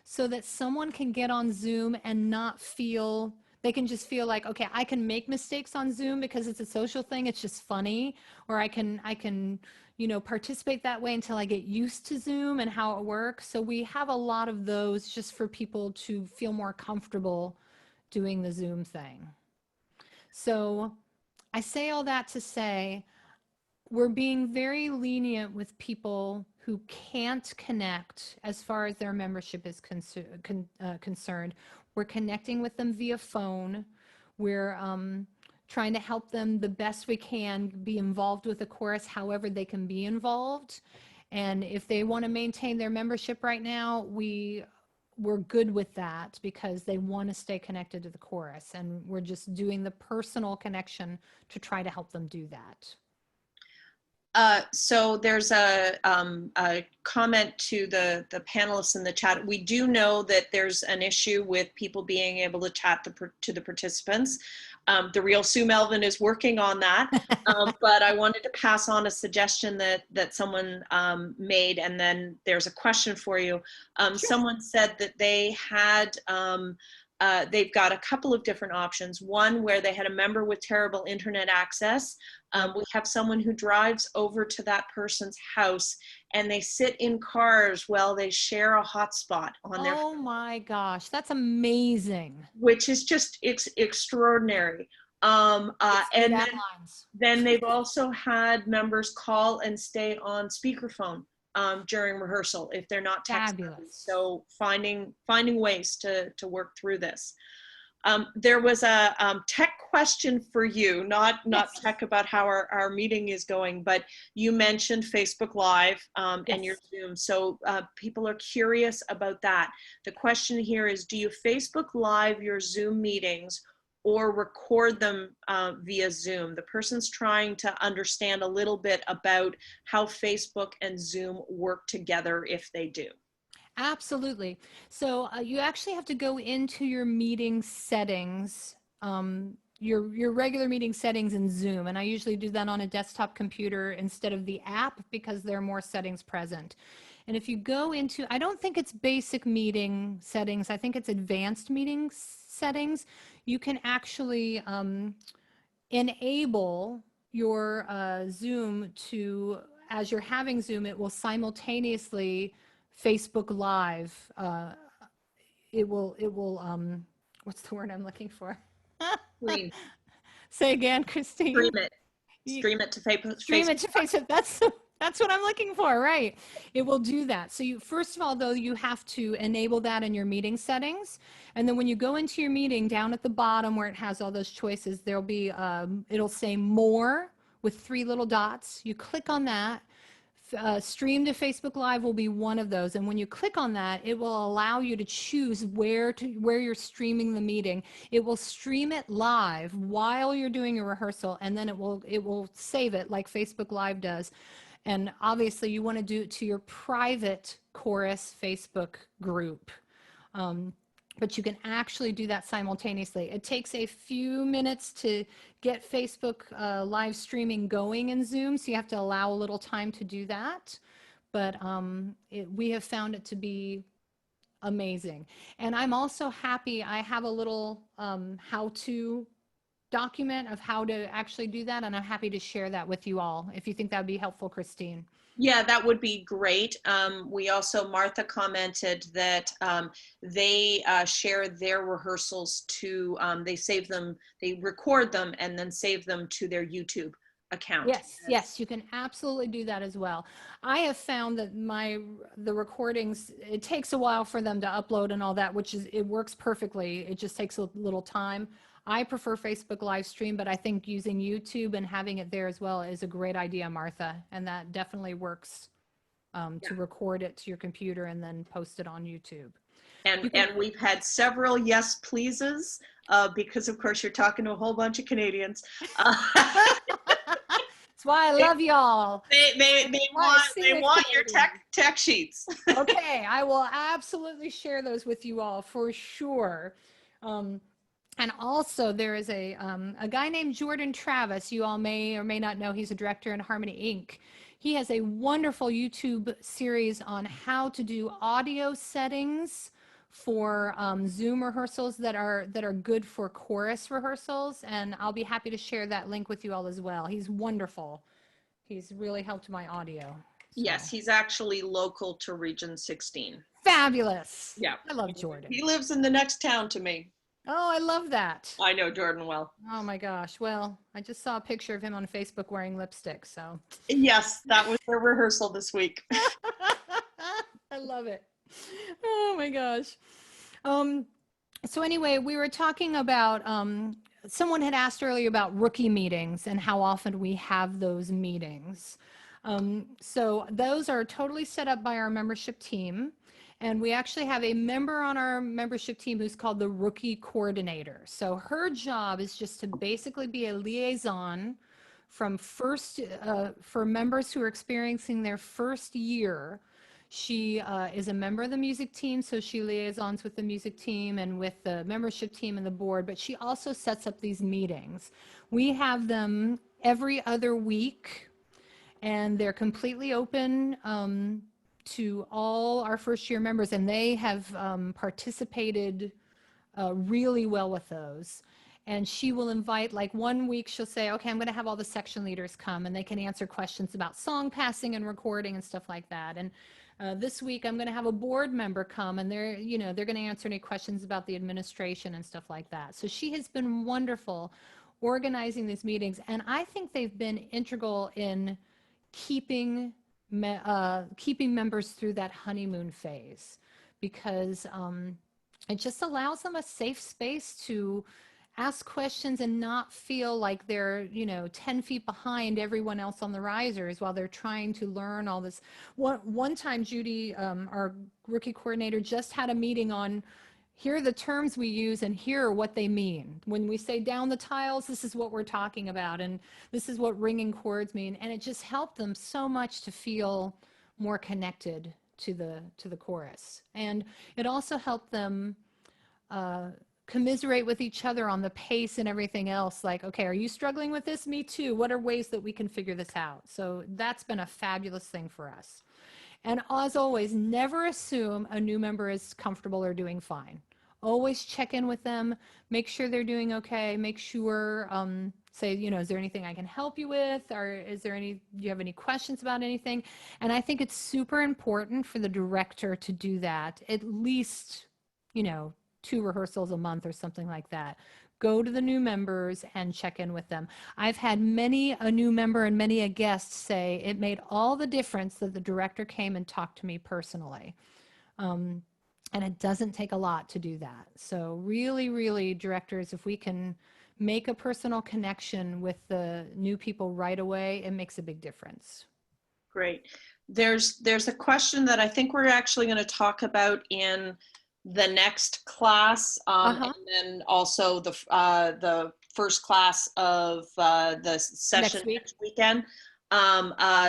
Speaker 4: so that someone can get on Zoom and not feel, they can just feel like, okay, I can make mistakes on Zoom because it's a social thing. It's just funny. Or I can, you know, participate that way until I get used to Zoom and how it works. So we have a lot of those just for people to feel more comfortable doing the Zoom thing. So I say all that to say, we're being very lenient with people who can't connect as far as their membership is concerned. We're connecting with them via phone. We're trying to help them the best we can be involved with the chorus however they can be involved. And if they want to maintain their membership right now, we're good with that because they want to stay connected to the chorus. And we're just doing the personal connection to try to help them do that.
Speaker 3: So there's a comment to the panelists in the chat. We do know that there's an issue with people being able to chat to the participants. The real Sue Melvin is working on that, but I wanted to pass on a suggestion that someone made, and then there's a question for you. Sure. Someone said that they had they've got a couple of different options. One where they had a member with terrible internet access. We have someone who drives over to that person's house and they sit in cars while they share a hotspot on their phone.
Speaker 4: Oh my gosh, that's amazing.
Speaker 3: Which is just extraordinary. And then they've also had members call and stay on speakerphone during rehearsal if they're not texting. So finding ways to work through this. There was a tech question for you, not yes. Tech about how our meeting is going, but you mentioned Facebook Live yes. and your Zoom. So people are curious about that. The question here is, do you Facebook Live your Zoom meetings or record them via Zoom? The person's trying to understand a little bit about how Facebook and Zoom work together if they do.
Speaker 4: Absolutely. So you actually have to go into your meeting settings your regular meeting settings in Zoom. And I usually do that on a desktop computer instead of the app because there are more settings present. And if you go into, I don't think it's basic meeting settings, I think it's advanced meeting settings, you can actually enable your Zoom to, as you're having Zoom, it will simultaneously Facebook Live. It will, what's the word I'm looking for?
Speaker 3: Stream,
Speaker 4: Say again, Christine.
Speaker 3: stream it. Stream it to Facebook.
Speaker 4: Stream it to Facebook. That's what I'm looking for, right? It will do that. So you, first of all, though, you have to enable that in your meeting settings. And then when you go into your meeting, down at the bottom where it has all those choices, there'll be, it'll say more with 3 little dots. You click on that. Stream to Facebook Live will be one of those. And when you click on that, it will allow you to choose where you're streaming the meeting. It will stream it live while you're doing your rehearsal, and then it will save it like Facebook Live does. And obviously you want to do it to your private chorus Facebook group. But you can actually do that simultaneously. It takes a few minutes to get Facebook live streaming going in Zoom, so you have to allow a little time to do that. But we have found it to be amazing. And I'm also happy, I have a little how-to document of how to actually do that, and I'm happy to share that with you all if you think that would be helpful, Christine.
Speaker 3: Yeah, that would be great. We also, Martha commented that they share their rehearsals to, they save them, they record them and then save them to their YouTube account.
Speaker 4: Yes, you can absolutely do that as well. I have found that the recordings, it takes a while for them to upload and all that, which is, it works perfectly. It just takes a little time. I prefer Facebook live stream, but I think using YouTube and having it there as well is a great idea, Martha. And that definitely works to record it to your computer and then post it on YouTube.
Speaker 3: And we've had several yes pleases because of course you're talking to a whole bunch want
Speaker 4: That's why I love y'all.
Speaker 3: they want your tech sheets.
Speaker 4: Okay, I will absolutely share those with you all for sure. And also there is a guy named Jordan Travis. You all may or may not know, he's a director in Harmony Inc. He has a wonderful YouTube series on how to do audio settings for Zoom rehearsals that are good for chorus rehearsals. And I'll be happy to share that link with you all as well. He's wonderful. He's really helped my audio. So.
Speaker 3: Yes, he's actually local to Region 16.
Speaker 4: Fabulous.
Speaker 3: Yeah.
Speaker 4: I love Jordan.
Speaker 3: He lives in the next town to me.
Speaker 4: Oh, I love that.
Speaker 3: I know Jordan well.
Speaker 4: Oh my gosh. Well, I just saw a picture of him on Facebook wearing lipstick, so.
Speaker 3: Yes, that was their rehearsal this week.
Speaker 4: I love it. Oh my gosh. So anyway, we were talking about, someone had asked earlier about rookie meetings and how often we have those meetings. So those are totally set up by our membership team. And we actually have a member on our membership team who's called the rookie coordinator. So her job is just to basically be a liaison from for members who are experiencing their first year. She is a member of the music team, so she liaisons with the music team and with the membership team and the board, but she also sets up these meetings. We have them every other week, and they're completely open to all our first year members, and they have participated really well with those. And she will invite, like one week she'll say, okay, I'm going to have all the section leaders come and they can answer questions about song passing and recording and stuff like that. And this week I'm going to have a board member come and they're going to answer any questions about the administration and stuff like that. So she has been wonderful organizing these meetings, and I think they've been integral in keeping members through that honeymoon phase, because it just allows them a safe space to ask questions and not feel like they're 10 feet behind everyone else on the risers while they're trying to learn all this. One time Judy, our rookie coordinator, just had a meeting on, here are the terms we use and here are what they mean. When we say down the tiles, this is what we're talking about, and this is what ringing chords mean. And it just helped them so much to feel more connected to the chorus. And it also helped them commiserate with each other on the pace and everything else. Like, okay, are you struggling with this? Me too. What are ways that we can figure this out? So that's been a fabulous thing for us. And as always, never assume a new member is comfortable or doing fine. Always check in with them, make sure they're doing okay, make sure, say, you know, is there anything I can help you with? Or is there do you have any questions about anything? And I think it's super important for the director to do that, at least, you know, 2 rehearsals a month or something like that. Go to the new members and check in with them. I've had many a new member and many a guest say it made all the difference that the director came and talked to me personally. And it doesn't take a lot to do that. So really, really, directors, if we can make a personal connection with the new people right away, it makes a big difference.
Speaker 3: Great. There's a question that I think we're actually going to talk about in the next class, and then also the first class of the session next weekend.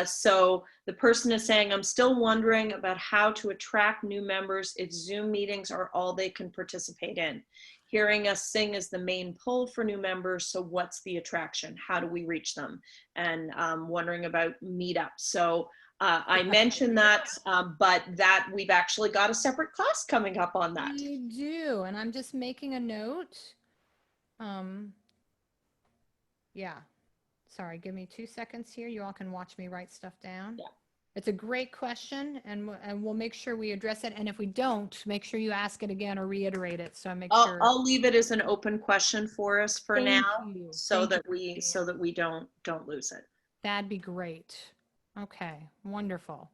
Speaker 3: So the person is saying, I'm still wondering about how to attract new members if Zoom meetings are all they can participate in. Hearing us sing is the main pull for new members. So what's the attraction? How do we reach them? And wondering about meetups. So I mentioned that, but that we've actually got a separate class coming up on that.
Speaker 4: You do, and I'm just making a note. Yeah. Sorry, give me 2 seconds here. You all can watch me write stuff down.
Speaker 3: Yeah.
Speaker 4: It's a great question, and we'll make sure we address it. And if we don't, make sure you ask it again or reiterate it. So I make sure.
Speaker 3: I'll leave it as an open question for us for
Speaker 4: Thank
Speaker 3: now,
Speaker 4: you.
Speaker 3: so
Speaker 4: Thank
Speaker 3: that we don't lose it.
Speaker 4: That'd be great. Okay, wonderful.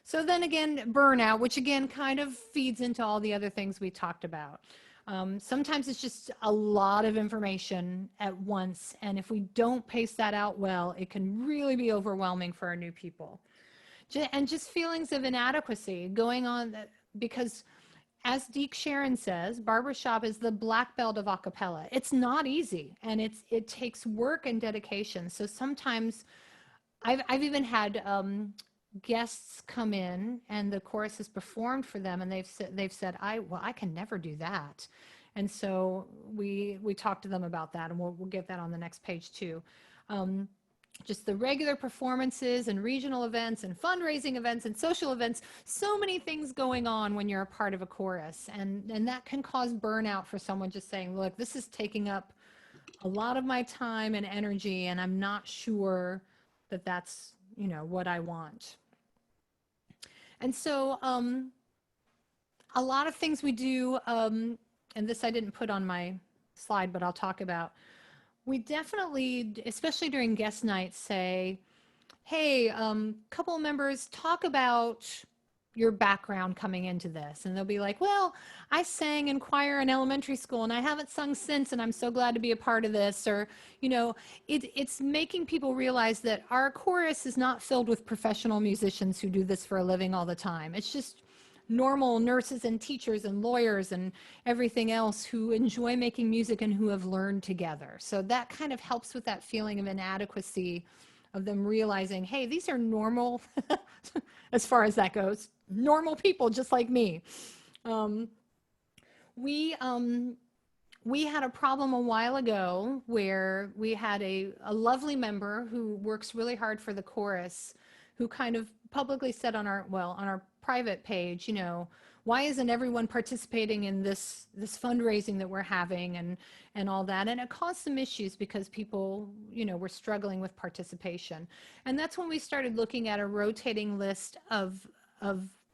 Speaker 4: So then again, burnout, which again kind of feeds into all the other things we talked about. Sometimes it's just a lot of information at once. And if we don't pace that out well, it can really be overwhelming for our new people. And just feelings of inadequacy going on, because as Deke Sharon says, barbershop is the black belt of a cappella. It's not easy, and it takes work and dedication. So sometimes I've even had guests come in and the chorus is performed for them, and they've said, I can never do that. And so we talked to them about that, and we'll get that on the next page too. Just the regular performances and regional events and fundraising events and social events, so many things going on when you're a part of a chorus, and that can cause burnout for someone just saying, look, this is taking up a lot of my time and energy, and I'm not sure that that's, you know, what I want. And so a lot of things we do, and this I didn't put on my slide, but I'll talk about. We definitely, especially during guest nights, say, hey, couple of members, talk about your background coming into this. And they'll be like, well, I sang in choir in elementary school and I haven't sung since, and I'm so glad to be a part of this. Or, you know, it's making people realize that our chorus is not filled with professional musicians who do this for a living all the time. It's just normal nurses and teachers and lawyers and everything else who enjoy making music and who have learned together. So that kind of helps with that feeling of inadequacy, of them realizing, hey, these are normal, as far as that goes, normal people just like me. We had a problem a while ago where we had a lovely member who works really hard for the chorus, who kind of publicly said on our private page, you know, why isn't everyone participating in this fundraising that we're having and all that? And it caused some issues because people, you know, were struggling with participation. And that's when we started looking at a rotating list of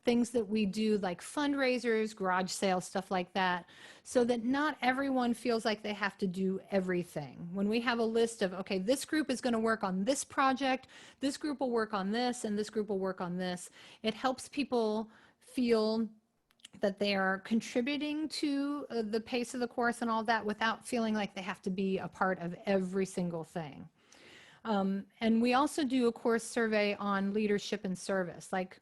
Speaker 4: things that we do, like fundraisers, garage sales, stuff like that, so that not everyone feels like they have to do everything. When we have a list of, okay, this group is going to work on this project, this group will work on this, and this group will work on this, it helps people feel that they are contributing to the pace of the chorus and all that without feeling like they have to be a part of every single thing. And we also do a course survey on leadership and service. Like,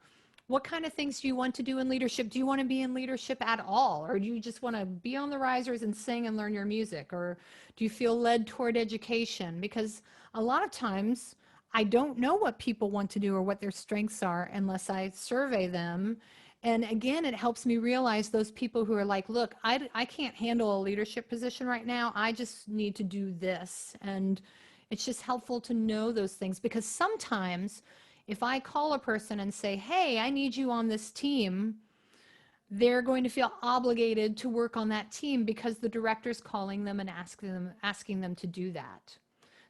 Speaker 4: what kind of things do you want to do in leadership? Do you want to be in leadership at all? Or do you just want to be on the risers and sing and learn your music? Or do you feel led toward education? Because a lot of times I don't know what people want to do or what their strengths are unless I survey them And again, it helps me realize those people who are like, look, I can't handle a leadership position right now. I just need to do this. And it's just helpful to know those things, because sometimes if I call a person and say, hey, I need you on this team, they're going to feel obligated to work on that team because the director's calling them and asking them to do that.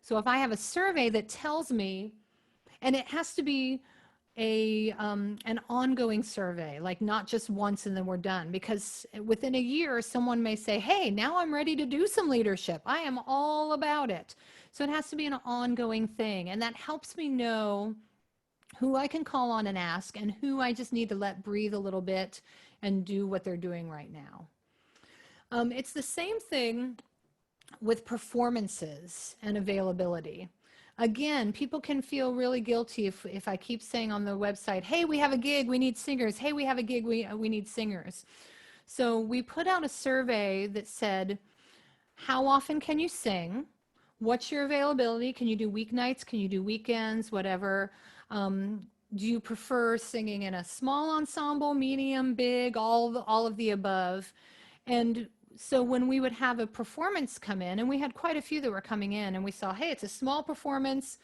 Speaker 4: So if I have a survey that tells me, and it has to be an ongoing survey, like not just once and then we're done, because within a year someone may say, hey, now I'm ready to do some leadership, I am all about it. So it has to be an ongoing thing, and that helps me know who I can call on and ask, and who I just need to let breathe a little bit and do what they're doing right now. It's the same thing with performances and availability. Again, people can feel really guilty if I keep saying on the website, hey, we have a gig, we need singers. Hey, we have a gig, we need singers. So we put out a survey that said, how often can you sing? What's your availability? Can you do weeknights? Can you do weekends? Whatever. Do you prefer singing in a small ensemble, medium, big, all of the above? And so when we would have a performance come in, and we had quite a few that were coming in, and we saw, hey, it's a small performance,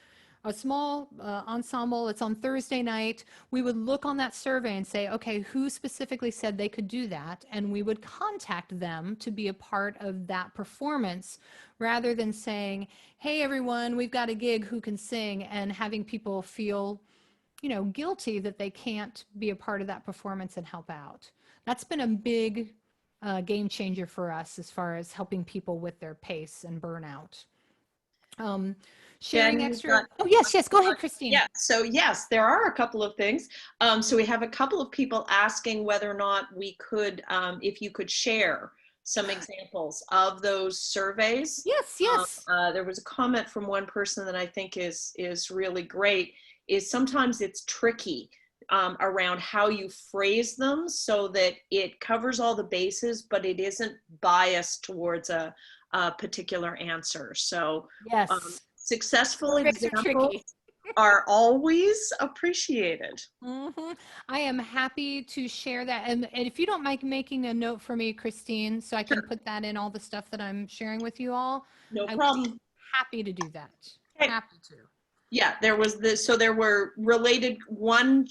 Speaker 4: a small ensemble, it's on Thursday night, we would look on that survey and say, okay, who specifically said they could do that? And we would contact them to be a part of that performance, rather than saying, hey, everyone, we've got a gig, who can sing? And having people feel, guilty that they can't be a part of that performance and help out. That's been a big game changer for us as far as helping people with their pace and burnout. Sharing
Speaker 3: Jen,
Speaker 4: extra. Oh, yes. Go ahead, Christine.
Speaker 3: Yeah, so yes, there are a couple of things. So we have a couple of people asking whether or not we could, if you could share some examples of those surveys.
Speaker 4: Yes.
Speaker 3: There was a comment from one person that I think is really great, is sometimes it's tricky around how you phrase them so that it covers all the bases, but it isn't biased towards a particular answer. So
Speaker 4: Yes.
Speaker 3: Successful
Speaker 4: Surveys are
Speaker 3: examples
Speaker 4: tricky.
Speaker 3: are always appreciated.
Speaker 4: I am happy to share that. And if you don't mind making a note for me, Christine, so I can put that in all the stuff that I'm sharing with you all.
Speaker 3: No
Speaker 4: I would
Speaker 3: problem.
Speaker 4: be happy to do that.
Speaker 3: Okay.
Speaker 4: Happy to.
Speaker 3: Yeah, there was this. So there were related. One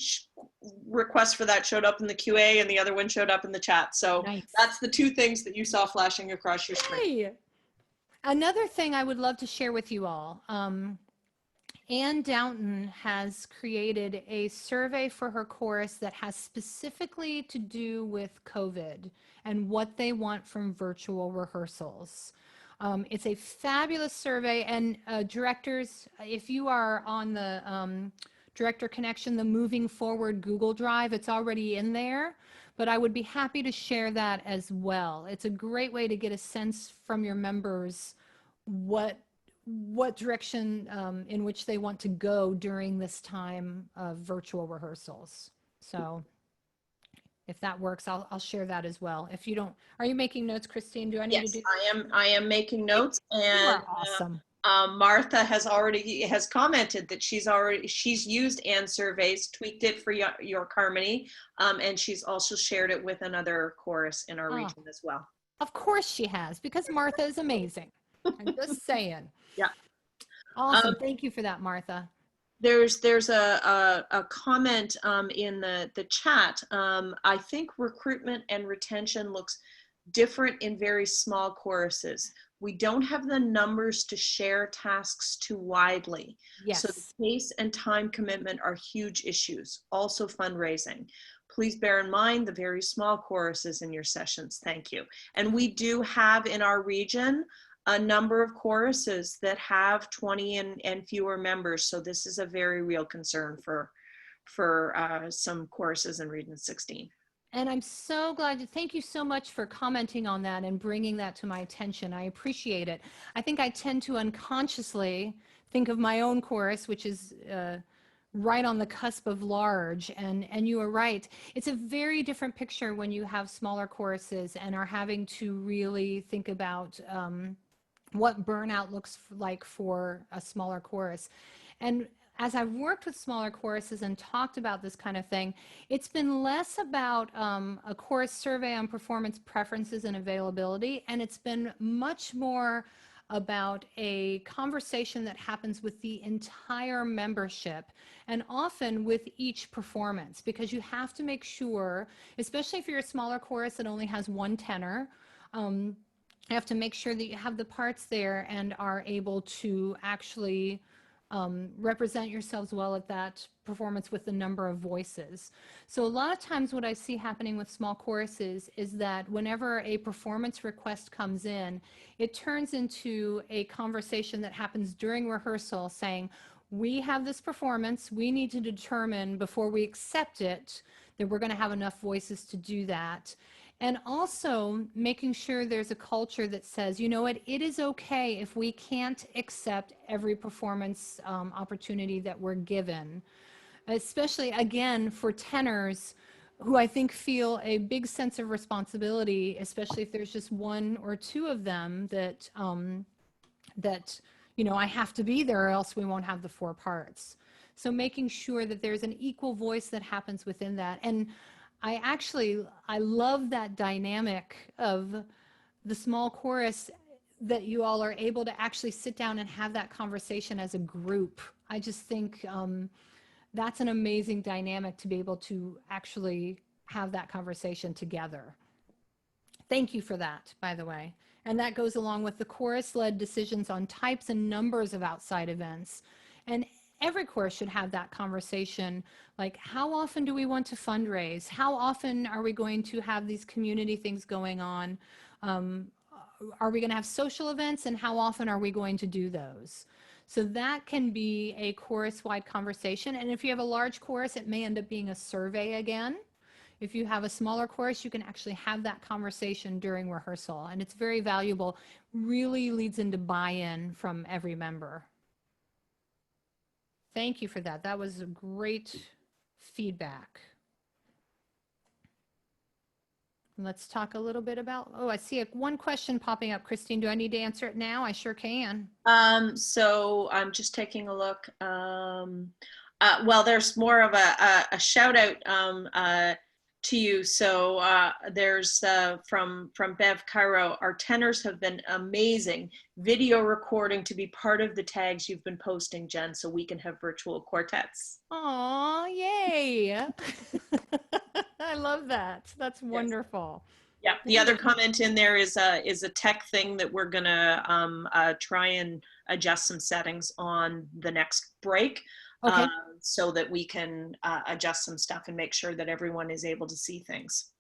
Speaker 3: request for that showed up in the QA, and the other one showed up in the chat. So
Speaker 4: Nice.
Speaker 3: that's the two things that you saw flashing across your screen.
Speaker 4: Hey. Another thing I would love to share with you all. Ann Downton has created a survey for her chorus that has specifically to do with COVID and what they want from virtual rehearsals. It's a fabulous survey, and directors, if you are on the Director Connection, the Moving Forward Google Drive, it's already in there, but I would be happy to share that as well. It's a great way to get a sense from your members what direction in which they want to go during this time of virtual rehearsals. So if that works, I'll share that as well. If you don't, are you making notes, Christine? Do I need to do?
Speaker 3: I am making notes,
Speaker 4: You
Speaker 3: and
Speaker 4: are awesome.
Speaker 3: Martha has commented that she's used Ann's surveys, tweaked it for York Harmony, and she's also shared it with another chorus in our region as well.
Speaker 4: Of course she has, because Martha is amazing. I'm just saying.
Speaker 3: Yeah.
Speaker 4: Awesome. Thank you for that, Martha.
Speaker 3: There's a comment in the chat. I think recruitment and retention looks different in very small choruses. We don't have the numbers to share tasks too widely.
Speaker 4: Yes.
Speaker 3: So the pace and time commitment are huge issues. Also fundraising. Please bear in mind the very small choruses in your sessions. Thank you. And we do have in our region a number of choruses that have 20 and fewer members. So this is a very real concern for some choruses in Region 16.
Speaker 4: And I'm so glad. Thank you so much for commenting on that and bringing that to my attention. I appreciate it. I think I tend to unconsciously think of my own chorus, which is right on the cusp of large. And you are right. It's a very different picture when you have smaller choruses and are having to really think about what burnout looks like for a smaller chorus. And as I've worked with smaller choruses and talked about this kind of thing, it's been less about a chorus survey on performance preferences and availability, and it's been much more about a conversation that happens with the entire membership and often with each performance, because you have to make sure, especially if you're a smaller chorus that only has one tenor, you have to make sure that you have the parts there and are able to actually represent yourselves well at that performance with the number of voices. So a lot of times what I see happening with small choruses is that whenever a performance request comes in, it turns into a conversation that happens during rehearsal saying, we have this performance, we need to determine before we accept it that we're going to have enough voices to do that. And also making sure there's a culture that says, you know what, it is okay if we can't accept every performance opportunity that we're given, especially again for tenors who I think feel a big sense of responsibility, especially if there's just one or two of them that, you know, I have to be there or else we won't have the four parts. So making sure that there's an equal voice that happens within that. And I love that dynamic of the small chorus, that you all are able to actually sit down and have that conversation as a group. I just think that's an amazing dynamic to be able to actually have that conversation together. Thank you for that, by the way. And that goes along with the chorus-led decisions on types and numbers of outside events. And every chorus should have that conversation, like how often do we want to fundraise? How often are we going to have these community things going on? Are we going to have social events, and how often are we going to do those? So that can be a chorus-wide conversation. And if you have a large chorus, it may end up being a survey again. If you have a smaller chorus, you can actually have that conversation during rehearsal, and it's very valuable, really leads into buy-in from every member. Thank you for that. That was great feedback. Let's talk a little bit about, oh, I see one question popping up. Christine, do I need to answer it now? I sure can.
Speaker 3: So I'm just taking a look. Well, there's more of a shout out to you. So there's from Bev Cairo, our tenors have been amazing. Video recording to be part of the tags you've been posting, Jen, so we can have virtual quartets.
Speaker 4: Aw, yay. I love that. That's wonderful.
Speaker 3: Yeah. The other comment in there is a tech thing that we're gonna try and adjust some settings on the next break.
Speaker 4: Okay.
Speaker 3: So that we can adjust some stuff and make sure that everyone is able to see things.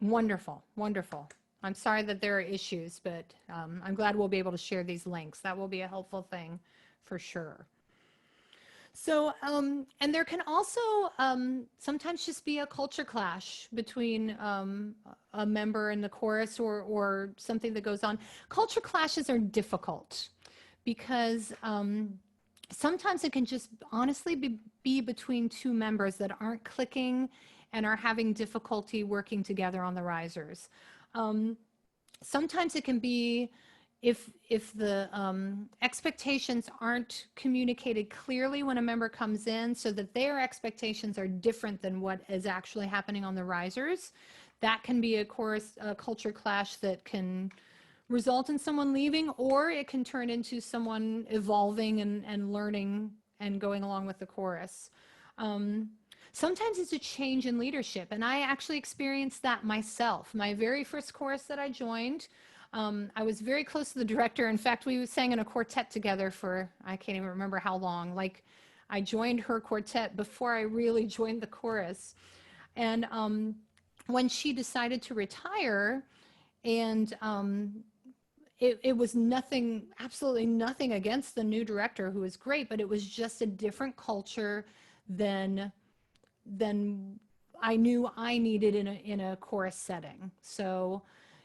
Speaker 4: Wonderful, wonderful. I'm sorry that there are issues, but I'm glad we'll be able to share these links. That will be a helpful thing for sure. So, and there can also sometimes just be a culture clash between a member and the chorus, or something that goes on. Culture clashes are difficult because sometimes it can just honestly be between two members that aren't clicking and are having difficulty working together on the risers. Sometimes it can be if the expectations aren't communicated clearly when a member comes in, so that their expectations are different than what is actually happening on the risers. That can be a culture clash that can result in someone leaving, or it can turn into someone evolving and learning and going along with the chorus. Sometimes it's a change in leadership, and I actually experienced that myself. My very first chorus that I joined, I was very close to the director. In fact, we sang in a quartet together for, I can't even remember how long. Like, I joined her quartet before I really joined the chorus. And when she decided to retire, and it was nothing, absolutely nothing against the new director, who was great, but it was just a different culture than I knew I needed in a chorus setting. So,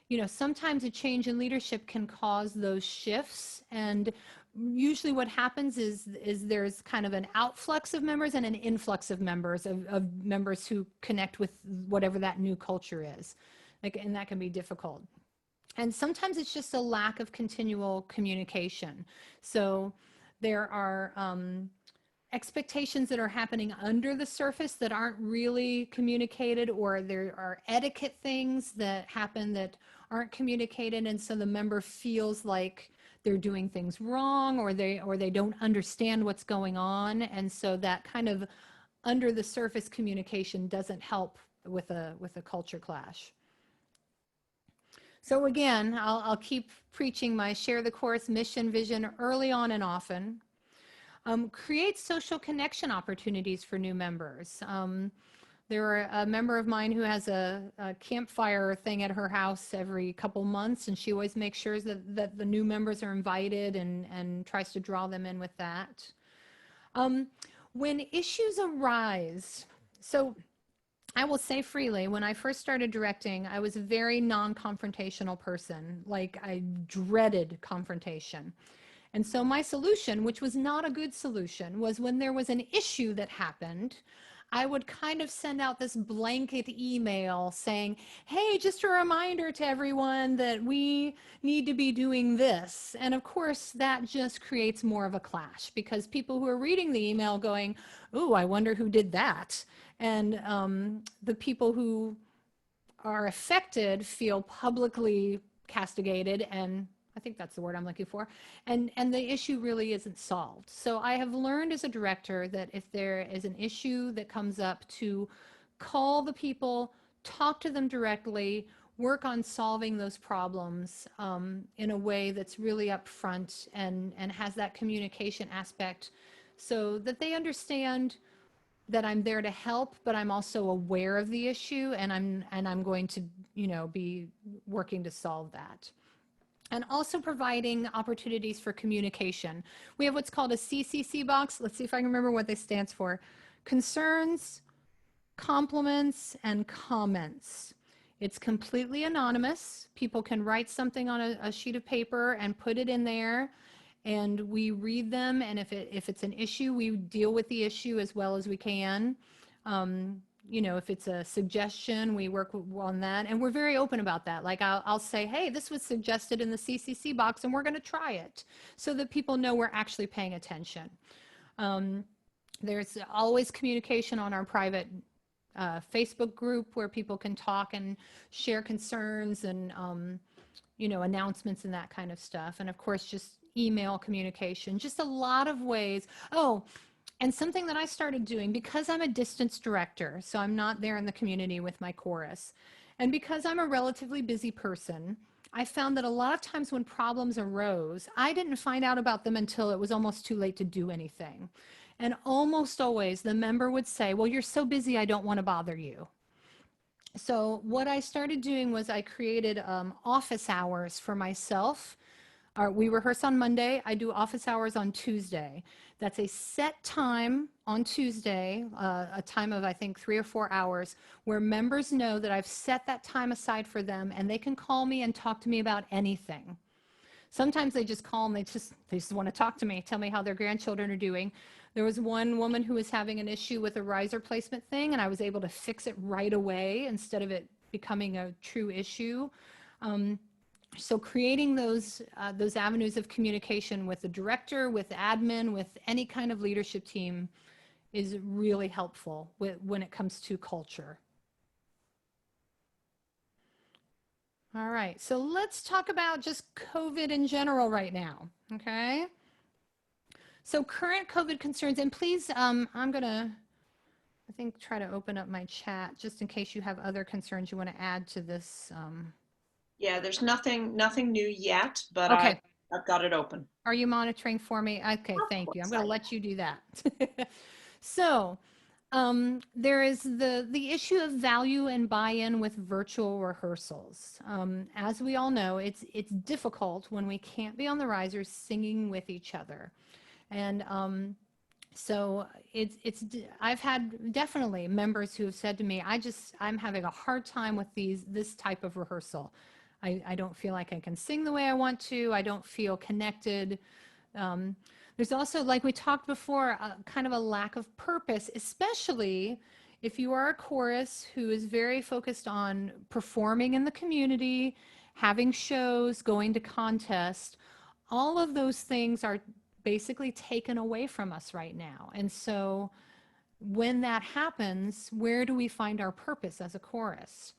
Speaker 4: you know, sometimes a change in leadership can cause those shifts, and usually what happens is there's kind of an outflux of members and an influx of members, of members who connect with whatever that new culture is. Like, and that can be difficult. And sometimes it's just a lack of continual communication. So there are expectations that are happening under the surface that aren't really communicated, or there are etiquette things that happen that aren't communicated, and so the member feels like they're doing things wrong, or they don't understand what's going on, and so that kind of under the surface communication doesn't help with a culture clash. So again, I'll keep preaching my share the course mission vision early on and often. Create social connection opportunities for new members. There are a member of mine who has a campfire thing at her house every couple months, and she always makes sure that the new members are invited and tries to draw them in with that. When issues arise, so I will say freely, when I first started directing, I was a very non-confrontational person. Like, I dreaded confrontation. And so my solution, which was not a good solution, was when there was an issue that happened, I would kind of send out this blanket email saying, hey, just a reminder to everyone that we need to be doing this. And of course, that just creates more of a clash, because people who are reading the email going, ooh, I wonder who did that. And the people who are affected feel publicly castigated, and I think that's the word I'm looking for, and the issue really isn't solved. So I have learned as a director that if there is an issue that comes up, to call the people, talk to them directly, work on solving those problems in a way that's really upfront and has that communication aspect, so that they understand that I'm there to help, but I'm also aware of the issue, and I'm going to, be working to solve that. And also providing opportunities for communication. We have what's called a CCC box. Let's see if I can remember what this stands for. Concerns, compliments, and comments. It's completely anonymous. People can write something on a sheet of paper and put it in there, and we read them, and if it's an issue, we deal with the issue as well as we can. If it's a suggestion, we work on that, and we're very open about that. Like, I'll say, hey, this was suggested in the CCC box, and we're going to try it, so that people know we're actually paying attention. There's always communication on our private Facebook group, where people can talk and share concerns and announcements and that kind of stuff. And of course, just email communication, just a lot of ways. Oh, and something that I started doing, because I'm a distance director, so I'm not there in the community with my chorus, and because I'm a relatively busy person, I found that a lot of times when problems arose, I didn't find out about them until it was almost too late to do anything. And almost always the member would say, well, you're so busy, I don't want to bother you. So what I started doing was I created office hours for myself. We rehearse on Monday. I do office hours on Tuesday. That's a set time on Tuesday, a time of, I think, 3 or 4 hours, where members know that I've set that time aside for them, and they can call me and talk to me about anything. Sometimes they just call and they just want to talk to me, tell me how their grandchildren are doing. There was one woman who was having an issue with a riser placement thing, and I was able to fix it right away instead of it becoming a true issue. So creating those avenues of communication with the director, with admin, with any kind of leadership team is really helpful when it comes to culture. All right, so let's talk about just COVID in general right now, okay? So current COVID concerns, and please, I'm gonna, I think, try to open up my chat just in case you have other concerns you want to add to this.
Speaker 3: Yeah, there's nothing new yet, but
Speaker 4: Okay.
Speaker 3: I've got it open.
Speaker 4: Are you monitoring for me? Okay, thank you. I'm going to let you do that. So there is the issue of value and buy-in with virtual rehearsals. As we all know, it's difficult when we can't be on the risers singing with each other. And so I've had definitely members who have said to me, I'm having a hard time with this type of rehearsal. I don't feel like I can sing the way I want to. I don't feel connected. There's also, like we talked before, kind of a lack of purpose, especially if you are a chorus who is very focused on performing in the community, having shows, going to contests. All of those things are basically taken away from us right now. And so when that happens, where do we find our purpose as a chorus?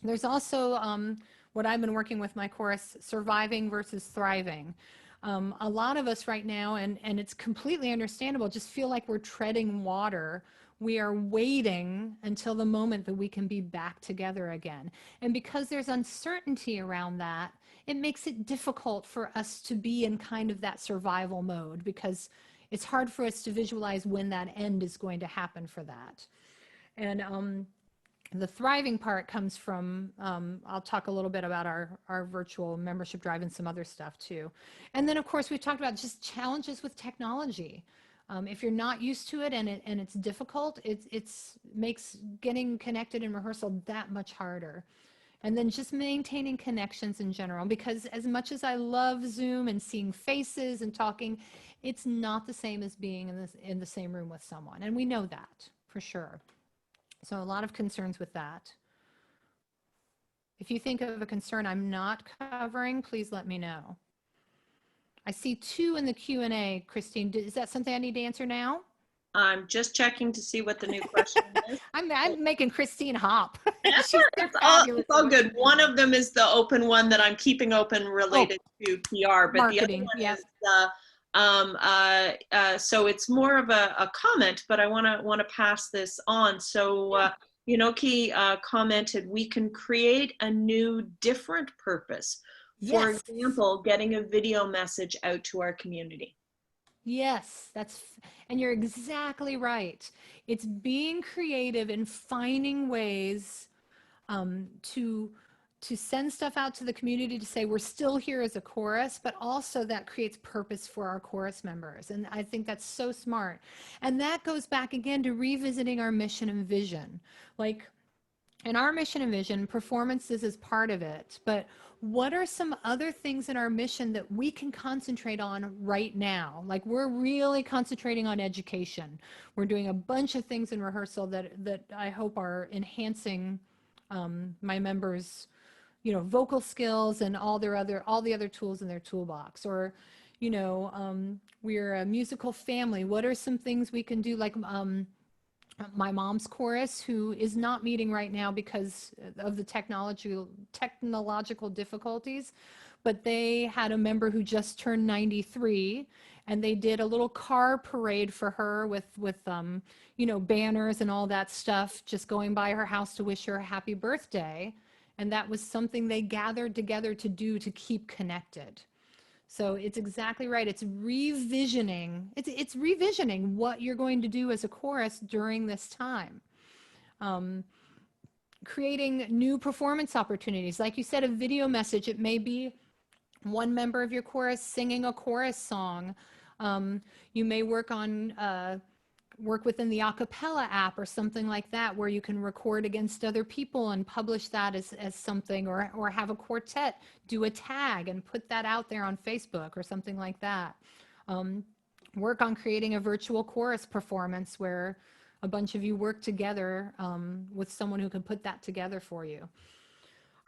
Speaker 4: There's also what I've been working with my chorus, surviving versus thriving. A lot of us right now, and it's completely understandable, just feel like we're treading water. We are waiting until the moment that we can be back together again. And because there's uncertainty around that, it makes it difficult for us to be in kind of that survival mode, because it's hard for us to visualize when that end is going to happen for that. And the thriving part comes from, I'll talk a little bit about our virtual membership drive and some other stuff too. And then of course we talked about just challenges with technology. If you're not used to it and it's difficult, it's makes getting connected in rehearsal that much harder. And then just maintaining connections in general, because as much as I love Zoom and seeing faces and talking, it's not the same as being in the same room with someone. And we know that for sure. So a lot of concerns with that. If you think of a concern I'm not covering, please let me know. I see 2 in the Q&A, Christine. Is that something I need to answer now?
Speaker 3: I'm just checking to see what the new question is.
Speaker 4: I'm making Christine hop.
Speaker 3: That's
Speaker 4: She's
Speaker 3: all,
Speaker 4: so fabulous
Speaker 3: it's all
Speaker 4: at what
Speaker 3: good.
Speaker 4: she
Speaker 3: One
Speaker 4: does.
Speaker 3: of them is the open one that I'm keeping open related to PR, but
Speaker 4: Marketing,
Speaker 3: the other
Speaker 4: yep.
Speaker 3: one is so it's more of a comment, but I want to pass this on. So Yunoki commented, we can create a new different purpose. For
Speaker 4: Yes.
Speaker 3: example, getting a video message out to our community.
Speaker 4: Yes, and you're exactly right. It's being creative and finding ways to send stuff out to the community to say we're still here as a chorus, but also that creates purpose for our chorus members. And I think that's so smart. And that goes back again to revisiting our mission and vision. Like in our mission and vision, performances is part of it, but what are some other things in our mission that we can concentrate on right now? Like we're really concentrating on education. We're doing a bunch of things in rehearsal that I hope are enhancing my members, vocal skills and all the other tools in their toolbox. Or, we're a musical family. What are some things we can do? Like my mom's chorus, who is not meeting right now because of the technological difficulties, but they had a member who just turned 93, and they did a little car parade for her with banners and all that stuff, just going by her house to wish her a happy birthday. And that was something they gathered together to do to keep connected. So it's exactly right. It's revisioning. It's revisioning what you're going to do as a chorus during this time. Creating new performance opportunities. Like you said, a video message. It may be one member of your chorus singing a chorus song. You may work within the acapella app or something like that, where you can record against other people and publish that as something, or have a quartet do a tag and put that out there on Facebook or something like that. Work on creating a virtual chorus performance where a bunch of you work together with someone who can put that together for you.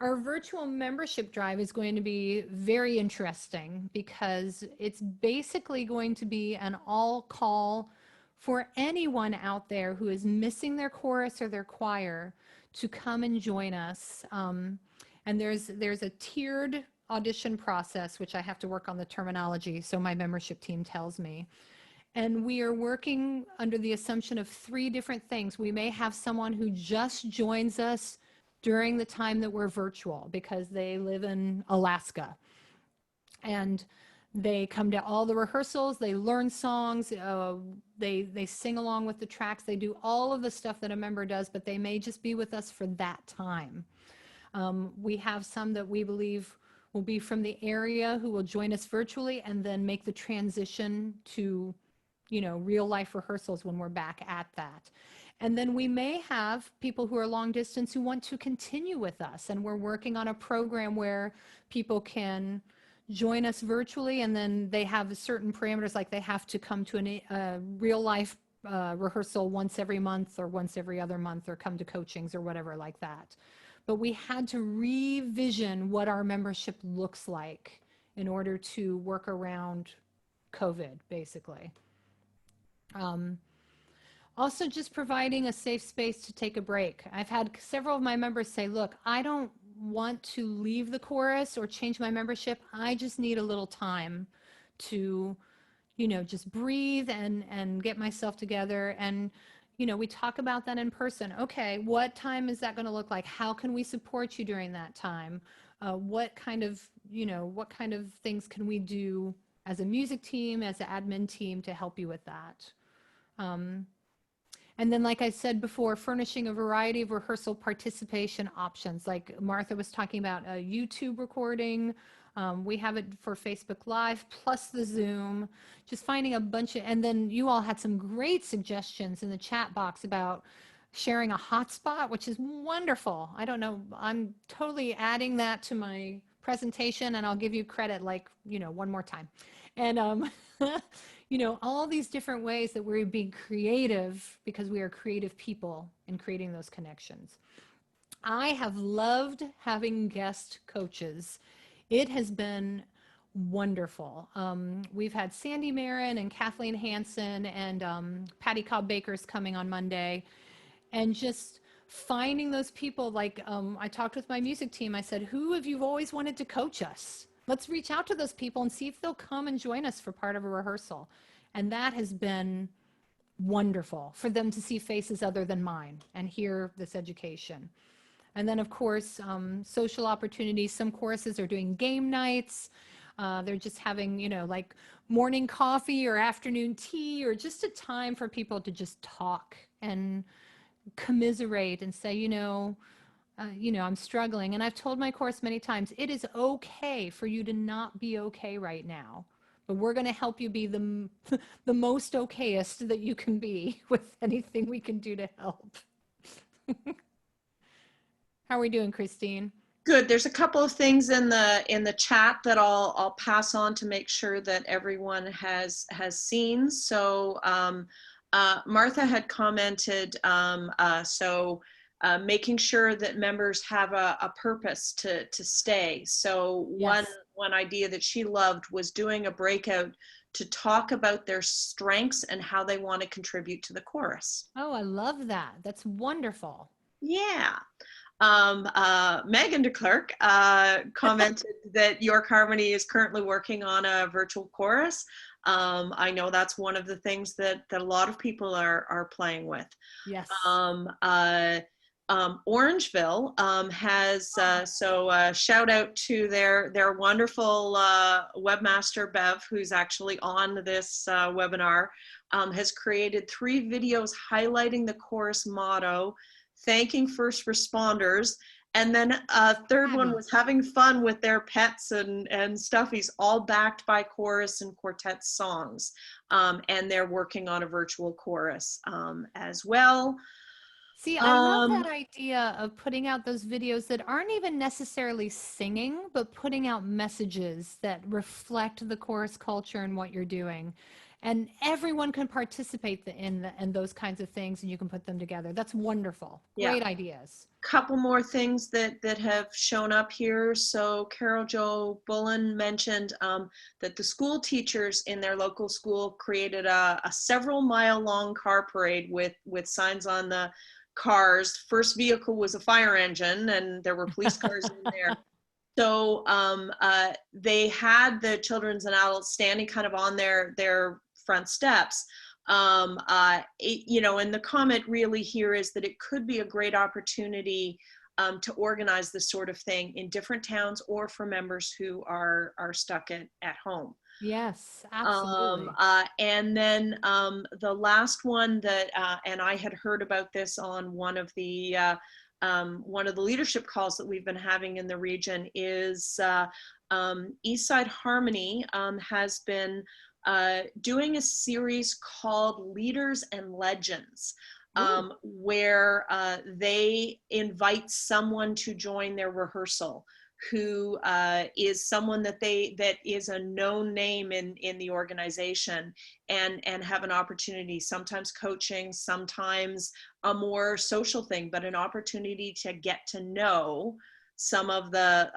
Speaker 4: Our virtual membership drive is going to be very interesting because it's basically going to be an all call for anyone out there who is missing their chorus or their choir to come and join us. And there's a tiered audition process, which I have to work on the terminology, so my membership team tells me. And we are working under the assumption of 3 different things. We may have someone who just joins us during the time that we're virtual because they live in Alaska. And they come to all the rehearsals, they learn songs, they sing along with the tracks, they do all of the stuff that a member does, but they may just be with us for that time. We have some that we believe will be from the area who will join us virtually and then make the transition to, real life rehearsals when we're back at that. And then we may have people who are long distance who want to continue with us, and we're working on a program where people can join us virtually, and then they have certain parameters, like they have to come to a real life rehearsal once every month or once every other month, or come to coachings or whatever like that. But we had to revision what our membership looks like in order to work around COVID, basically. Also, just providing a safe space to take a break. I've had several of my members say, look, I don't want to leave the chorus or change my membership. I just need a little time to, just breathe and get myself together. And, we talk about that in person. Okay, what time is that going to look like? How can we support you during that time? What kind of things can we do as a music team, as an admin team to help you with that? And then, like I said before, furnishing a variety of rehearsal participation options. Like Martha was talking about a YouTube recording. We have it for Facebook Live, plus the Zoom, just finding a bunch of, and then you all had some great suggestions in the chat box about sharing a hotspot, which is wonderful. I don't know, I'm totally adding that to my presentation, and I'll give you credit one more time. And, all these different ways that we're being creative, because we are creative people in creating those connections. I have loved having guest coaches. It has been wonderful. We've had Sandy Marin and Kathleen Hansen and Patty Cobb Baker's coming on Monday. And just finding those people, like I talked with my music team. I said, who have you always wanted to coach us? Let's reach out to those people and see if they'll come and join us for part of a rehearsal. And that has been wonderful for them to see faces other than mine and hear this education. And then, of course, social opportunities. Some choruses are doing game nights. They're just having, like morning coffee or afternoon tea, or just a time for people to just talk and commiserate and say, I'm struggling. And I've told my chorus many times, it is okay for you to not be okay right now, but we're going to help you be the most okayest that you can be with anything we can do to help. How are we doing, Christine?
Speaker 3: Good. There's a couple of things in the chat that I'll pass on to make sure that everyone has seen. So Martha had commented, making sure that members have a purpose to stay. So
Speaker 4: Yes.
Speaker 3: one idea that she loved was doing a breakout to talk about their strengths and how they want to contribute to the chorus.
Speaker 4: Oh, I love that. That's wonderful.
Speaker 3: Yeah. Megan de Klerk commented that York Harmony is currently working on a virtual chorus. I know that's one of the things that a lot of people are playing with.
Speaker 4: Yes.
Speaker 3: Orangeville has, shout out to their wonderful webmaster, Bev, who's actually on this webinar, has created 3 videos highlighting the chorus motto, thanking first responders, and then a third one was having fun with their pets and stuffies, all backed by chorus and quartet songs. And they're working on a virtual chorus as well.
Speaker 4: See, I love that idea of putting out those videos that aren't even necessarily singing, but putting out messages that reflect the chorus culture and what you're doing. And everyone can participate in those kinds of things, and you can put them together. That's wonderful. Great ideas.
Speaker 3: Couple more things that have shown up here. So Carol Jo Bullen mentioned that the school teachers in their local school created a several mile long car parade with signs on the cars. First vehicle was a fire engine, and there were police cars in there. So they had the children's and adults standing kind of on their front steps. And the comment really here is that it could be a great opportunity to organize this sort of thing in different towns or for members who are stuck at home.
Speaker 4: Yes, absolutely.
Speaker 3: And then the last one that, and I had heard about this on one of the leadership calls that we've been having in the region, is Eastside Harmony has been doing a series called Leaders and Legends, where they invite someone to join their rehearsal who is someone that is a known name in the organization, and have an opportunity, sometimes coaching, sometimes a more social thing, but an opportunity to get to know some of the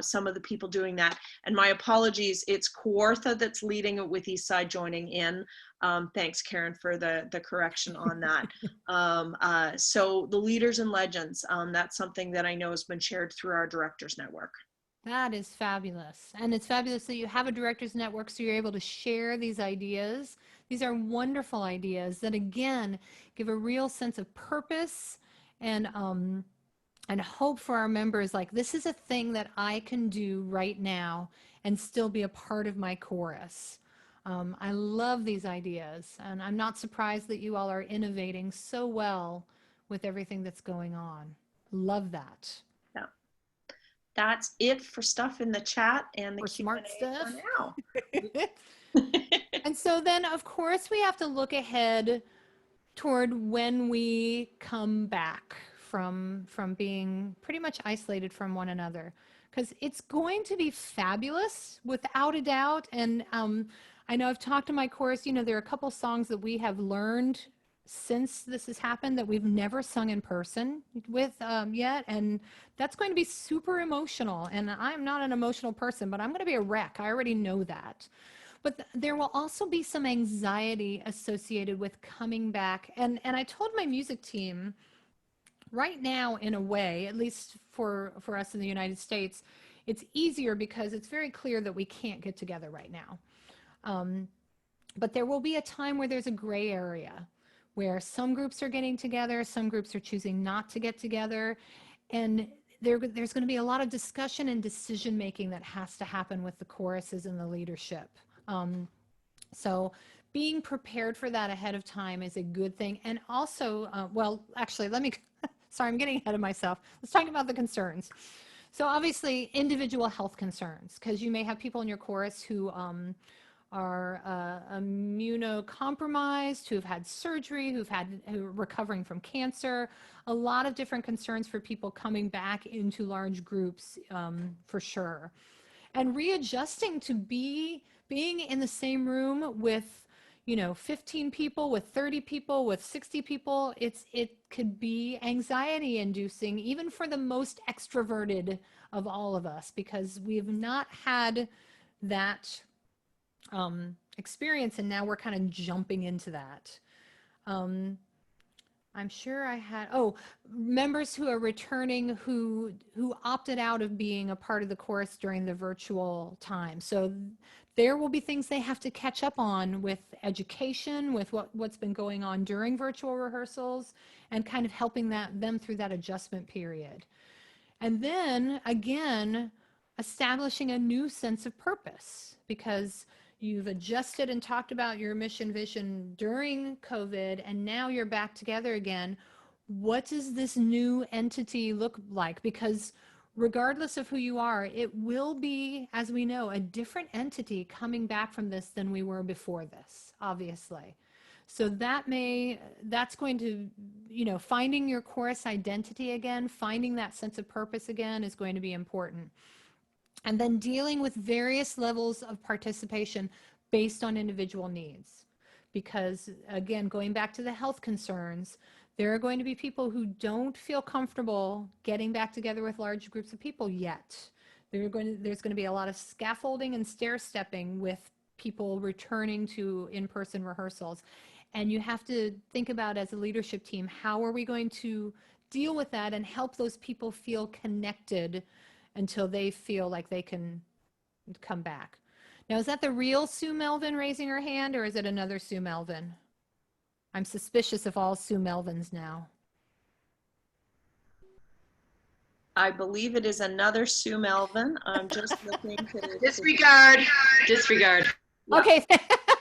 Speaker 3: some of the people doing that. And my apologies, it's Kawartha that's leading it with Eastside joining in. Thanks, Karen, for the correction on that. So the Leaders and Legends, that's something that I know has been shared through our Directors Network.
Speaker 4: That is fabulous. And it's fabulous that you have a directors network so you're able to share these ideas. These are wonderful ideas that, again, give a real sense of purpose and hope for our members. Like, this is a thing that I can do right now and still be a part of my chorus. I love these ideas, and I'm not surprised that you all are innovating so well with everything that's going on. Love that.
Speaker 3: Yeah. That's it for stuff in the chat and the
Speaker 4: For smart
Speaker 3: Q&A
Speaker 4: stuff.
Speaker 3: for now.
Speaker 4: And so then, of course, we have to look ahead toward when we come back from being pretty much isolated from one another, because it's going to be fabulous without a doubt. And I know I've talked to my chorus, you know, there are a couple songs that we have learned since this has happened that we've never sung in person with yet, and that's going to be super emotional. And I'm not an emotional person, but I'm going to be a wreck. I already know that. But there will also be some anxiety associated with coming back. And I told my music team, right now, in a way, at least for us in the United States, it's easier because it's very clear that we can't get together right now. But there will be a time where there's a gray area, where some groups are getting together, some groups are choosing not to get together. And there's going to be a lot of discussion and decision making that has to happen with the choruses and the leadership. So being prepared for that ahead of time is a good thing. And also, well, actually, sorry, I'm getting ahead of myself. Let's talk about the concerns. So obviously, individual health concerns, because you may have people in your chorus who are immunocompromised, who've had surgery, who are recovering from cancer. A lot of different concerns for people coming back into large groups, for sure. And readjusting to being in the same room with, 15 people, with 30 people, with 60 people, it could be anxiety inducing, even for the most extroverted of all of us, because we've not had that experience, and now we're kind of jumping into that. I'm sure I had, members who are returning who opted out of being a part of the chorus during the virtual time. So there will be things they have to catch up on with education, with what's been going on during virtual rehearsals, and kind of helping them through that adjustment period. And then again, establishing a new sense of purpose, because you've adjusted and talked about your mission vision during COVID, and now you're back together again. What does this new entity look like? Because regardless of who you are, it will be, as we know, a different entity coming back from this than we were before this, obviously. So that's going to, finding your chorus identity again, finding that sense of purpose again is going to be important. And then dealing with various levels of participation based on individual needs. Because again, going back to the health concerns, there are going to be people who don't feel comfortable getting back together with large groups of people yet. There's going to be a lot of scaffolding and stair stepping with people returning to in-person rehearsals. And you have to think about, as a leadership team, how are we going to deal with that and help those people feel connected until they feel like they can come back. Now, is that the real Sue Melvin raising her hand, or is it another Sue Melvin? I'm suspicious of all Sue Melvins now.
Speaker 3: I believe it is another Sue Melvin. I'm just looking to
Speaker 5: Disregard.
Speaker 3: Yeah.
Speaker 4: Okay,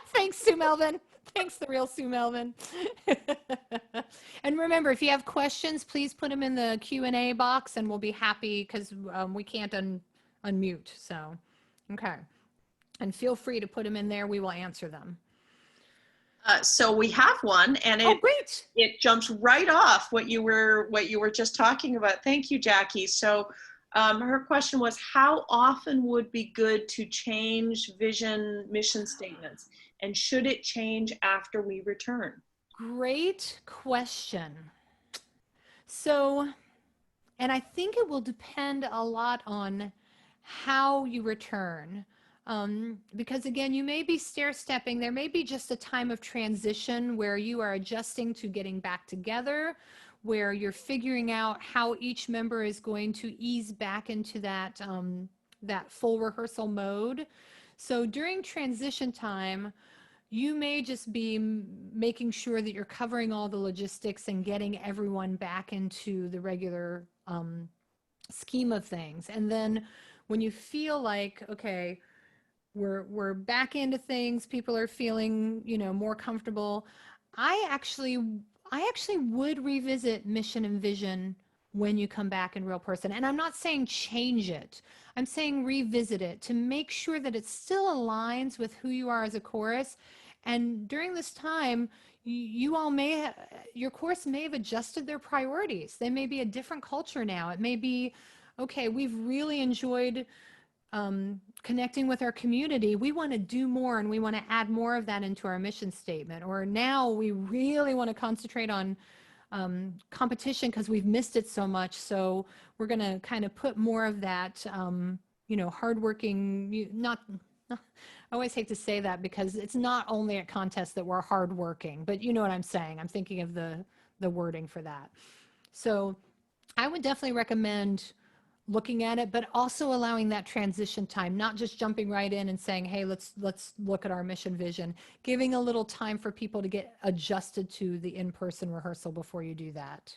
Speaker 4: thanks, Sue Melvin. Thanks, the real Sue Melvin. And remember, if you have questions, please put them in the Q&A box, and we'll be happy, because we can't unmute. So, okay. And feel free to put them in there. We will answer them.
Speaker 3: So we have one, and
Speaker 4: Great.
Speaker 3: It jumps right off what you were just talking about. Thank you, Jackie. So her question was, how often would be good to change vision mission statements? And should it change after we return?
Speaker 4: Great question. So, and I think it will depend a lot on how you return. Because again, you may be stair stepping. There may be just a time of transition where you are adjusting to getting back together, where you're figuring out how each member is going to ease back into that, that full rehearsal mode. So during transition time, you may just be making sure that you're covering all the logistics and getting everyone back into the regular scheme of things. And then when you feel like, okay, we're back into things, people are feeling, you know, more comfortable, I actually would revisit mission and vision when you come back in real person. And I'm not saying change it. I'm saying revisit it to make sure that it still aligns with who you are as a chorus. And during this time, you all may, your course may have adjusted their priorities. They may be a different culture now. It may be, okay, we've really enjoyed connecting with our community. We want to do more and we want to add more of that into our mission statement. Or now we really want to concentrate on competition because we've missed it so much. So we're going to kind of put more of that, you know, hardworking, I always hate to say that because it's not only at contests that we're hardworking, but you know what I'm saying. I'm thinking of the wording for that. So I would definitely recommend looking at it, but also allowing that transition time, not just jumping right in and saying, hey, let's look at our mission vision, giving a little time for people to get adjusted to the in-person rehearsal before you do that.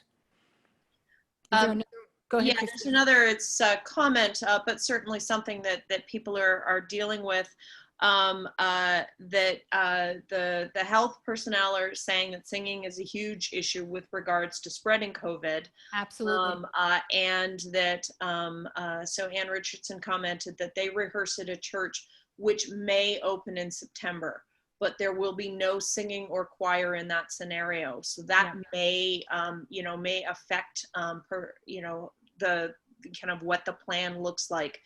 Speaker 4: Is there another? Go ahead,
Speaker 3: Yeah, there's another, it's a comment, but certainly something that people are dealing with. That the health personnel are saying that singing is a huge issue with regards to spreading COVID.
Speaker 4: Absolutely.
Speaker 3: And that, so Ann Richardson commented that they rehearse at a church which may open in September, but there will be no singing or choir in that scenario. So that may, you know, may affect, you know, the kind of what the plan looks like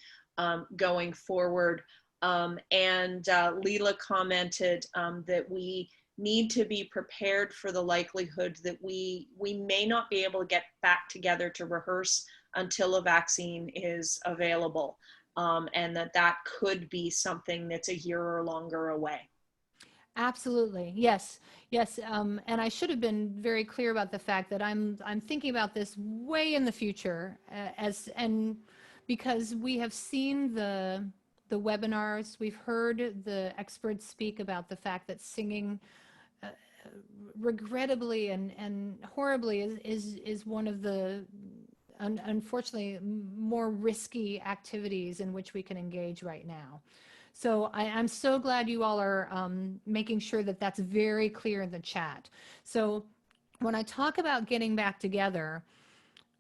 Speaker 3: going forward. And Leela commented that we need to be prepared for the likelihood that we may not be able to get back together to rehearse until a vaccine is available, and that could be something that's a year or longer away.
Speaker 4: Absolutely. Yes. Yes. And I should have been very clear about the fact that I'm thinking about this way in the future and because we have seen the webinars, we've heard the experts speak about the fact that singing regrettably and horribly is one of the unfortunately more risky activities in which we can engage right now. So I'm so glad you all are making sure that that's very clear in the chat. So when I talk about getting back together,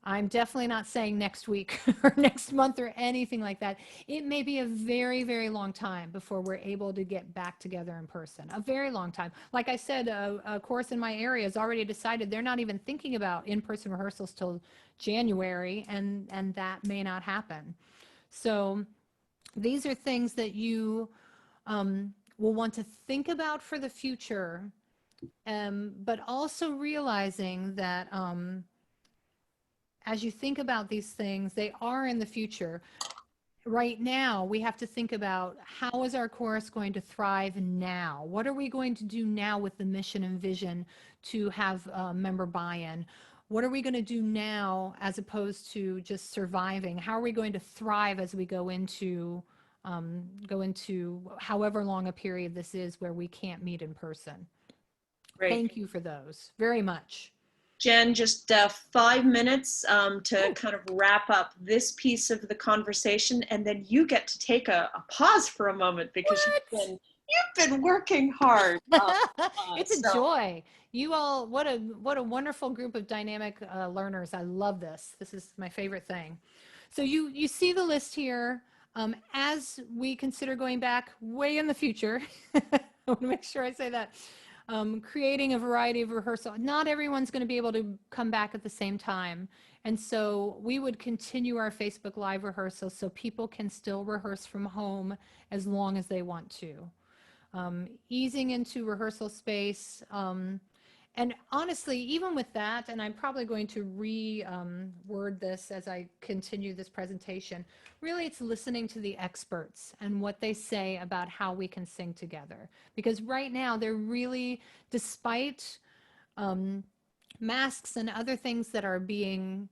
Speaker 4: I'm definitely not saying next week or next month or anything like that. It may be a very, very long time before we're able to get back together in person. A very long time. Like I said, a course in my area has already decided they're not even thinking about in-person rehearsals till January, and that may not happen. So these are things that you will want to think about for the future, but also realizing that as you think about these things, they are in the future. Right now, we have to think about how is our chorus going to thrive now? What are we going to do now with the mission and vision to have member buy-in? What are we going to do now as opposed to just surviving? How are we going to thrive as we go into however long a period this is where we can't meet in person?
Speaker 3: Great.
Speaker 4: Thank you for those very much.
Speaker 3: Jen, just 5 minutes to kind of wrap up this piece of the conversation, and then you get to take a pause for a moment because you've been working hard.
Speaker 4: It's a joy. You all, what a wonderful group of dynamic learners. I love this. This is my favorite thing. So you see the list here. As we consider going back way in the future, I want to make sure I say that. Creating a variety of rehearsal. Not everyone's going to be able to come back at the same time. And so we would continue our Facebook Live rehearsals so people can still rehearse from home as long as they want to. Easing into rehearsal space And honestly, even with that, and I'm probably going to word this as I continue this presentation, really it's listening to the experts and what they say about how we can sing together. Because right now they're really, despite masks and other things that are being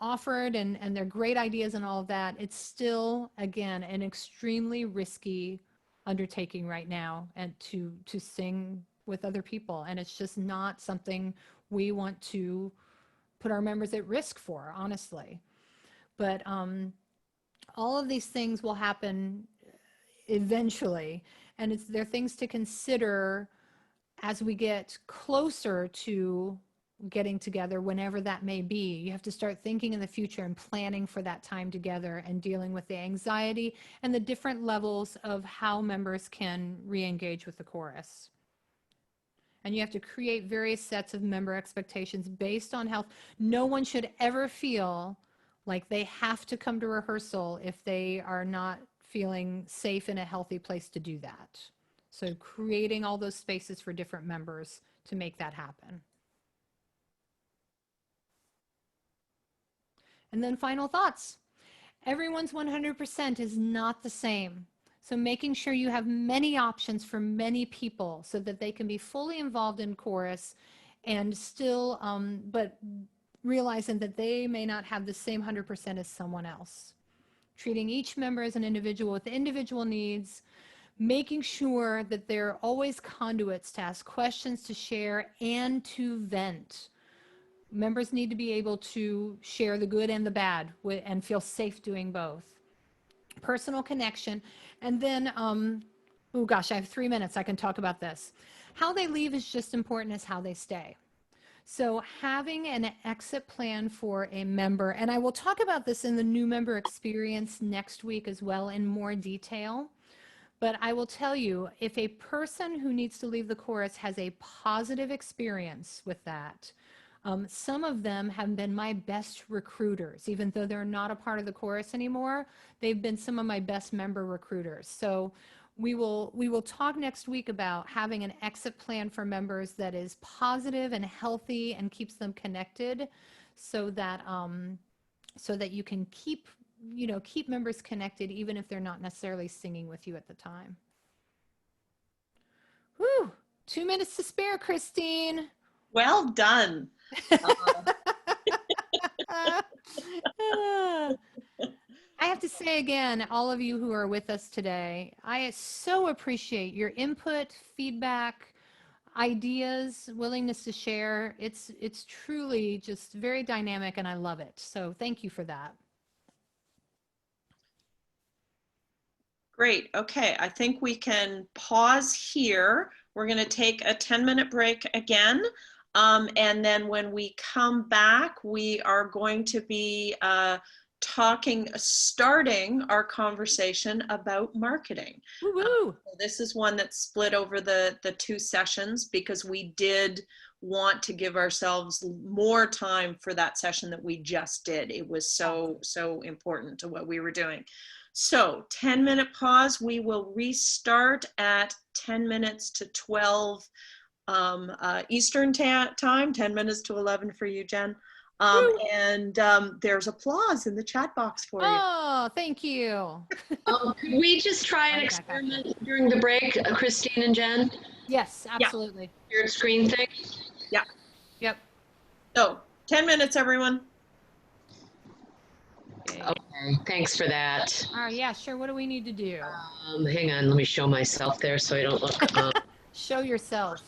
Speaker 4: offered and they're great ideas and all of that, it's still, again, an extremely risky undertaking right now and to sing with other people. And it's just not something we want to put our members at risk for, honestly. But all of these things will happen eventually. And they're things to consider as we get closer to getting together, whenever that may be. You have to start thinking in the future and planning for that time together and dealing with the anxiety and the different levels of how members can re-engage with the chorus. And you have to create various sets of member expectations based on health. No one should ever feel like they have to come to rehearsal if they are not feeling safe in a healthy place to do that. So creating all those spaces for different members to make that happen. And then final thoughts. Everyone's 100% is not the same. So making sure you have many options for many people so that they can be fully involved in chorus and still, but realizing that they may not have the same 100% as someone else. Treating each member as an individual with individual needs, making sure that they're always conduits to ask questions, to share, and to vent. Members need to be able to share the good and the bad and feel safe doing both. Personal connection. And then, oh gosh, I have 3 minutes. I can talk about this. How they leave is just important as how they stay. So having an exit plan for a member, and I will talk about this in the new member experience next week as well in more detail. But I will tell you, if a person who needs to leave the chorus has a positive experience with that, some of them have been my best recruiters, even though they're not a part of the chorus anymore. They've been some of my best member recruiters. So we will talk next week about having an exit plan for members that is positive and healthy and keeps them connected, so that you can keep members connected even if they're not necessarily singing with you at the time. Whew, 2 minutes to spare, Christine.
Speaker 3: Well done.
Speaker 4: I have to say again, all of you who are with us today, I so appreciate your input, feedback, ideas, willingness to share. It's truly just very dynamic and I love it. So thank you for that.
Speaker 3: Great. Okay, I think we can pause here. We're going to take a 10-minute break again. And then when we come back, we are going to be starting our conversation about marketing.
Speaker 4: Woo-woo.
Speaker 3: This is one that's split over the 2 sessions because we did want to give ourselves more time for that session that we just did. It was so important to what we were doing. So 10-minute pause. We will restart at 10 minutes to 12 Eastern time, 10 minutes to 11 for you, Jen. And there's applause in the chat box for you.
Speaker 4: Oh, thank you.
Speaker 2: Could we just try an experiment during the break, Christine and Jen?
Speaker 4: Yes, absolutely.
Speaker 2: Your screen thing?
Speaker 3: Yeah.
Speaker 4: Yep.
Speaker 3: So 10 minutes, everyone.
Speaker 2: Okay, thanks for that.
Speaker 4: Yeah, sure. What do we need to do?
Speaker 2: Hang on, let me show myself there so I don't look.
Speaker 4: Show yourself.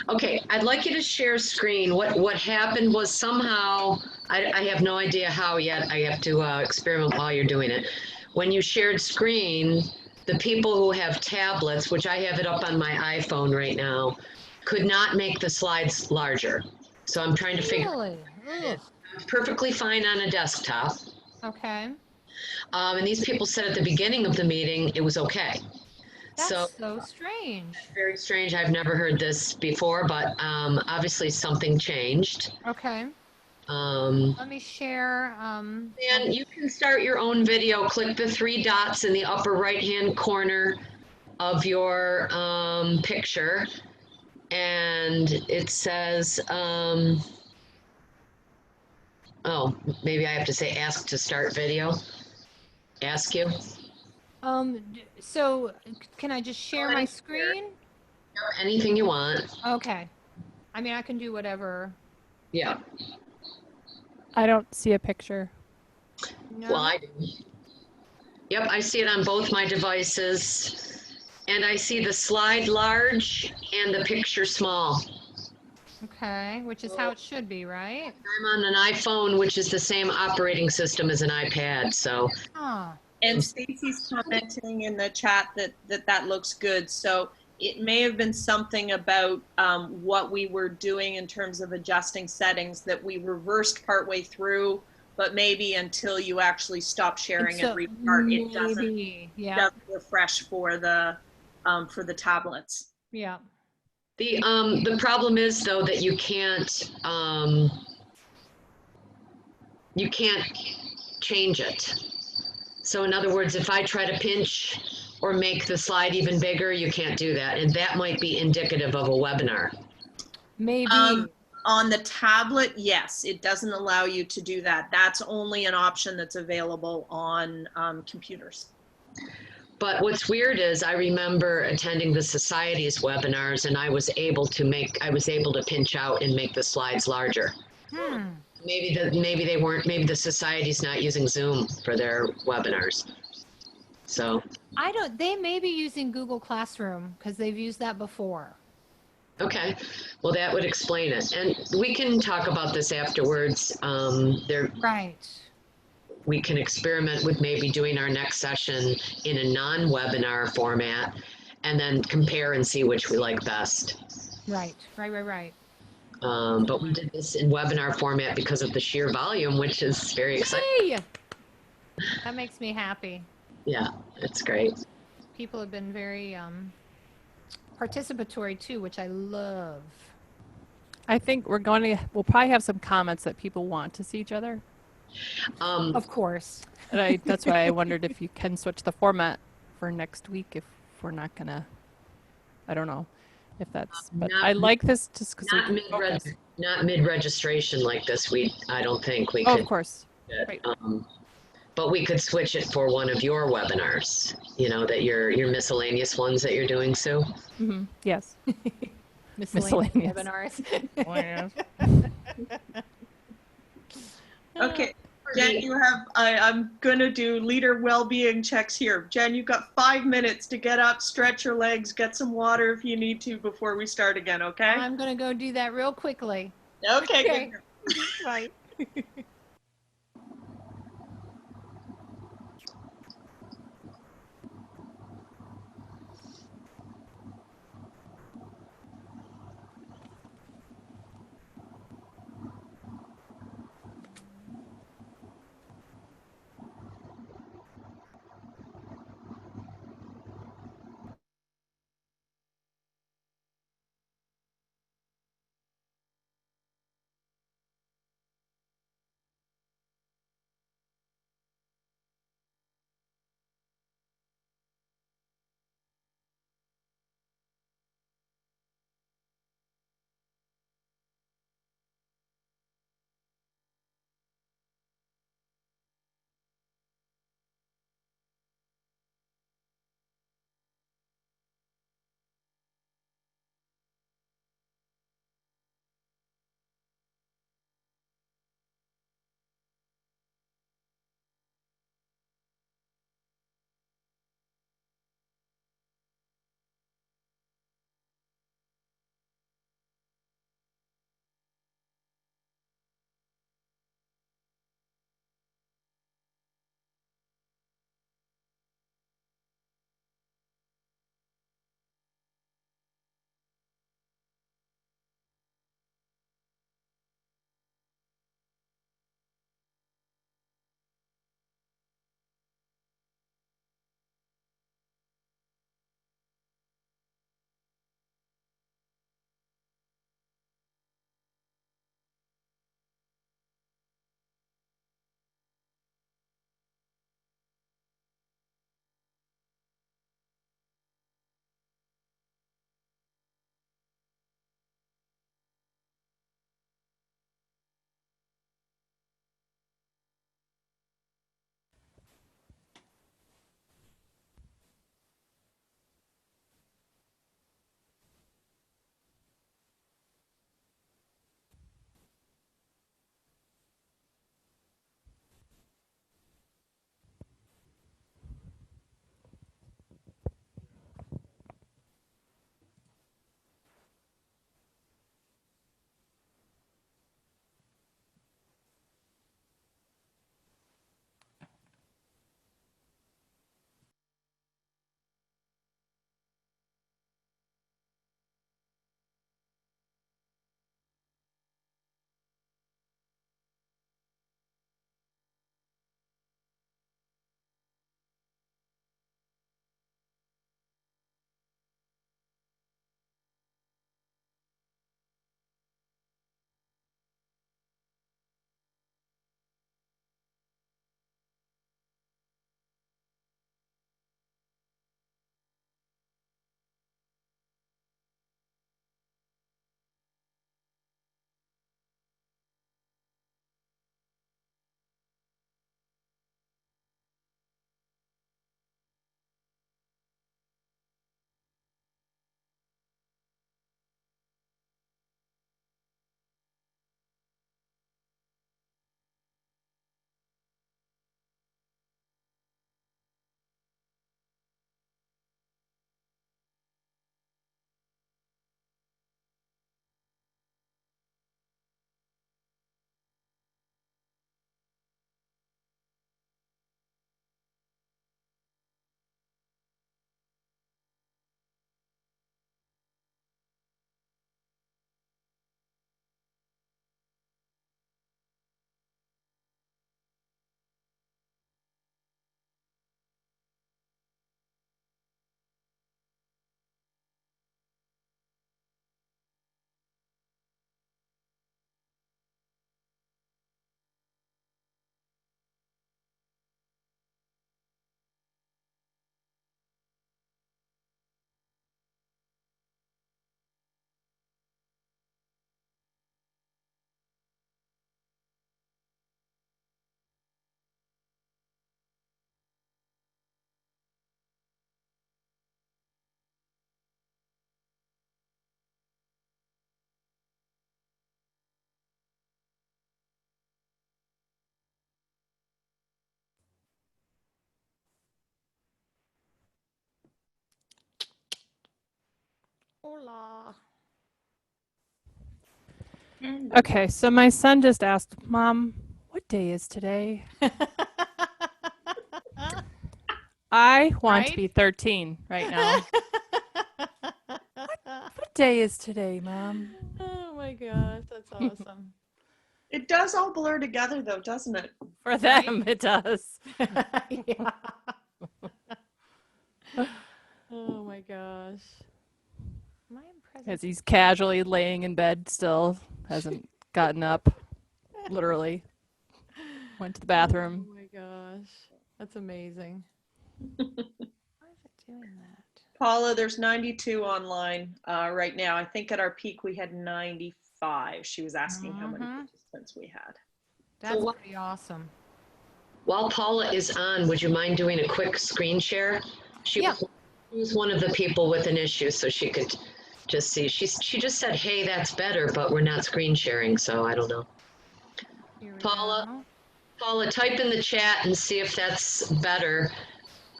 Speaker 2: Okay, I'd like you to share screen. What happened was somehow, I have no idea how yet. I have to experiment while you're doing it. When you shared screen, the people who have tablets, which I have it up on my iPhone right now, could not make the slides larger. So I'm trying to figure
Speaker 4: Really?
Speaker 2: it. It's perfectly fine on a desktop.
Speaker 4: Okay.
Speaker 2: And these people said at the beginning of the meeting, it was okay.
Speaker 4: That's so strange.
Speaker 2: Very strange. I've never heard this before, but obviously something changed.
Speaker 4: Okay. Let me share.
Speaker 2: And you can start your own video. Click the 3 dots in the upper right-hand corner of your picture
Speaker 5: And it says, oh, maybe I have to say ask to start video. Ask you.
Speaker 4: So can I just share my screen?
Speaker 5: Anything you want.
Speaker 4: Okay. I mean, I can do whatever.
Speaker 5: Yeah.
Speaker 1: I don't see a picture.
Speaker 4: No.
Speaker 5: Well, I do. Yep, I see it on both my devices. And I see the slide large and the picture small.
Speaker 4: Okay, which is how it should be, right?
Speaker 5: I'm on an iPhone, which is the same operating system as an iPad, so.
Speaker 4: Ah,
Speaker 3: And Stacy's commenting in the chat that looks good. So it may have been something about what we were doing in terms of adjusting settings that we reversed partway through, but maybe until you actually stop sharing and restart, it doesn't refresh for the tablets.
Speaker 4: Yeah.
Speaker 5: The problem is though that you can't change it. So in other words, if I try to pinch or make the slide even bigger, you can't do that. And that might be indicative of a webinar.
Speaker 4: Maybe.
Speaker 3: On the tablet, yes, it doesn't allow you to do that. That's only an option that's available on computers.
Speaker 5: But what's weird is I remember attending the society's webinars and I was able to pinch out and make the slides larger. Maybe the society's not using Zoom for their webinars. So.
Speaker 4: They may be using Google Classroom because they've used that before.
Speaker 5: Okay, well, that would explain it. And we can talk about this afterwards.
Speaker 4: Right.
Speaker 5: We can experiment with maybe doing our next session in a non-webinar format and then compare and see which we like best.
Speaker 4: Right.
Speaker 5: But we did this in webinar format because of the sheer volume, which is very exciting.
Speaker 4: Yay! That makes me happy.
Speaker 5: Yeah, it's great.
Speaker 4: People have been very participatory too, which I love.
Speaker 1: I think we'll probably have some comments that people want to see each other.
Speaker 4: Of course.
Speaker 1: And that's why I wondered if you can switch the format for next week if we're not gonna, I don't know if that's, but I like this just because
Speaker 5: not mid-registration like this. I don't think we
Speaker 1: Oh,
Speaker 5: could.
Speaker 1: of course.
Speaker 5: Right. But we could switch it for one of your webinars, that your miscellaneous ones that you're doing, Sue.
Speaker 1: Mm-hmm. Yes.
Speaker 4: Miscellaneous webinars.
Speaker 3: Okay, Jen, I'm gonna do leader well-being checks here. Jen, you've got 5 minutes to get up, stretch your legs, get some water if you need to before we start again, okay?
Speaker 4: I'm gonna go do that real quickly.
Speaker 3: Okay.
Speaker 4: Right. Hola.
Speaker 1: Okay, so my son just asked, Mom, what day is today? I want to
Speaker 4: Right?
Speaker 1: be 13 right now. What day is today, Mom?
Speaker 4: Oh my gosh, that's awesome.
Speaker 3: It does all blur together though, doesn't it?
Speaker 1: For them, it does.
Speaker 4: Yeah. Oh my gosh. Am I in
Speaker 1: As
Speaker 4: present?
Speaker 1: he's casually laying in bed still, hasn't gotten up, literally. Went to the bathroom.
Speaker 4: Oh my gosh. That's amazing. Why is it doing that?
Speaker 3: Paula, there's 92 online right now. I think at our peak we had 95. She was asking how many participants we had.
Speaker 4: That's
Speaker 5: wha-
Speaker 4: pretty awesome.
Speaker 5: While Paula is on, would you mind doing a quick screen share? She
Speaker 4: Yeah.
Speaker 5: was one of the people with an issue, so she could just see. She just said, "Hey, that's better," but we're not screen sharing, so I don't know.
Speaker 4: Here we
Speaker 5: Paula,
Speaker 4: go.
Speaker 5: Paula, type in the chat and see if that's better.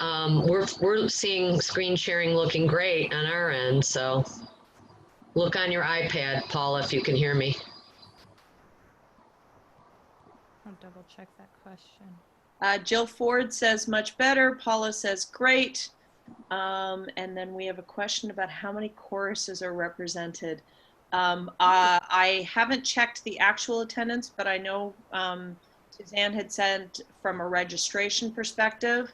Speaker 5: We're seeing screen sharing looking great on our end, so look on your iPad, Paula, if you can hear me.
Speaker 4: I'll double check that question.
Speaker 3: Jill Ford says much better. Paula says great. And then we have a question about how many choruses are represented. I haven't checked the actual attendance, but I know Suzanne had said from a registration perspective,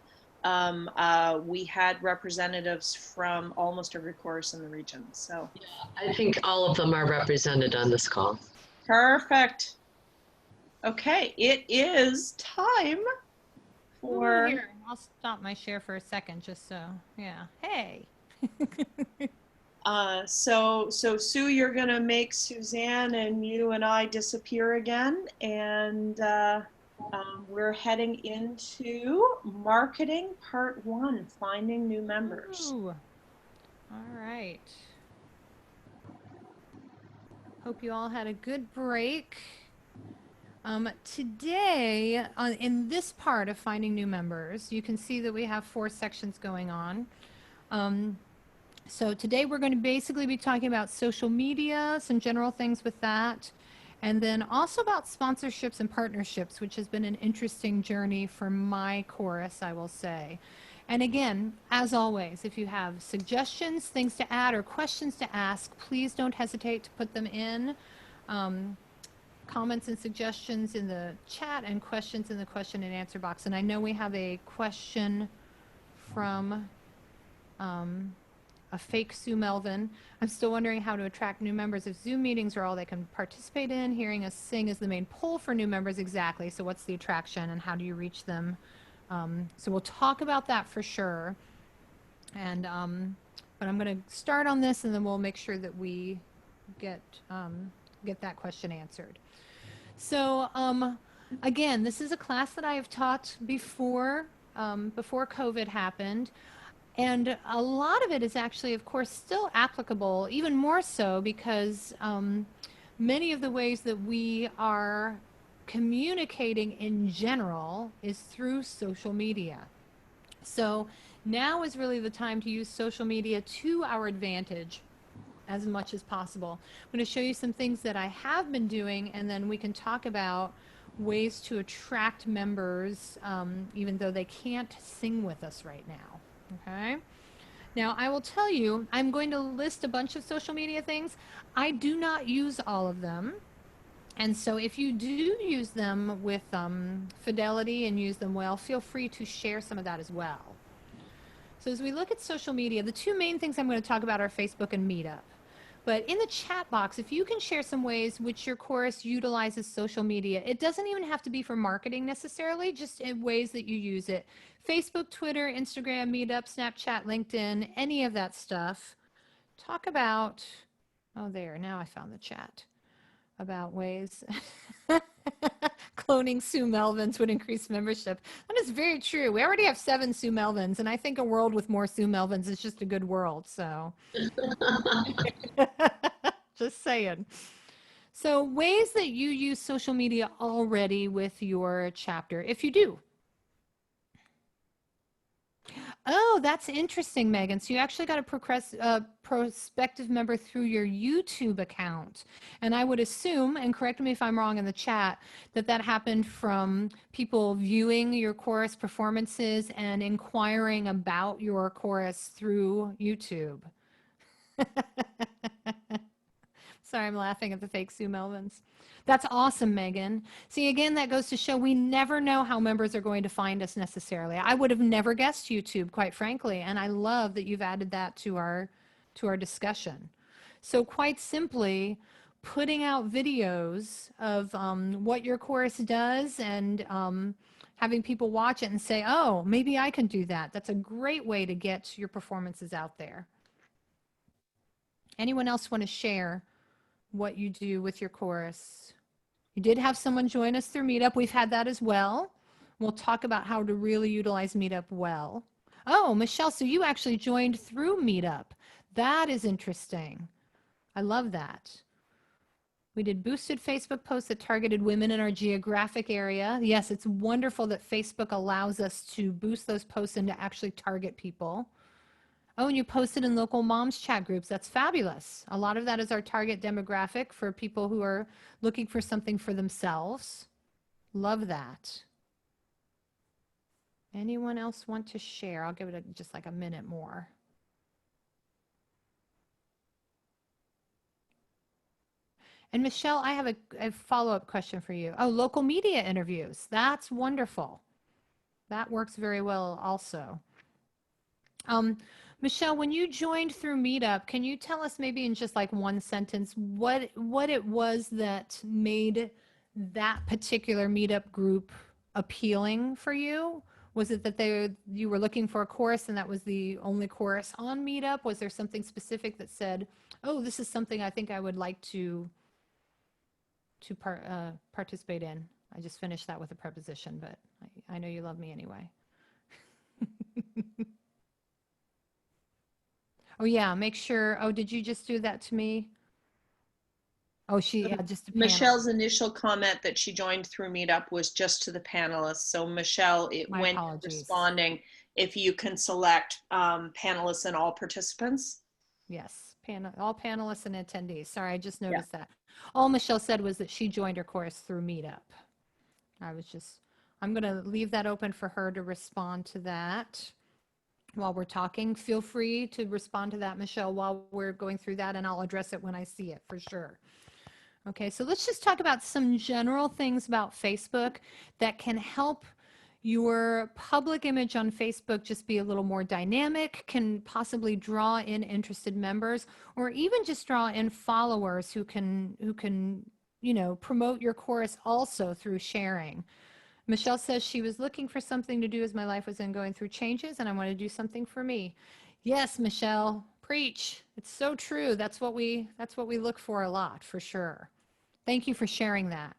Speaker 3: we had representatives from almost every chorus in the region. So
Speaker 5: I think all of them are represented on this call.
Speaker 3: perfect. Okay, it is time for.
Speaker 4: Here, I'll stop my share for a second just so, yeah. Hey.
Speaker 3: So Sue, you're gonna make Suzanne and you and I disappear again, and we're heading into marketing part 1, finding new members.
Speaker 4: Ooh. All right. Hope you all had a good break. Today, in this part of finding new members, you can see that we have 4 sections going on. So today we're going to basically be talking about social media, some general things with that, and then also about sponsorships and partnerships, which has been an interesting journey for my chorus, I will say. And again, as always, if you have suggestions, things to add, or questions to ask, please don't hesitate to put them in. Comments and suggestions in the chat and questions in the question and answer box. And I know we have a question from a fake Sue Melvin. I'm still wondering how to attract new members if Zoom meetings are all they can participate in. Hearing us sing is the main pull for new members. Exactly. So what's the attraction and how do you reach them? So we'll talk about that for sure. And but I'm going to start on this and then we'll make sure that we get that question answered. So again, this is a class that I have taught before COVID happened. And a lot of it is actually, of course, still applicable, even more so because many of the ways that we are communicating in general is through social media. So now is really the time to use social media to our advantage as much as possible. I'm going to show you some things that I have been doing, and then we can talk about ways to attract members, even though they can't sing with us right now. Okay. Now, I will tell you, I'm going to list a bunch of social media things. I do not use all of them. And so if you do use them with fidelity and use them well, feel free to share some of that as well. So as we look at social media, the 2 main things I'm going to talk about are Facebook and Meetup. But in the chat box, if you can share some ways which your chorus utilizes social media, it doesn't even have to be for marketing necessarily, just in ways that you use it. Facebook, Twitter, Instagram, Meetup, Snapchat, LinkedIn, any of that stuff. Talk about, oh there, now I found the chat, about ways cloning Sue Melvins would increase membership. That is very true. We already have 7 Sue Melvins, and I think a world with more Sue Melvins is just a good world. So just saying. So ways that you use social media already with your chapter, if you do. Oh, that's interesting, Megan. So you actually got a prospective member through your YouTube account. And I would assume, and correct me if I'm wrong in the chat, that that happened from people viewing your chorus performances and inquiring about your chorus through YouTube. Sorry, I'm laughing at the fake Sue Melvins. That's awesome, Megan. See, again, that goes to show we never know how members are going to find us necessarily. I would have never guessed YouTube, quite frankly, and I love that you've added that to our discussion. So quite simply, putting out videos of what your chorus does and having people watch it and say, oh, maybe I can do that. That's a great way to get your performances out there. Anyone else want to share what you do with your chorus? You did have someone join us through Meetup. We've had that as well. We'll talk about how to really utilize Meetup well. Oh, Michelle, so you actually joined through Meetup. That is interesting. I love that. We did boosted Facebook posts that targeted women in our geographic area. Yes, it's wonderful that Facebook allows us to boost those posts and to actually target people. Oh, and you posted in local moms chat groups. That's fabulous. A lot of that is our target demographic for people who are looking for something for themselves. Love that. Anyone else want to share? I'll give it just like a minute more. And Michelle, I have a follow-up question for you. Oh, local media interviews. That's wonderful. That works very well also. Michelle, when you joined through Meetup, can you tell us maybe in just like one sentence what it was that made that particular Meetup group appealing for you? Was it that you were looking for a chorus and that was the only chorus on Meetup? Was there something specific that said, oh, this is something I think I would like to participate in? I just finished that with a preposition, but I know you love me anyway. Oh yeah, make sure. Oh, did you just do that to me? Oh, she had just a panel.
Speaker 3: Michelle's initial comment that she joined through Meetup was just to the panelists. So Michelle, when you're responding, if you can select panelists and all participants.
Speaker 4: Yes, all panelists and attendees. Sorry, I just noticed that. All Michelle said was that she joined her course through Meetup. I'm going to leave that open for her to respond to that. While we're talking, feel free to respond to that, Michelle, while we're going through that, and I'll address it when I see it for sure. Okay, so let's just talk about some general things about Facebook that can help your public image on Facebook just be a little more dynamic, can possibly draw in interested members, or even just draw in followers who can, promote your course also through sharing. Michelle says she was looking for something to do as my life was going through changes, and I want to do something for me. Yes, Michelle, preach. It's so true. That's what we look for a lot, for sure. Thank you for sharing that.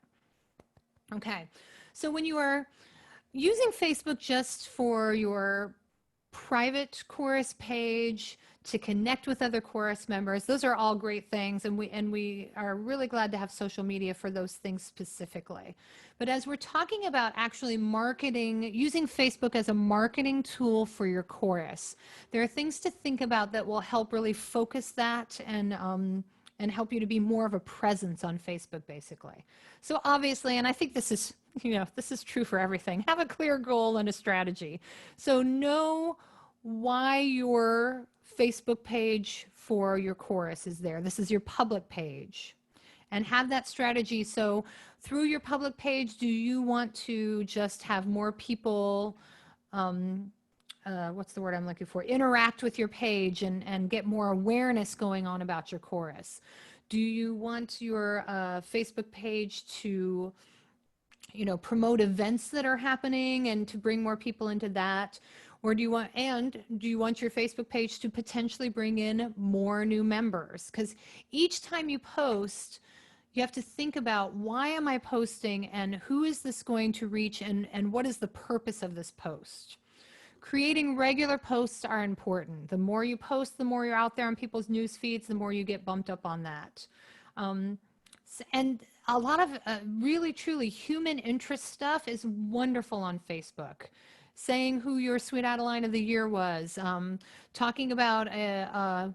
Speaker 4: Okay, so when you are using Facebook just for your private chorus page, to connect with other chorus members, those are all great things, and we are really glad to have social media for those things specifically. But as we're talking about actually marketing, using Facebook as a marketing tool for your chorus, there are things to think about that will help really focus that and help you to be more of a presence on Facebook, basically. So obviously, and I think this is, this is true for everything, have a clear goal and a strategy. So know why your Facebook page for your chorus is there. This is your public page. And have that strategy. So through your public page, do you want to just have more people, what's the word I'm looking for, interact with your page and get more awareness going on about your chorus? Do you want your Facebook page to, promote events that are happening and to bring more people into that? Or do you want your Facebook page to potentially bring in more new members? Because each time you post, you have to think about, why am I posting and who is this going to reach and what is the purpose of this post? Creating regular posts are important. The more you post, the more you're out there on people's news feeds, the more you get bumped up on that. And a lot of really, truly human interest stuff is wonderful on Facebook. saying who your Sweet Adeline of the Year was, talking about a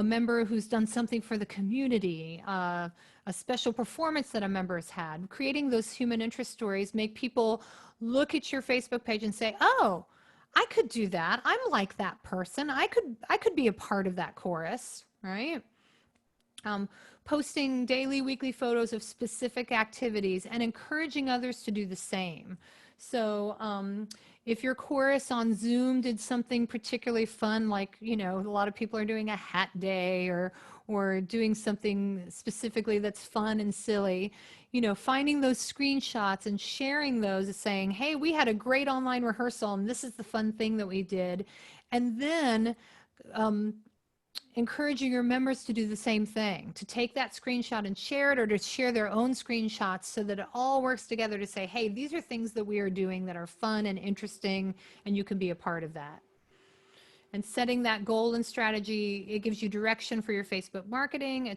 Speaker 4: member who's done something for the community, a special performance that a member has had. Creating those human interest stories make people look at your Facebook page and say, oh, I could do that. I'm like that person. I could be a part of that chorus, right? Posting daily, weekly photos of specific activities and encouraging others to do the same. So if your chorus on Zoom did something particularly fun, like, you know, a lot of people are doing a hat day or doing something specifically that's fun and silly, you know, finding those screenshots and sharing those and saying, hey, we had a great online rehearsal and this is the fun thing that we did. And then encouraging your members to do the same thing, to take that screenshot and share it, or to share their own screenshots so that it all works together to say, hey, these are things that we are doing that are fun and interesting, and you can be a part of that. And setting that goal and strategy, it gives you direction for your Facebook marketing.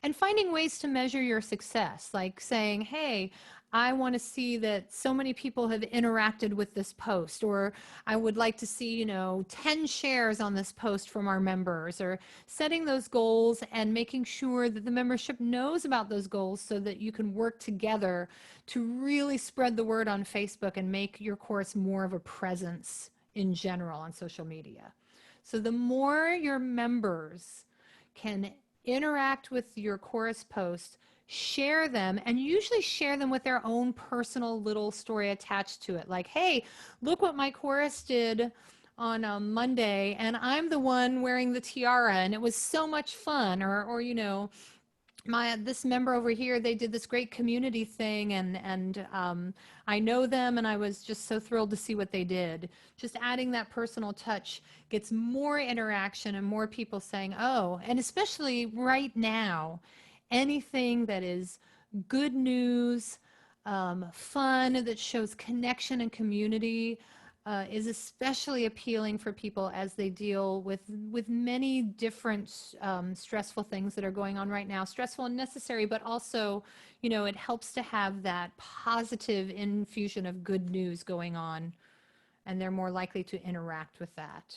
Speaker 4: And finding ways to measure your success, like saying, hey, I want to see that so many people have interacted with this post, or I would like to see, you know, 10 shares on this post from our members, or setting those goals and making sure that the membership knows about those goals so that you can work together to really spread the word on Facebook and make your course more of a presence in general on social media. So the more your members can interact with your chorus posts, share them, and usually share them with their own personal little story attached to it. Like, hey, look what my chorus did on Monday, and I'm the one wearing the tiara, and it was so much fun. Or you know, this member over here, they did this great community thing, and I know them, and I was just so thrilled to see what they did. Just adding that personal touch gets more interaction and more people saying, oh, and especially right now, anything that is good news, fun, that shows connection and community is especially appealing for people as they deal with many different stressful things that are going on right now. Stressful and necessary, but also, you know, it helps to have that positive infusion of good news going on, and they're more likely to interact with that.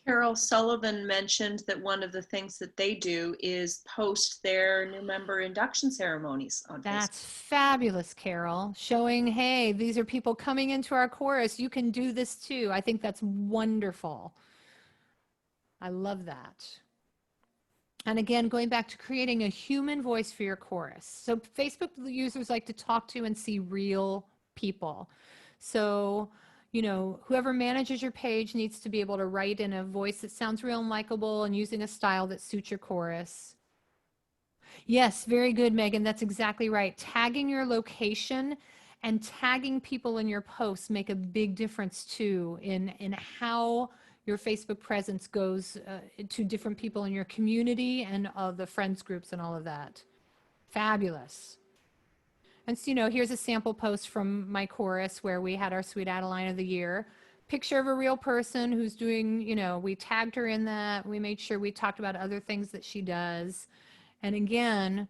Speaker 3: Carol Sullivan mentioned that one of the things that they do is post their new member induction ceremonies on Facebook.
Speaker 4: That's fabulous, Carol. Showing, hey, these are people coming into our chorus. You can do this too. I think that's wonderful. I love that. And again, going back to creating a human voice for your chorus. So Facebook users like to talk to and see real people. So, you know, whoever manages your page needs to be able to write in a voice that sounds real and likable and using a style that suits your chorus. Yes, very good, Megan. That's exactly right. Tagging your location and tagging people in your posts make a big difference too in how your Facebook presence goes to different people in your community and the friends groups and all of that. Fabulous. And so, you know, here's a sample post from my chorus where we had our Sweet Adeline of the Year. Picture of a real person who's doing, you know, we tagged her in that. We made sure we talked about other things that she does. And again,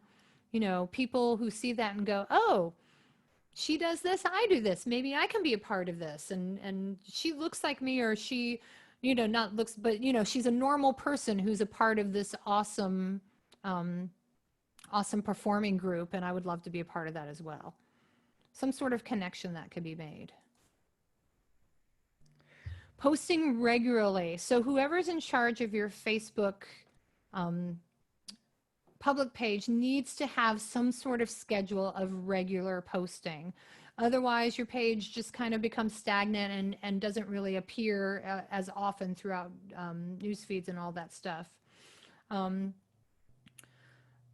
Speaker 4: you know, people who see that and go, oh, she does this, I do this. Maybe I can be a part of this. And she looks like me, or she, you know, not looks, but, you know, she's a normal person who's a part of this awesome awesome performing group, and I would love to be a part of that as well. Some sort of connection that could be made. Posting regularly. So whoever's in charge of your Facebook public page needs to have some sort of schedule of regular posting. Otherwise, your page just kind of becomes stagnant and doesn't really appear as often throughout news feeds and all that stuff.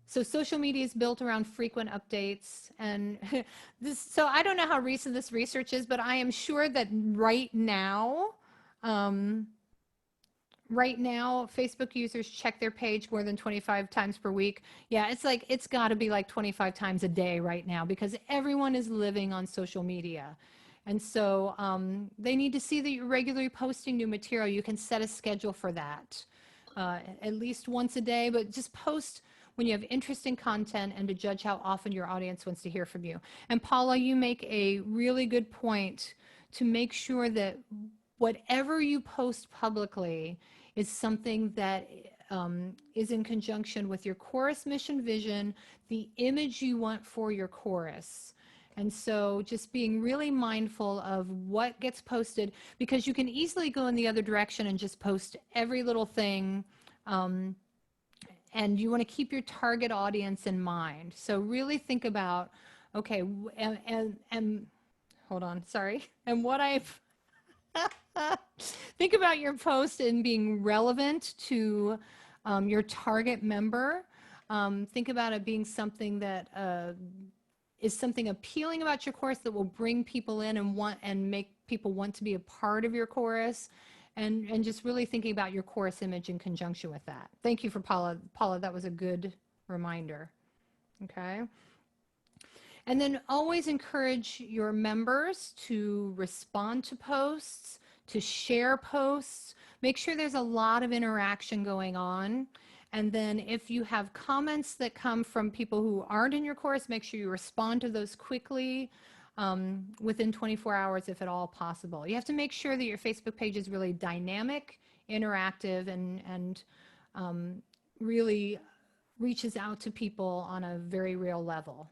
Speaker 4: So social media is built around frequent updates, and so I don't know how recent this research is, but I am sure that right now, Facebook users check their page more than 25 times per week. Yeah, it's got to be like 25 times a day right now, because everyone is living on social media. And so they need to see that you're regularly posting new material. You can set a schedule for that, at least once a day, but just post when you have interesting content and to judge how often your audience wants to hear from you. And Paula, you make a really good point to make sure that whatever you post publicly is something that is in conjunction with your chorus mission vision, the image you want for your chorus. And so just being really mindful of what gets posted, because you can easily go in the other direction and just post every little thing. And you want to keep your target audience in mind. So really think about, okay, and hold on, sorry. And what I've, think about your post and being relevant to your target member. Think about it being something that is something appealing about your course that will bring people in and make people want to be a part of your chorus, and just really thinking about your chorus image in conjunction with that. Thank you for Paula. Paula, that was a good reminder. Okay. And then always encourage your members to respond to posts, to share posts. Make sure there's a lot of interaction going on. And then if you have comments that come from people who aren't in your course, make sure you respond to those quickly within 24 hours, if at all possible. You have to make sure that your Facebook page is really dynamic, interactive, and really reaches out to people on a very real level.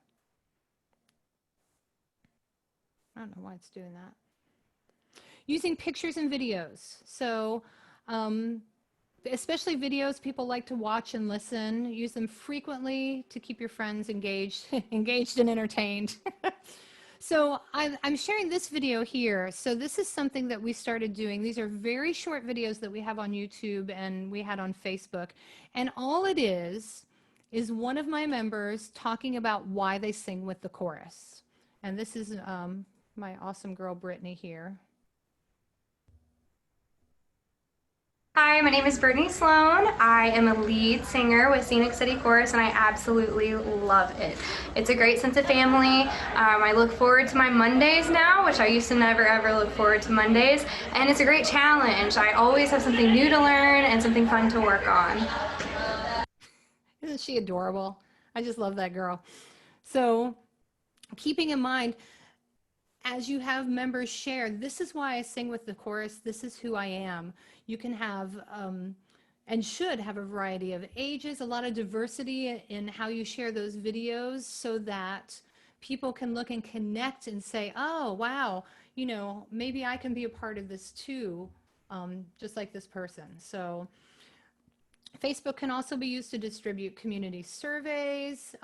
Speaker 4: I don't know why it's doing that. Using pictures and videos. So especially videos people like to watch and listen. Use them frequently to keep your friends engaged, engaged and entertained. So I'm sharing this video here. So this is something that we started doing. These are very short videos that we have on YouTube and we had on Facebook. And all it is one of my members talking about why they sing with the chorus. And this is my awesome girl, Brittany, here.
Speaker 6: Hi, my name is Brittany Sloan. I am a lead singer with Scenic City Chorus and I absolutely love it. It's a great sense of family. I look forward to my Mondays now, which I used to never ever look forward to Mondays, and it's a great challenge. I always have something new to learn and something fun to work on.
Speaker 4: Isn't she adorable? I just love that girl. So keeping in mind, as you have members share, this is why I sing with the chorus, this is who I am. You can have and should have a variety of ages, a lot of diversity in how you share those videos so that people can look and connect and say, oh, wow, you know, maybe I can be a part of this too, just like this person. So Facebook can also be used to distribute community surveys,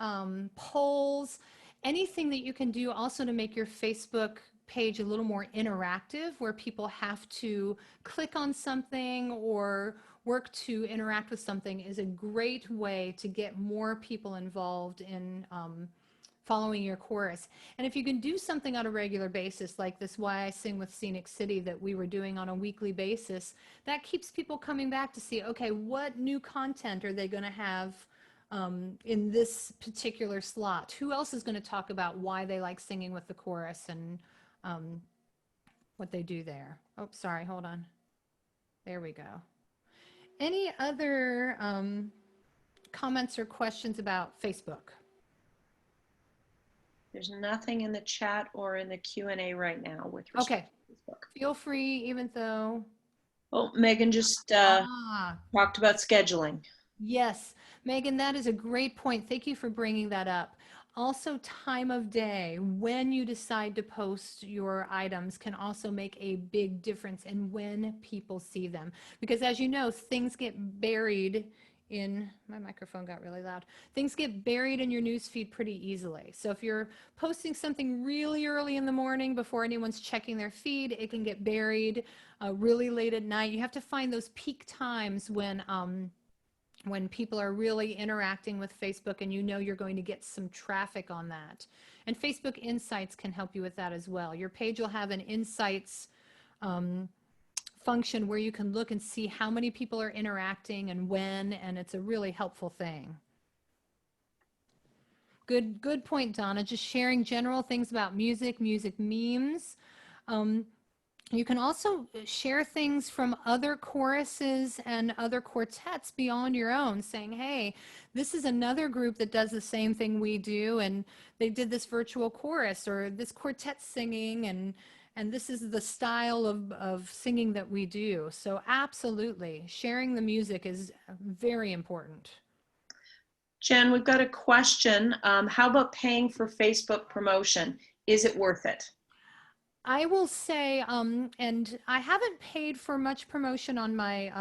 Speaker 4: polls, anything that you can do also to make your Facebook page a little more interactive, where people have to click on something or work to interact with something, is a great way to get more people involved in following your chorus. And if you can do something on a regular basis, like this Why I Sing with Scenic City that we were doing on a weekly basis, that keeps people coming back to see, okay, what new content are they going to have in this particular slot? Who else is going to talk about why they like singing with the chorus and what they do there? Oh, sorry, hold on. There we go. Any other comments or questions about Facebook?
Speaker 3: There's nothing in the chat or in the Q&A right now with respect to Facebook.
Speaker 4: Feel free, even though.
Speaker 3: Oh, Megan just talked about scheduling.
Speaker 4: Yes, Megan, that is a great point. Thank you for bringing that up. Also, time of day, when you decide to post your items, can also make a big difference in when people see them. Because as you know, things get buried in, my microphone got really loud. Things get buried in your newsfeed pretty easily. So if you're posting something really early in the morning before anyone's checking their feed, it can get buried really late at night. You have to find those peak times when people are really interacting with Facebook and you know you're going to get some traffic on that. And Facebook Insights can help you with that as well. Your page will have an Insights function where you can look and see how many people are interacting and when, and it's a really helpful thing. Good point, Donna. Just sharing general things about music memes. You can also share things from other choruses and other quartets beyond your own, saying, hey, this is another group that does the same thing we do, and they did this virtual chorus or this quartet singing, and this is the style of singing that we do. So absolutely, sharing the music is very important.
Speaker 3: Jen, we've got a question. How about paying for Facebook promotion? Is it worth it?
Speaker 4: I will say, and I haven't paid for much promotion on my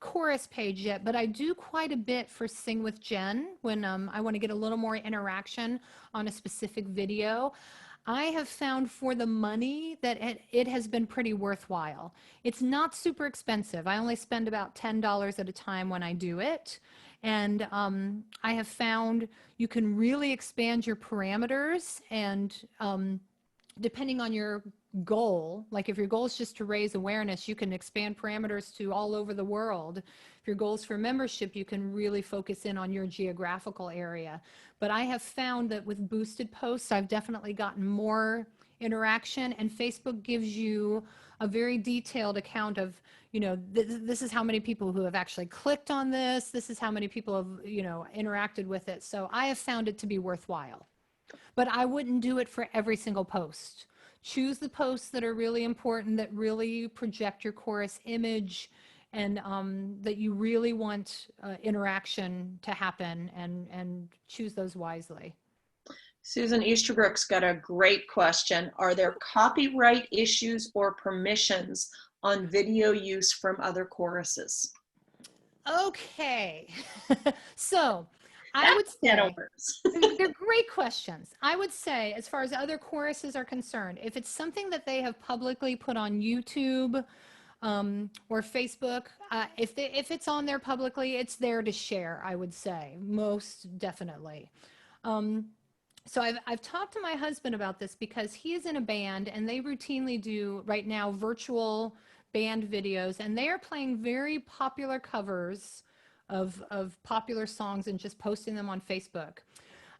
Speaker 4: chorus page yet, but I do quite a bit for Sing with Jen when I want to get a little more interaction on a specific video. I have found for the money that it has been pretty worthwhile. It's not super expensive. I only spend about $10 at a time when I do it. And I have found you can really expand your parameters and depending on your goal, like if your goal is just to raise awareness, you can expand parameters to all over the world. If your goal is for membership, you can really focus in on your geographical area. But I have found that with boosted posts, I've definitely gotten more interaction, and Facebook gives you a very detailed account of, you know, this is how many people who have actually clicked on this. This is how many people have, you know, interacted with it. So I have found it to be worthwhile. But I wouldn't do it for every single post. Choose the posts that are really important, that really project your chorus image, and that you really want interaction to happen, and choose those wisely.
Speaker 3: Susan Easterbrook's got a great question. Are there copyright issues or permissions on video use from other choruses?
Speaker 4: Okay. So I would say they're great questions. I would say, as far as other choruses are concerned, if it's something that they have publicly put on YouTube or Facebook, if it's on there publicly, it's there to share, I would say, most definitely. So I've talked to my husband about this because he is in a band and they routinely do right now virtual band videos, and they are playing very popular covers of popular songs and just posting them on Facebook.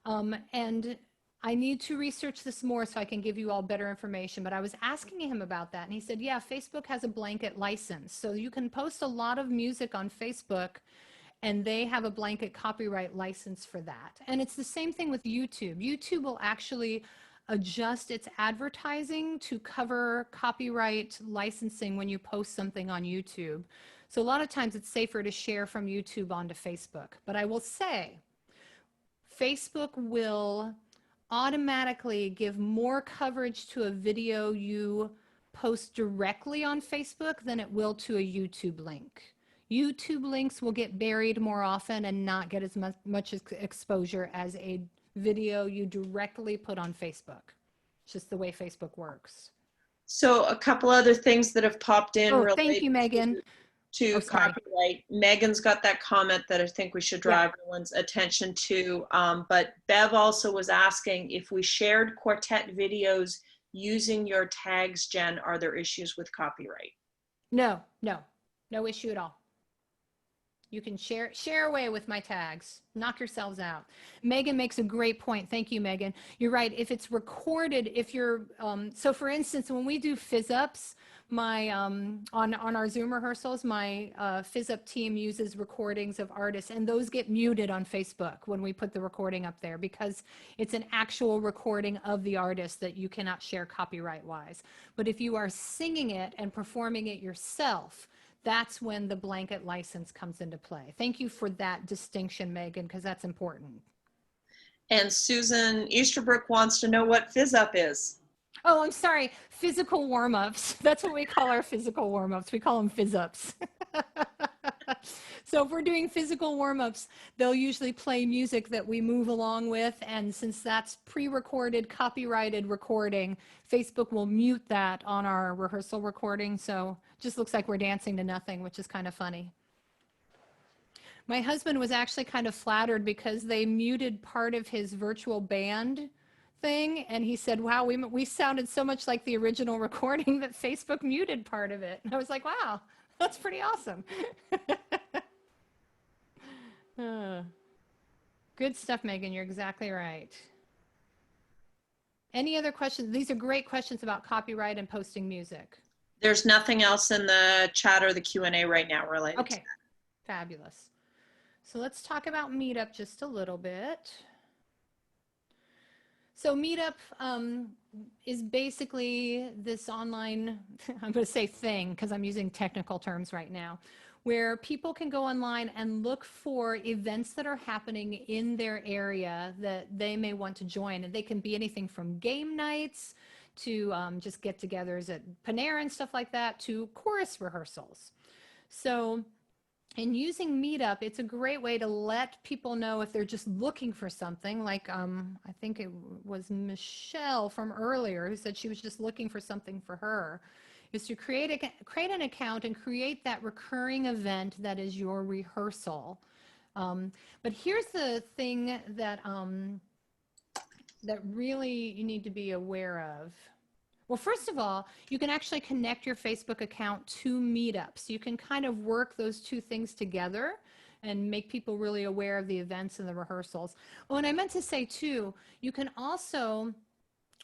Speaker 4: And I need to research this more so I can give you all better information, but I was asking him about that, and he said, yeah, Facebook has a blanket license. So you can post a lot of music on Facebook, and they have a blanket copyright license for that. And it's the same thing with YouTube. YouTube will actually adjust its advertising to cover copyright licensing when you post something on YouTube. So a lot of times it's safer to share from YouTube onto Facebook. But I will say, Facebook will automatically give more coverage to a video you post directly on Facebook than it will to a YouTube link. YouTube links will get buried more often and not get as much exposure as a video you directly put on Facebook. It's just the way Facebook works.
Speaker 3: So a couple other things that have popped in.
Speaker 4: Oh, thank you, Megan.
Speaker 3: To copyright. Megan's got that comment that I think we should draw everyone's attention to. But Bev also was asking if we shared quartet videos using your tags, Jen, are there issues with copyright?
Speaker 4: No issue at all. You can share away with my tags. Knock yourselves out. Megan makes a great point. Thank you, Megan. You're right. If it's recorded, if you're, so for instance, when we do fizz-ups, my, on our Zoom rehearsals, my fizz-up team uses recordings of artists, and those get muted on Facebook when we put the recording up there because it's an actual recording of the artist that you cannot share copyright-wise. But if you are singing it and performing it yourself, that's when the blanket license comes into play. Thank you for that distinction, Megan, because that's important.
Speaker 3: And Susan Easterbrook wants to know what fizz-up is.
Speaker 4: Oh, I'm sorry. Physical warm-ups. That's what we call our physical warm-ups. We call them fizz-ups. So if we're doing physical warm-ups, they'll usually play music that we move along with. And since that's pre-recorded, copyrighted recording, Facebook will mute that on our rehearsal recording. So it just looks like we're dancing to nothing, which is kind of funny. My husband was actually kind of flattered because they muted part of his virtual band thing. And he said, wow, we sounded so much like the original recording that Facebook muted part of it. And I was like, wow, that's pretty awesome. Good stuff, Megan. You're exactly right. Any other questions? These are great questions about copyright and posting music.
Speaker 3: There's nothing else in the chat or the Q&A right now related.
Speaker 4: Okay, fabulous. So let's talk about Meetup just a little bit. So Meetup is basically this online, I'm going to say thing because I'm using technical terms right now, where people can go online and look for events that are happening in their area that they may want to join. And they can be anything from game nights to just get-togethers at Panera and stuff like that, to chorus rehearsals. So in using Meetup, it's a great way to let people know if they're just looking for something, like I think it was Michelle from earlier who said she was just looking for something for her, is to create an account and create that recurring event that is your rehearsal. But here's the thing that that really you need to be aware of. Well, first of all, you can actually connect your Facebook account to Meetup. So you can kind of work those two things together and make people really aware of the events and the rehearsals. Oh, and I meant to say too, you can also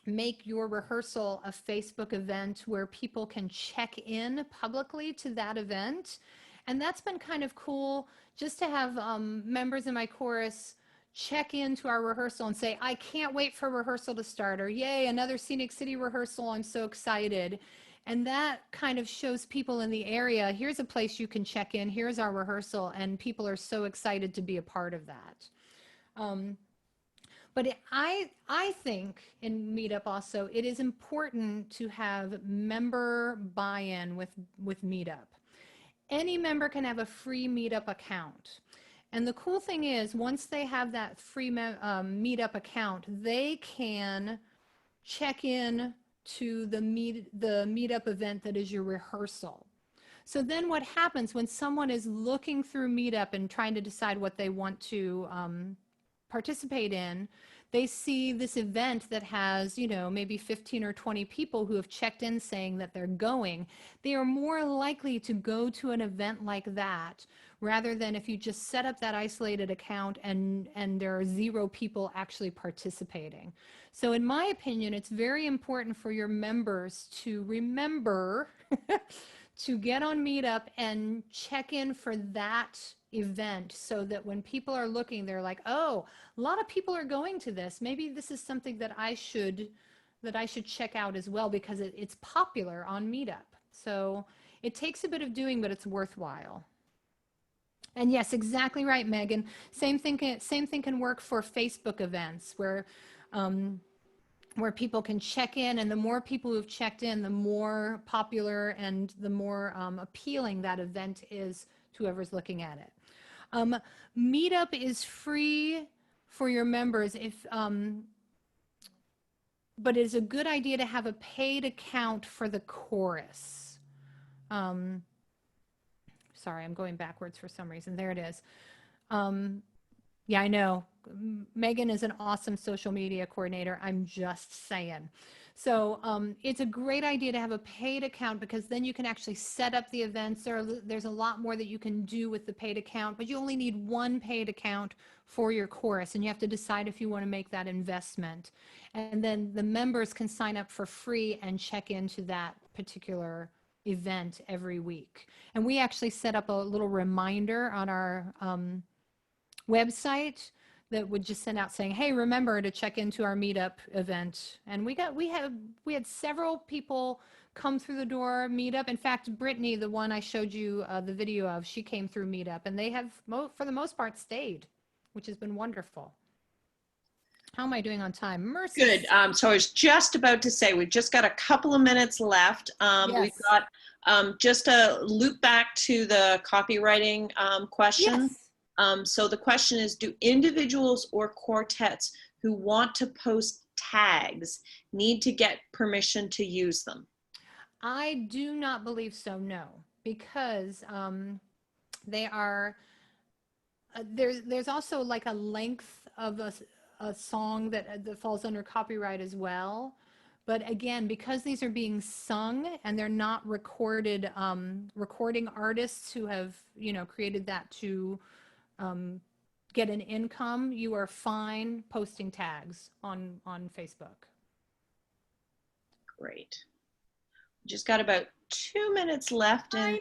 Speaker 4: make your rehearsal a Facebook event where people can check in publicly to that event. And that's been kind of cool, just to have members in my chorus check into our rehearsal and say, I can't wait for rehearsal to start, or yay, another Scenic City rehearsal, I'm so excited. And that kind of shows people in the area, here's a place you can check in, here's our rehearsal, and people are so excited to be a part of that. But I think in Meetup also, it is important to have member buy-in with Meetup. Any member can have a free Meetup account. And the cool thing is, once they have that free Meetup account, they can check in to the Meetup event that is your rehearsal. So then what happens when someone is looking through Meetup and trying to decide what they want to participate in, they see this event that has, you know, maybe 15 or 20 people who have checked in saying that they're going. They are more likely to go to an event like that rather than if you just set up that isolated account and there are 0 people actually participating. So in my opinion, it's very important for your members to remember to get on Meetup and check in for that event, so that when people are looking, they're like, oh, a lot of people are going to this. Maybe this is something that I should check out as well, because it's popular on Meetup. So it takes a bit of doing, but it's worthwhile. And yes, exactly right, Megan. Same thing can work for Facebook events where people can check in, and the more people who've checked in, the more popular and the more appealing that event is to whoever's looking at it. Meetup is free for your members, but it is a good idea to have a paid account for the chorus. Sorry, I'm going backwards for some reason. There it is. Yeah, I know. Megan is an awesome social media coordinator. I'm just saying. So it's a great idea to have a paid account, because then you can actually set up the events. There's a lot more that you can do with the paid account, but you only need one paid account for your chorus, and you have to decide if you want to make that investment. And then the members can sign up for free and check into that particular event every week. And we actually set up a little reminder on our website that would just send out saying, hey, remember to check into our Meetup event. And we had several people come through the door, Meetup. In fact, Brittany, the one I showed you the video of, she came through Meetup, and they have, for the most part, stayed, which has been wonderful. How am I doing on time? Mercy.
Speaker 3: Good. So I was just about to say, we've just got a couple of minutes left.
Speaker 4: Yes.
Speaker 3: We've got just a loop back to the copywriting question.
Speaker 4: Yes.
Speaker 3: So the question is, do individuals or quartets who want to post tags need to get permission to use them?
Speaker 4: I do not believe so, no, because they are, there's also like a length of a song that falls under copyright as well. But again, because these are being sung and they're not recorded, recording artists who have, you know, created that to get an income, you are fine posting tags on Facebook.
Speaker 3: Great. We just got about 2 minutes left in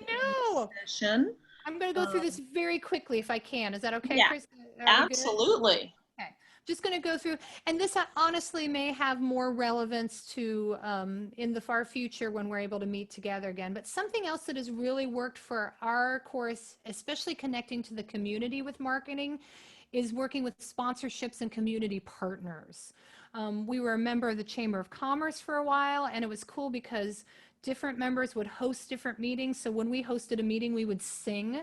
Speaker 3: the session.
Speaker 4: I'm going to go through this very quickly if I can. Is that okay,
Speaker 3: Yeah,
Speaker 4: Chris? Are we good?
Speaker 3: absolutely.
Speaker 4: Okay. just going to go through, and this honestly may have more relevance to in the far future when we're able to meet together again. But something else that has really worked for our course, especially connecting to the community with marketing, is working with sponsorships and community partners. We were a member of the Chamber of Commerce for a while, and it was cool because different members would host different meetings. So when we hosted a meeting, we would sing,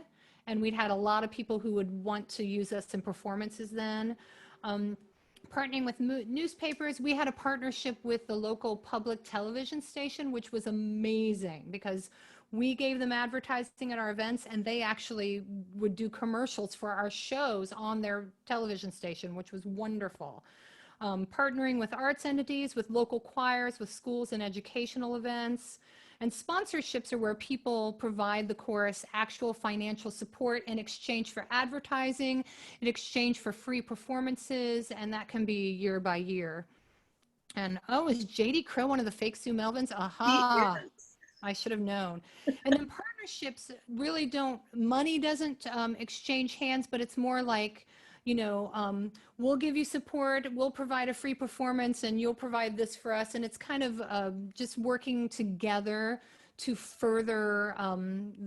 Speaker 4: and we'd had a lot of people who would want to use us in performances then. Partnering with newspapers, we had a partnership with the local public television station, which was amazing because we gave them advertising at our events, and they actually would do commercials for our shows on their television station, which was wonderful. Partnering with arts entities, with local choirs, with schools and educational events. And sponsorships are where people provide the chorus actual financial support in exchange for advertising, in exchange for free performances, and that can be year by year. And oh, is JD Crow one of the fake Sue Melvins? Aha! I should have known. And then partnerships really don't, money doesn't exchange hands, but it's more like, you know, we'll give you support, we'll provide a free performance, and you'll provide this for us. And it's kind of just working together to further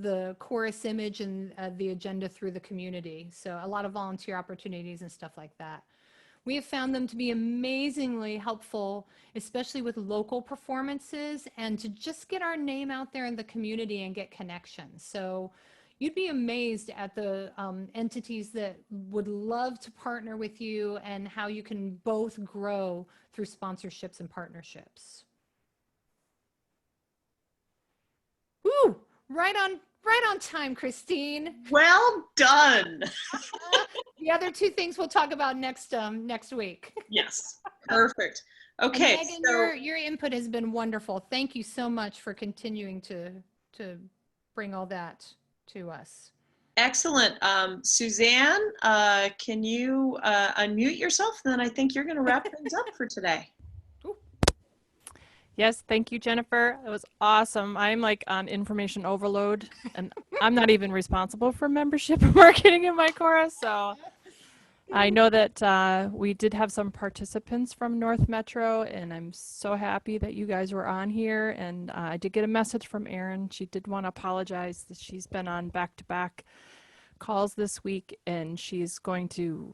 Speaker 4: the chorus image and the agenda through the community. So a lot of volunteer opportunities and stuff like that. We have found them to be amazingly helpful, especially with local performances, and to just get our name out there in the community and get connections. So you'd be amazed at the entities that would love to partner with you and how you can both grow through sponsorships and partnerships. Woo! Right on time, Christine.
Speaker 3: Well done.
Speaker 4: The other two things we'll talk about next week.
Speaker 3: Yes, perfect. Okay,
Speaker 4: and Megan,
Speaker 3: so
Speaker 4: your input has been wonderful. Thank you so much for continuing to bring all that to us.
Speaker 3: excellent. Suzanne, can you unmute yourself? Then I think you're going to wrap things up for today.
Speaker 1: Yes, thank you, Jennifer. It was awesome. I'm like on information overload, and I'm not even responsible for membership marketing in my chorus. So I know that we did have some participants from North Metro, and I'm so happy that you guys were on here. And I did get a message from Erin. She did want to apologize that she's been on back-to-back calls this week, and she's going to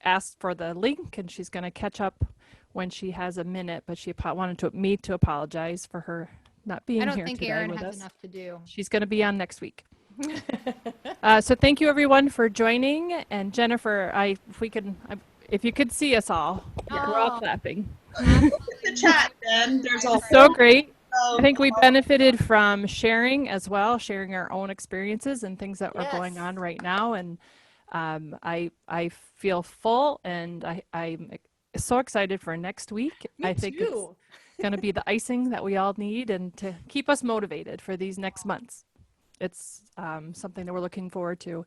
Speaker 1: ask for the link, and she's going to catch up when she has a minute, but she wanted me to apologize for her not being here today with us.
Speaker 4: I don't think Erin has enough to do.
Speaker 1: She's going to be on next week. So thank you everyone for joining. And Jennifer, if you could see us all, we're all clapping.
Speaker 3: Look at the chat, then. There's a
Speaker 1: So great. I think we benefited from sharing as well, sharing our own experiences and things that are going on right now. And I feel full, and I'm so excited for next week. I think it's going to be the icing that we all need, and to keep us motivated for these next months. It's something that we're looking forward to.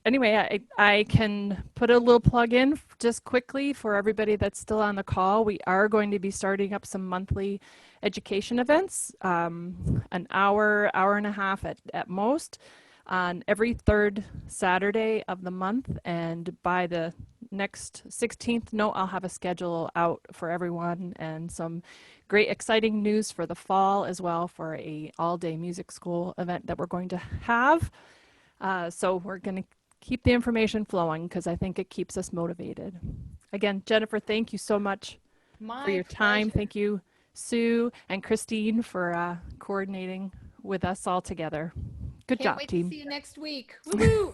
Speaker 1: Anyway, I can put a little plug in just quickly for everybody that's still on the call. We are going to be starting up some monthly education events, an hour and a half at most, on every third Saturday of the month. And by the next 16th note, I'll have a schedule out for everyone, and some great exciting news for the fall as well, for a all-day music school event that we're going to have. So we're going to keep the information flowing because I think it keeps us motivated. Again, Jennifer, thank you so much for your time. Thank you, Sue and Christine, for coordinating with us all together. Good job,
Speaker 4: Can't wait
Speaker 1: team.
Speaker 4: to see you next week. Woohoo!